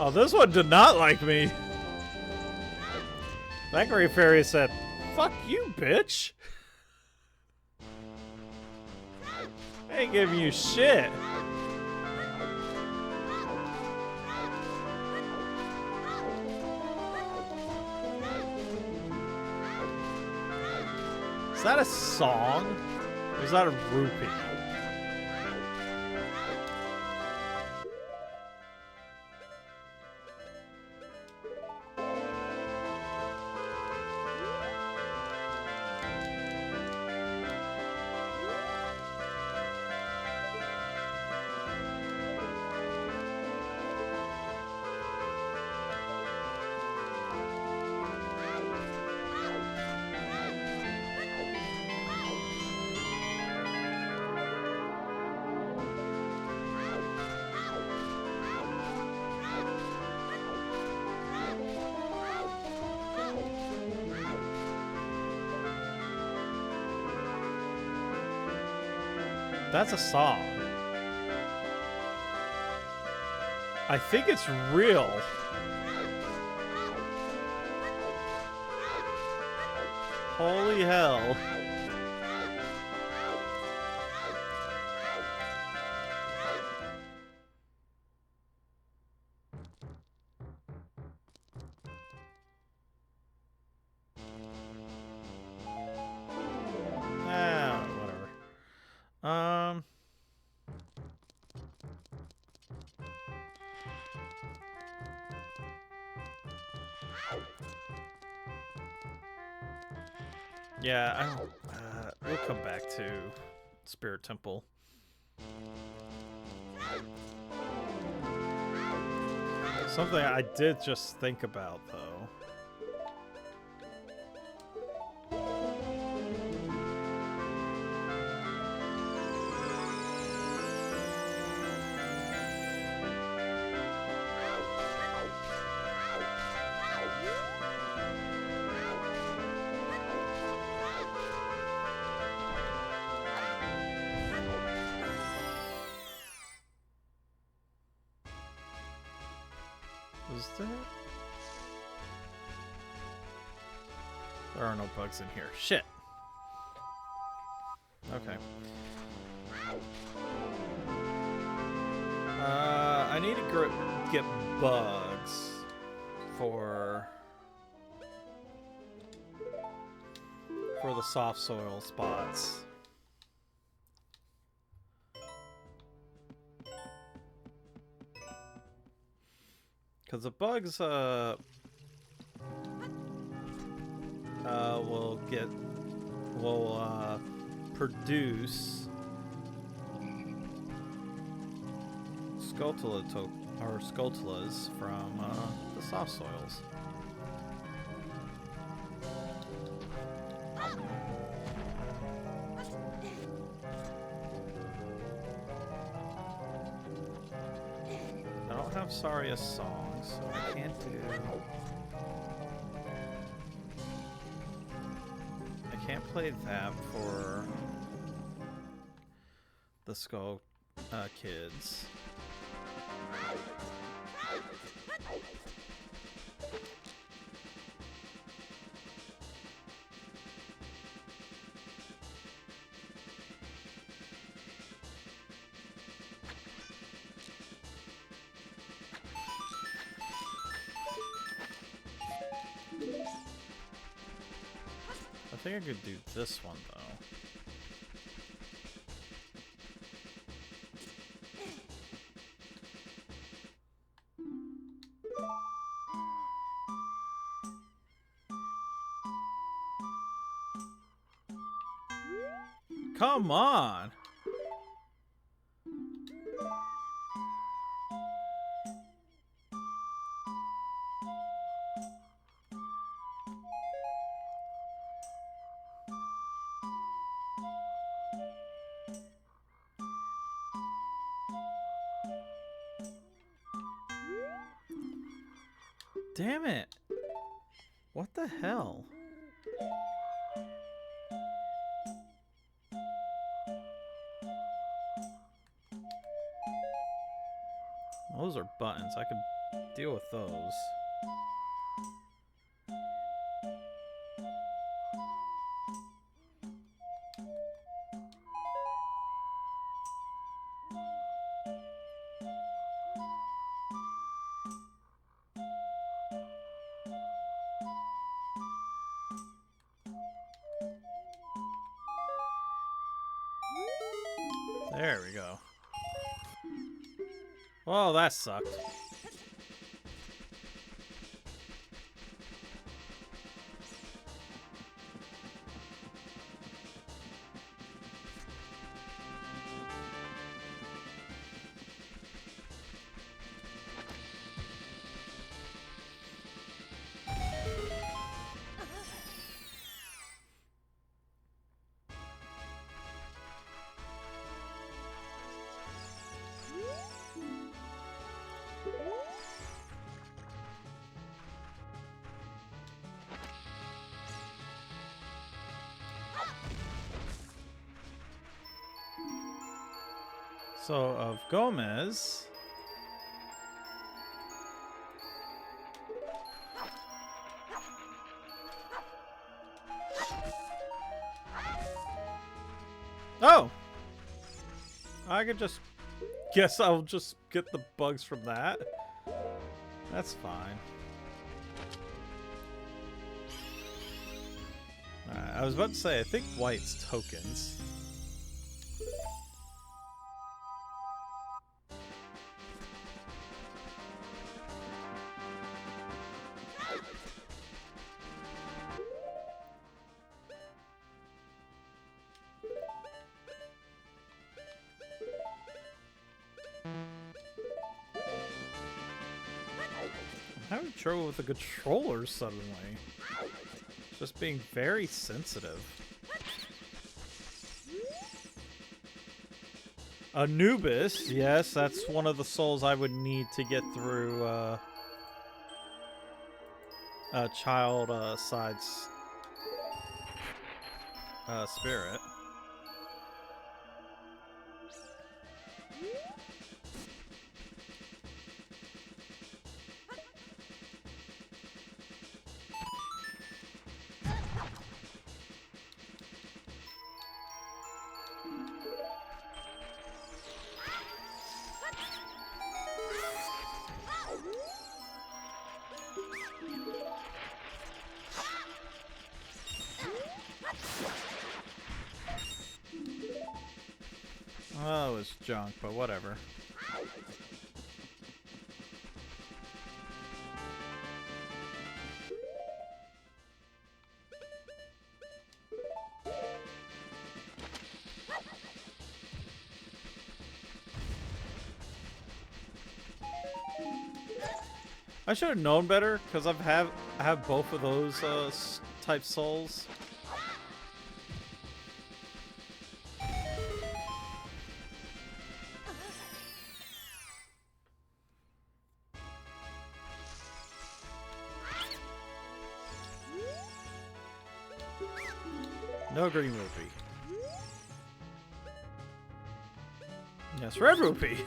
Oh, this one did not like me. That Great Fairy said, "Fuck you, bitch. I ain't giving you shit." Is that a song? Or is that a rupee? That's a song. I think it's real. Holy hell. Yeah, I don't. We'll come back to Spirit Temple. Something I did just think about, though. Is there? There are no bugs in here. Shit. Okay. I need to get bugs for the soft soil spots. Because the bugs will produce Skulltulas from the soft soils. I don't have Saria's song, so I can't do. I can't play that for the Skull kids. I think I could do this one, though. Come on! Damn it! What the hell? Those are buttons. I could deal with those. There we go. Well, that sucked. So, of Gomez... Oh! I could just... Guess I'll just get the bugs from that. That's fine. Alright, I was about to say, I think white's tokens. trouble with the controller suddenly. Just being very sensitive. Anubis, yes, that's one of the souls I would need to get through child side's spirit. Oh, it was junk, but whatever. I should have known better, because I have both of those type souls. No green rupee. Yes, red rupee.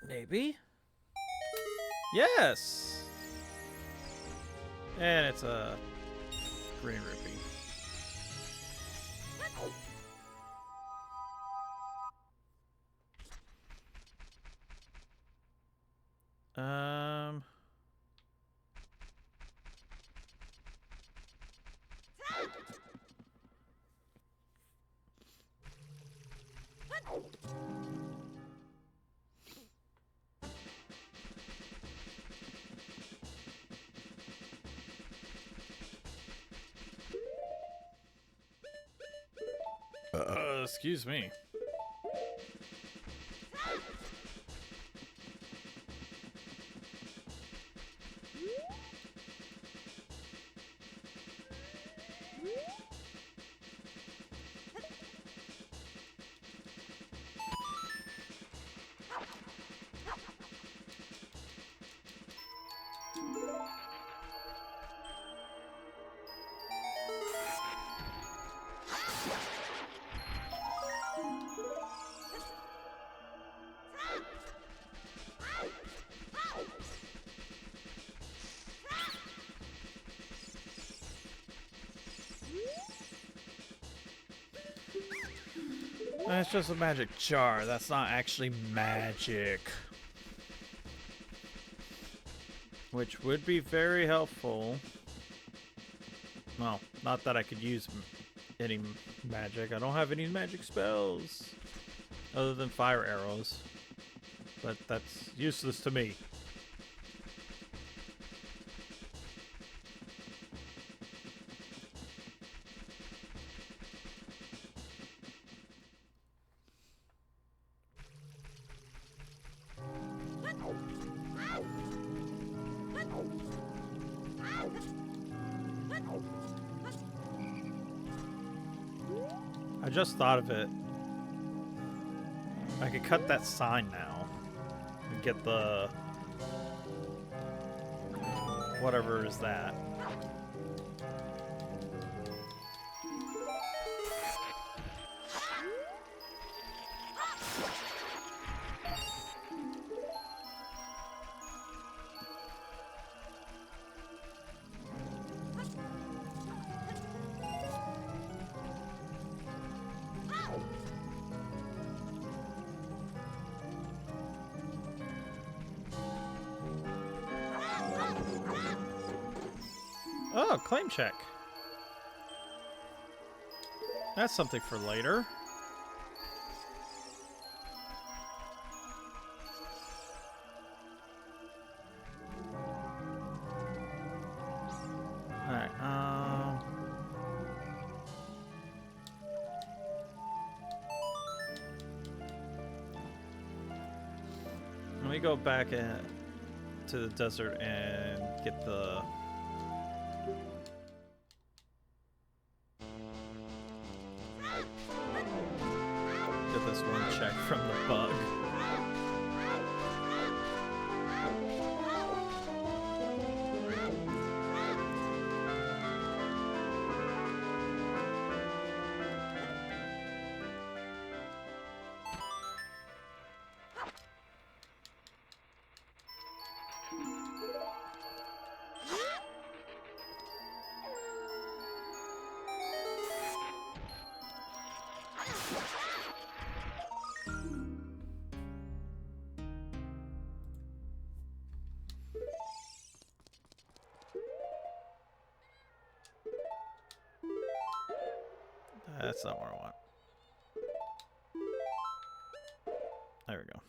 Maybe? Yes! And it's a green rupee. Excuse me. It's just a magic jar. That's not actually magic. Which would be very helpful. Well, not that I could use any magic. I don't have any magic spells. Other than fire arrows. But that's useless to me. I just thought of it. I could cut that sign now and get the whatever is that. Oh, claim check. That's something for later. me go back to the desert and get the... Get this one check from the bug. That's not what I want. There we go.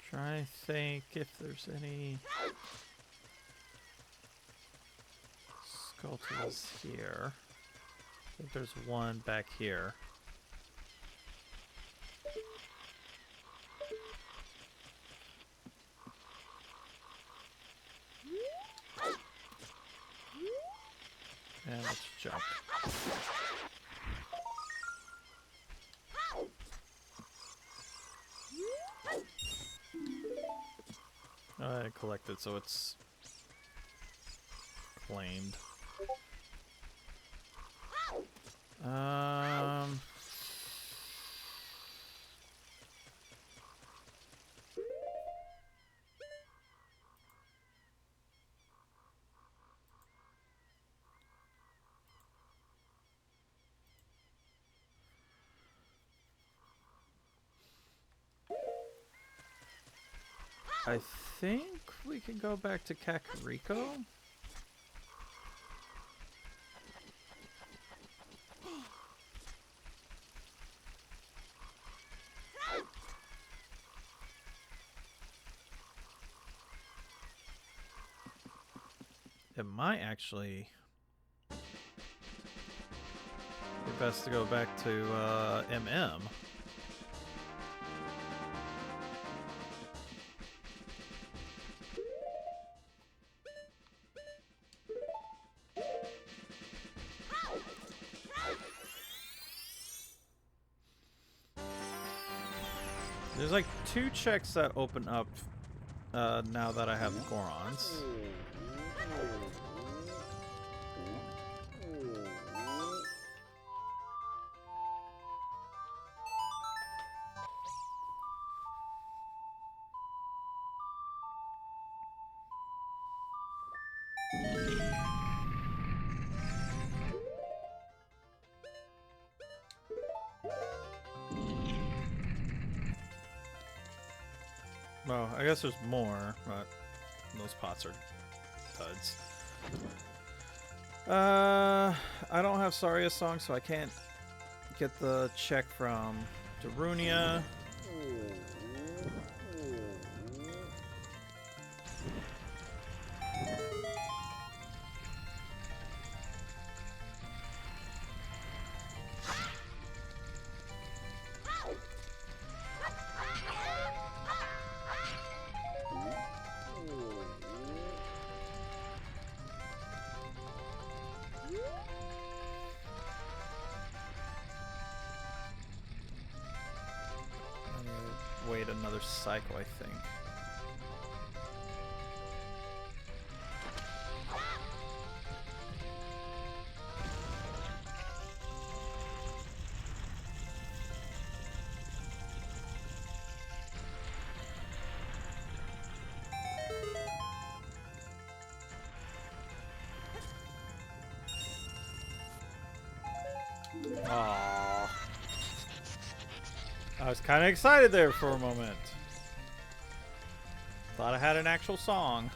Try to think if there's any sculptures here. I think there's one back here. And let's jump. I collected, so it's claimed. I think we can go back to Kakariko. It might actually be best to go back to MM. There's like 2 checks that open up now that I have Gorons. Well, I guess there's more, but those pots are duds. I don't have Saria's song, so I can't get the check from Darunia. Wait another cycle, I think. Aww. I was kind of excited there for a moment. Thought I had an actual song.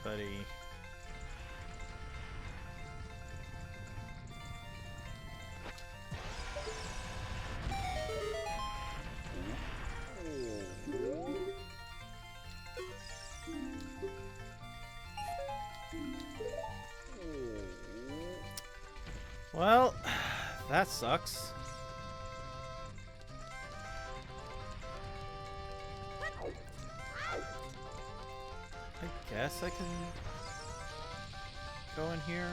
buddy. Well, that sucks. I guess I can go in here.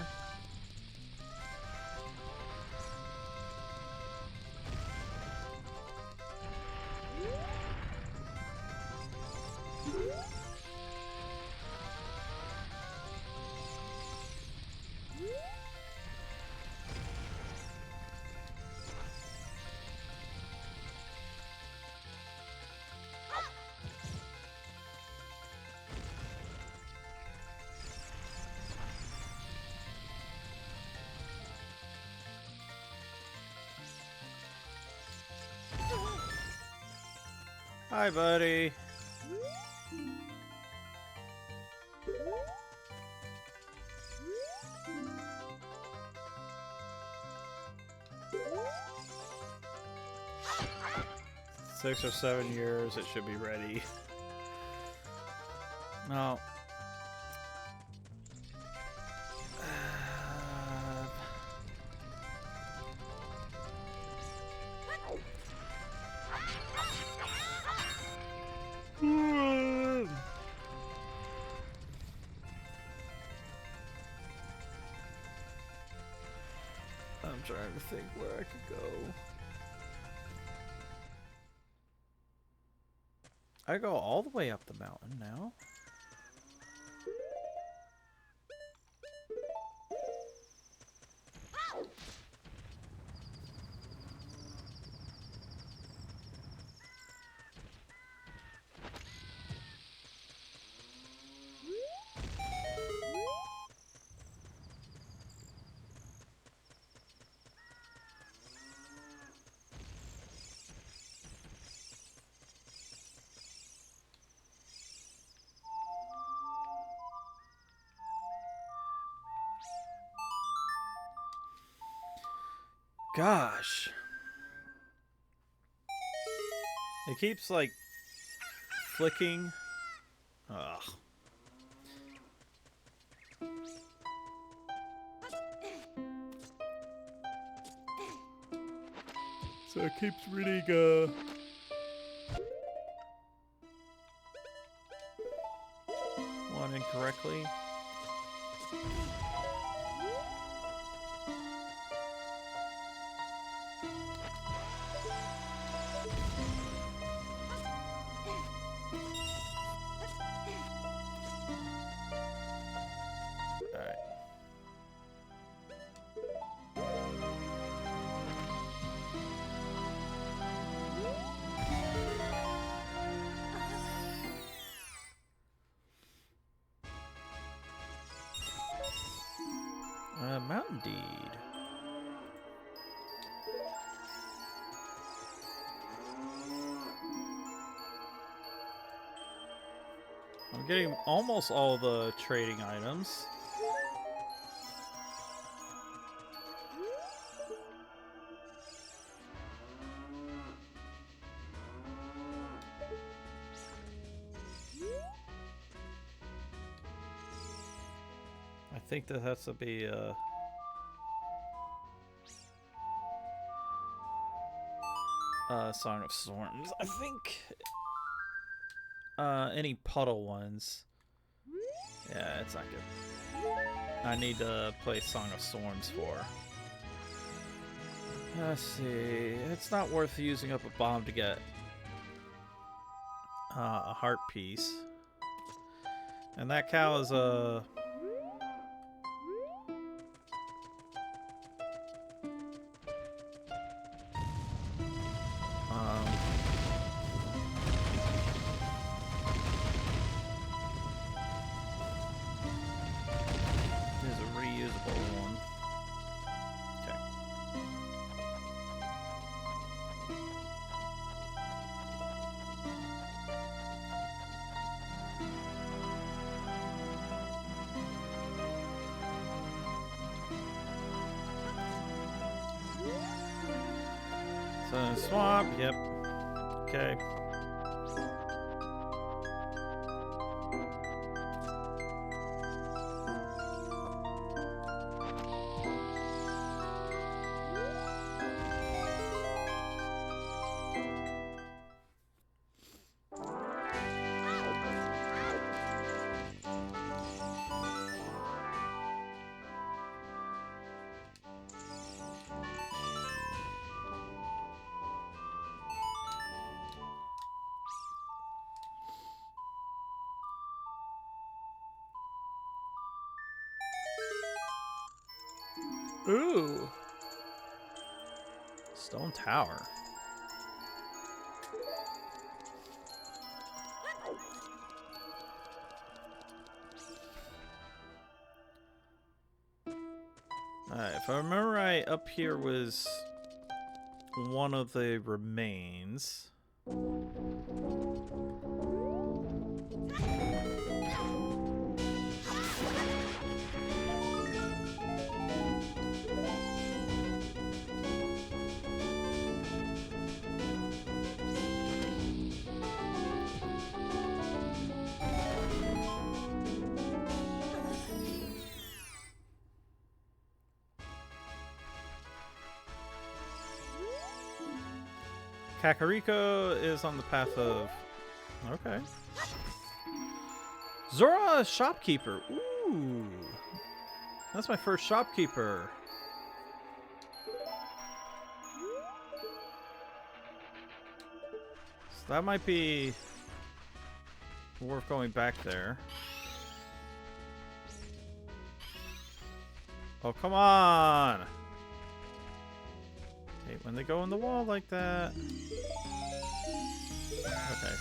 Hi, buddy. Six or 7 years, it should be ready. No. I'm trying to think where I could go. I go all the way up the mountain now. Gosh. It keeps, like, flicking. Ugh. So it keeps reading, one incorrectly. Mountain Deed. I'm getting almost all the trading items. I think that has to be Song of Storms. I think any puddle ones. Yeah, it's not good. I need to play Song of Storms for. Let's see. It's not worth using up a bomb to get a heart piece. And that cow is a So swap, yep. Okay. Ooh. Stone Tower. Alright, if I remember right, up here was one of the remains. Kakariko is on the path of... Okay. Zora Shopkeeper. Ooh. That's my first shopkeeper. So that might be worth going back there. Oh, come on! Hate when they go in the wall like that. Okay.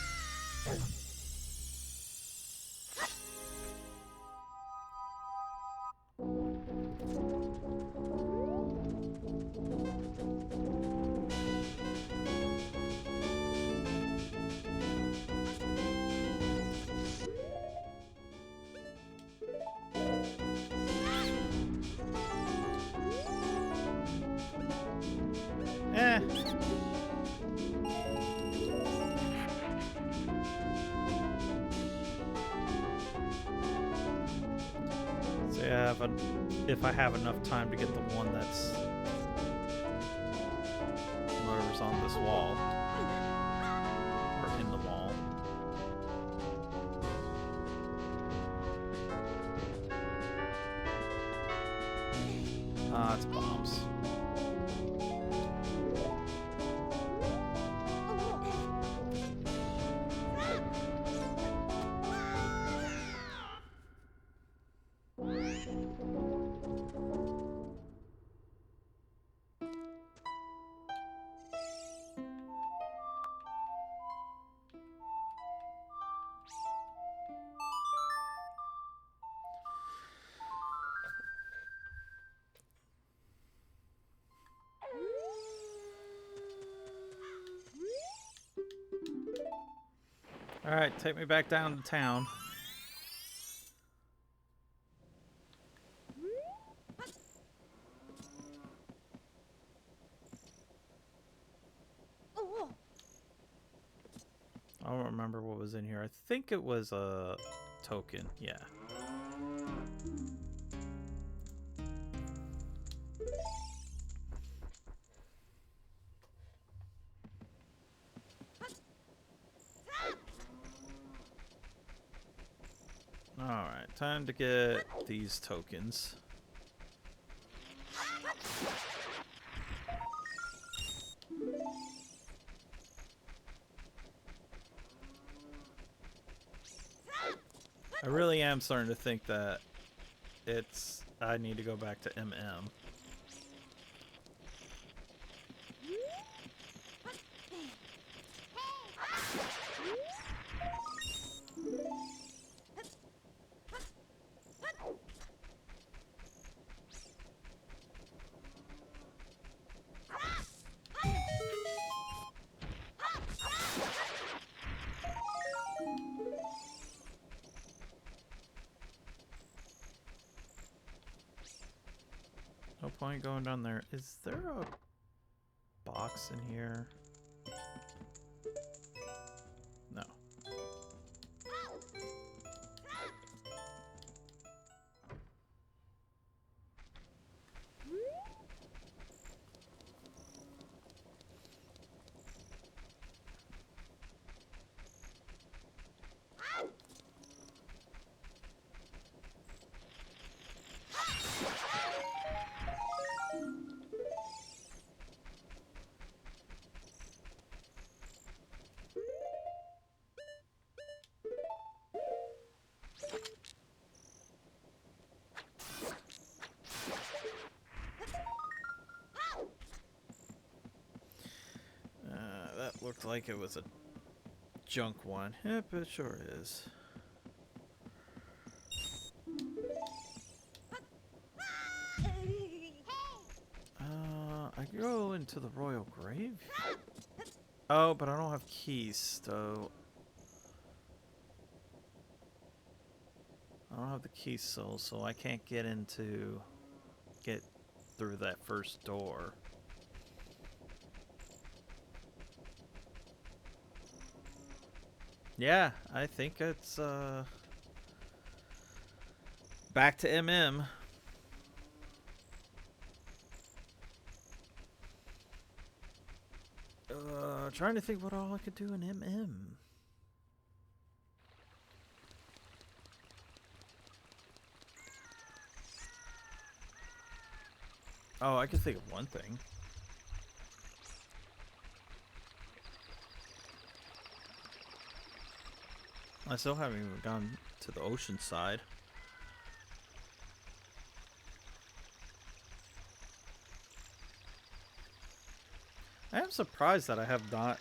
If I have enough time to get the one that's motors on this wall or in the wall. Ah, it's bombs. Alright, take me back down to town. I don't remember what was in here. I think it was a token, yeah. Alright, time to get these tokens. I really am starting to think that I need to go back to MM. No point going down there. Is there a box in here? No. That looked like it was a junk one. Yep, it sure is. I go into the royal grave? Oh, but I don't have keys, so... I don't have the key still, so I can't get through that first door. Yeah, I think it's, back to MM. Trying to think what all I could do in MM. Oh, I could think of one thing. I still haven't even gone to the ocean side. I am surprised that I have not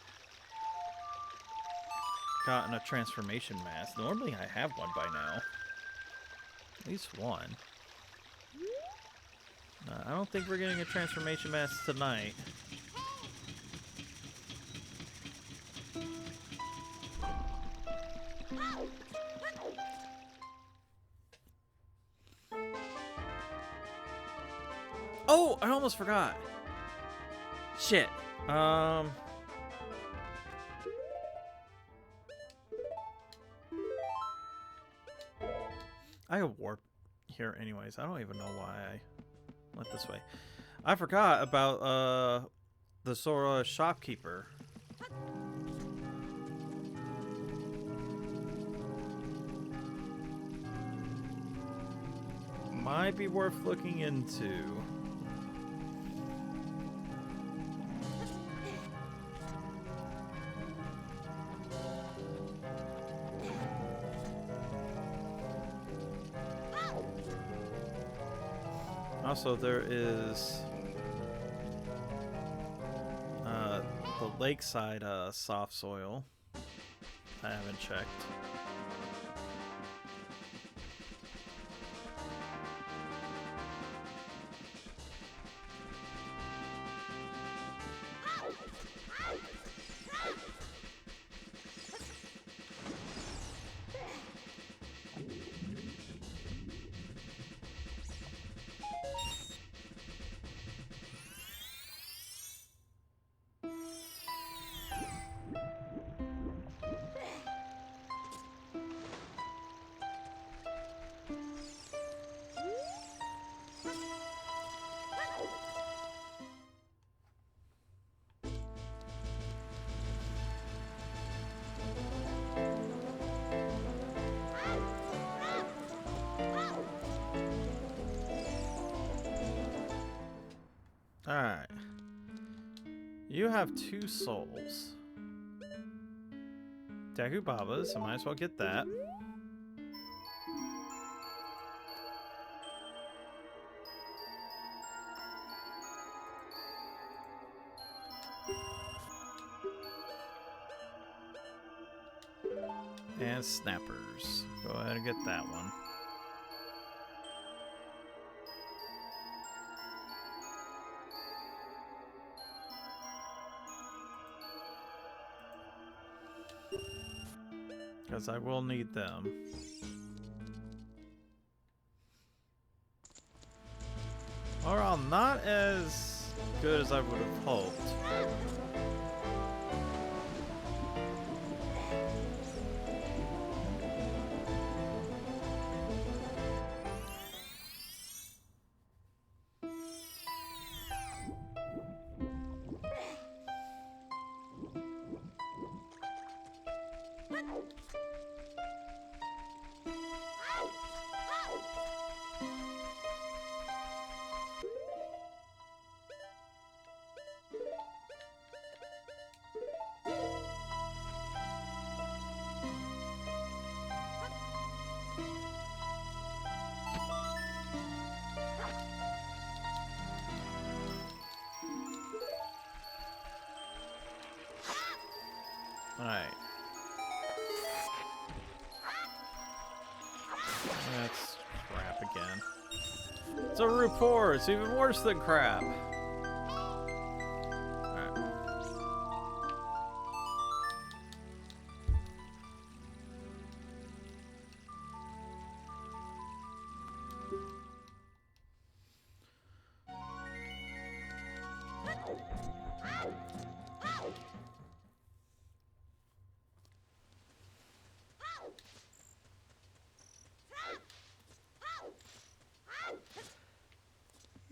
gotten a transformation mask. Normally I have one by now. At least one. I don't think we're getting a transformation mask tonight. Oh, I almost forgot. Shit. I have warp here anyways. I don't even know why I went this way. I forgot about the Sora shopkeeper. Might be worth looking into. Also, there is the lakeside soft soil. I haven't checked. Alright. You have 2 souls. Deku Babas, I might as well get that. And Snappers. Go ahead and get that one. Because I will need them. Overall, not as good as I would have hoped. Alright. That's crap again. It's a rapport. It's even worse than crap. Alright.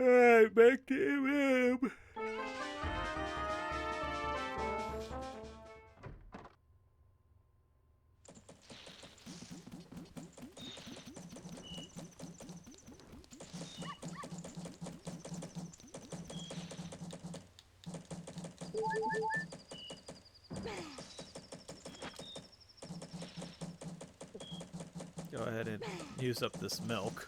Alright, back to him. Go ahead and use up this milk.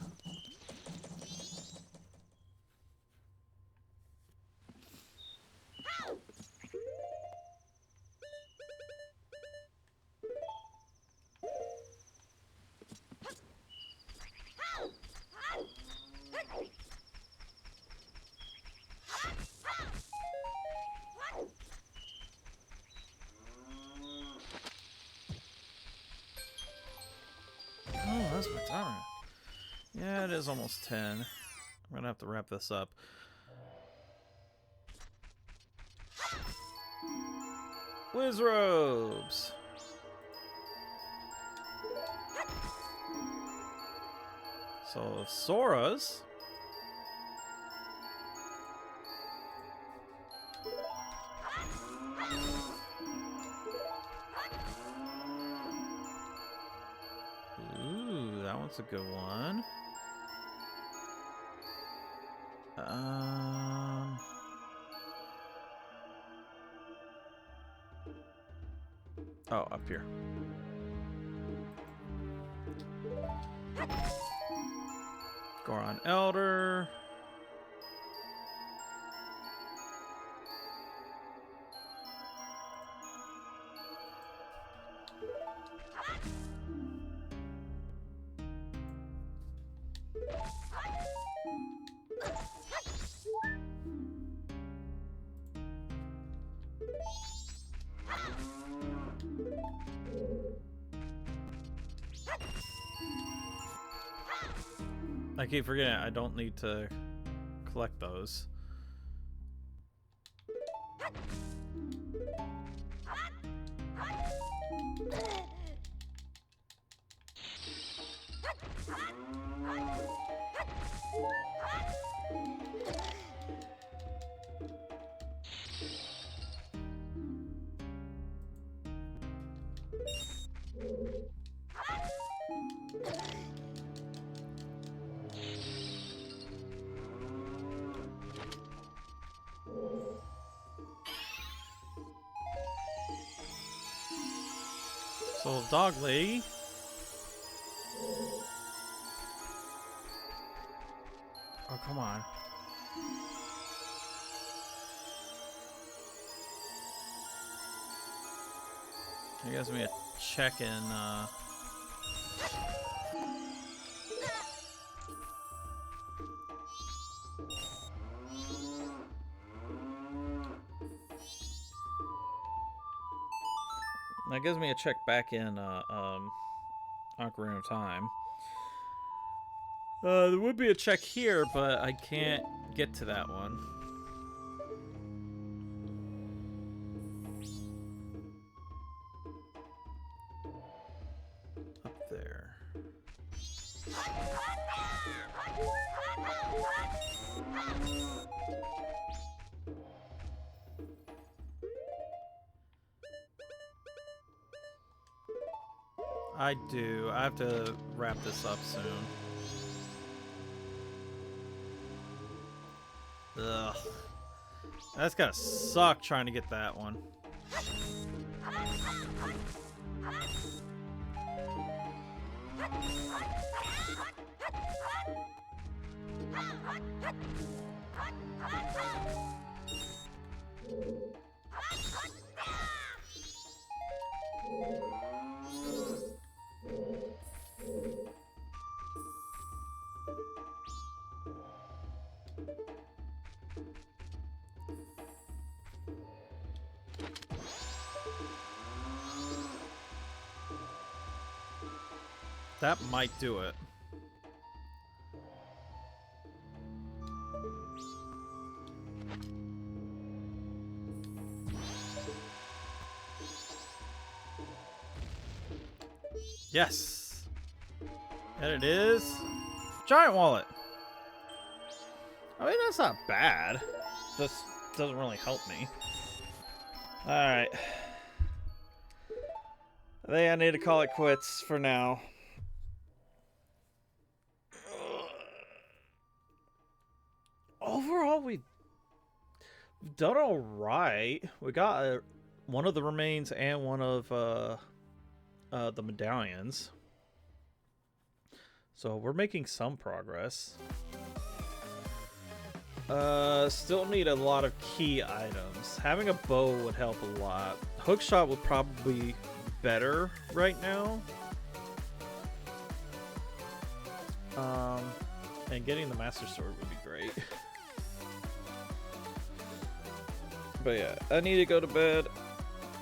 Oh, that's my timer. Yeah, it is almost 10. I'm gonna have to wrap this up. Whiz robes. So Sora's. Ooh, that one's a good one. Oh, up here. Goron Elder. I keep forgetting I don't need to collect those. So dog lady. Oh, come on. He gives me a check in, that gives me a check back in, Ocarina of Time. There would be a check here, but I can't get to that one. there. I do. I have to wrap this up soon. Ugh. That's gotta suck trying to get that one. That might do it. Yes. And it is giant wallet. I mean, that's not bad. Just doesn't really help me. Alright. I think I need to call it quits for now. Overall, we've done all right. We got one of the remains and one of the medallions. So we're making some progress. Still need a lot of key items. Having a bow would help a lot. Hookshot would probably be better right now. And getting the Master Sword would be great. But yeah, I need to go to bed.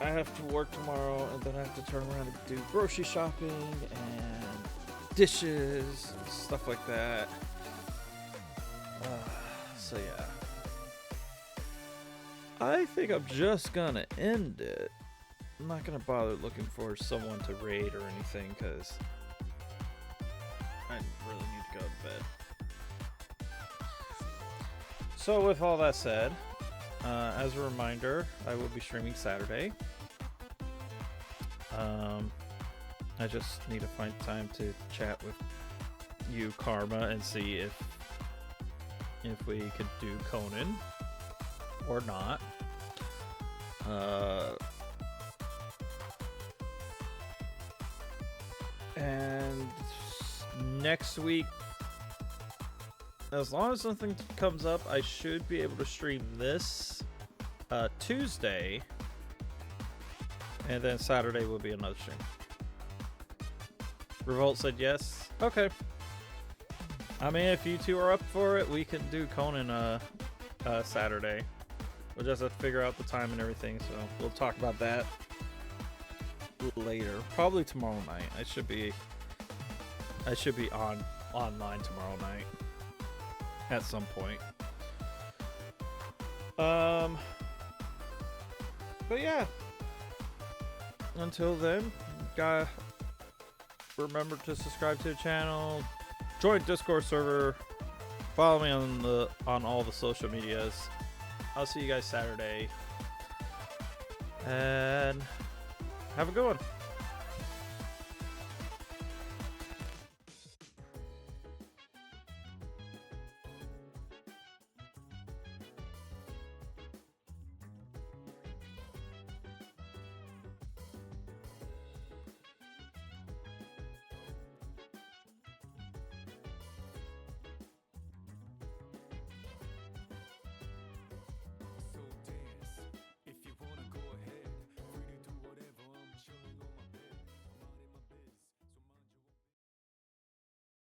I have to work tomorrow, and then I have to turn around and do grocery shopping and dishes and stuff like that. So yeah. I think I'm just gonna end it. I'm not gonna bother looking for someone to raid or anything, because I really need to go to bed. So with all that said, as a reminder, I will be streaming Saturday. I just need to find time to chat with you, Karma, and see if we could do Conan or not. And next week, as long as something comes up, I should be able to stream this Tuesday, and then Saturday will be another stream. Revolt said yes. Okay. I mean, if you two are up for it, we can do Conan Saturday. We'll just have to figure out the time and everything, so we'll talk about that later. Probably tomorrow night. I should be online tomorrow night at some point. But yeah. Until then, gotta remember to subscribe to the channel, join Discord server, follow me on all the social medias. I'll see you guys Saturday, and have a good one.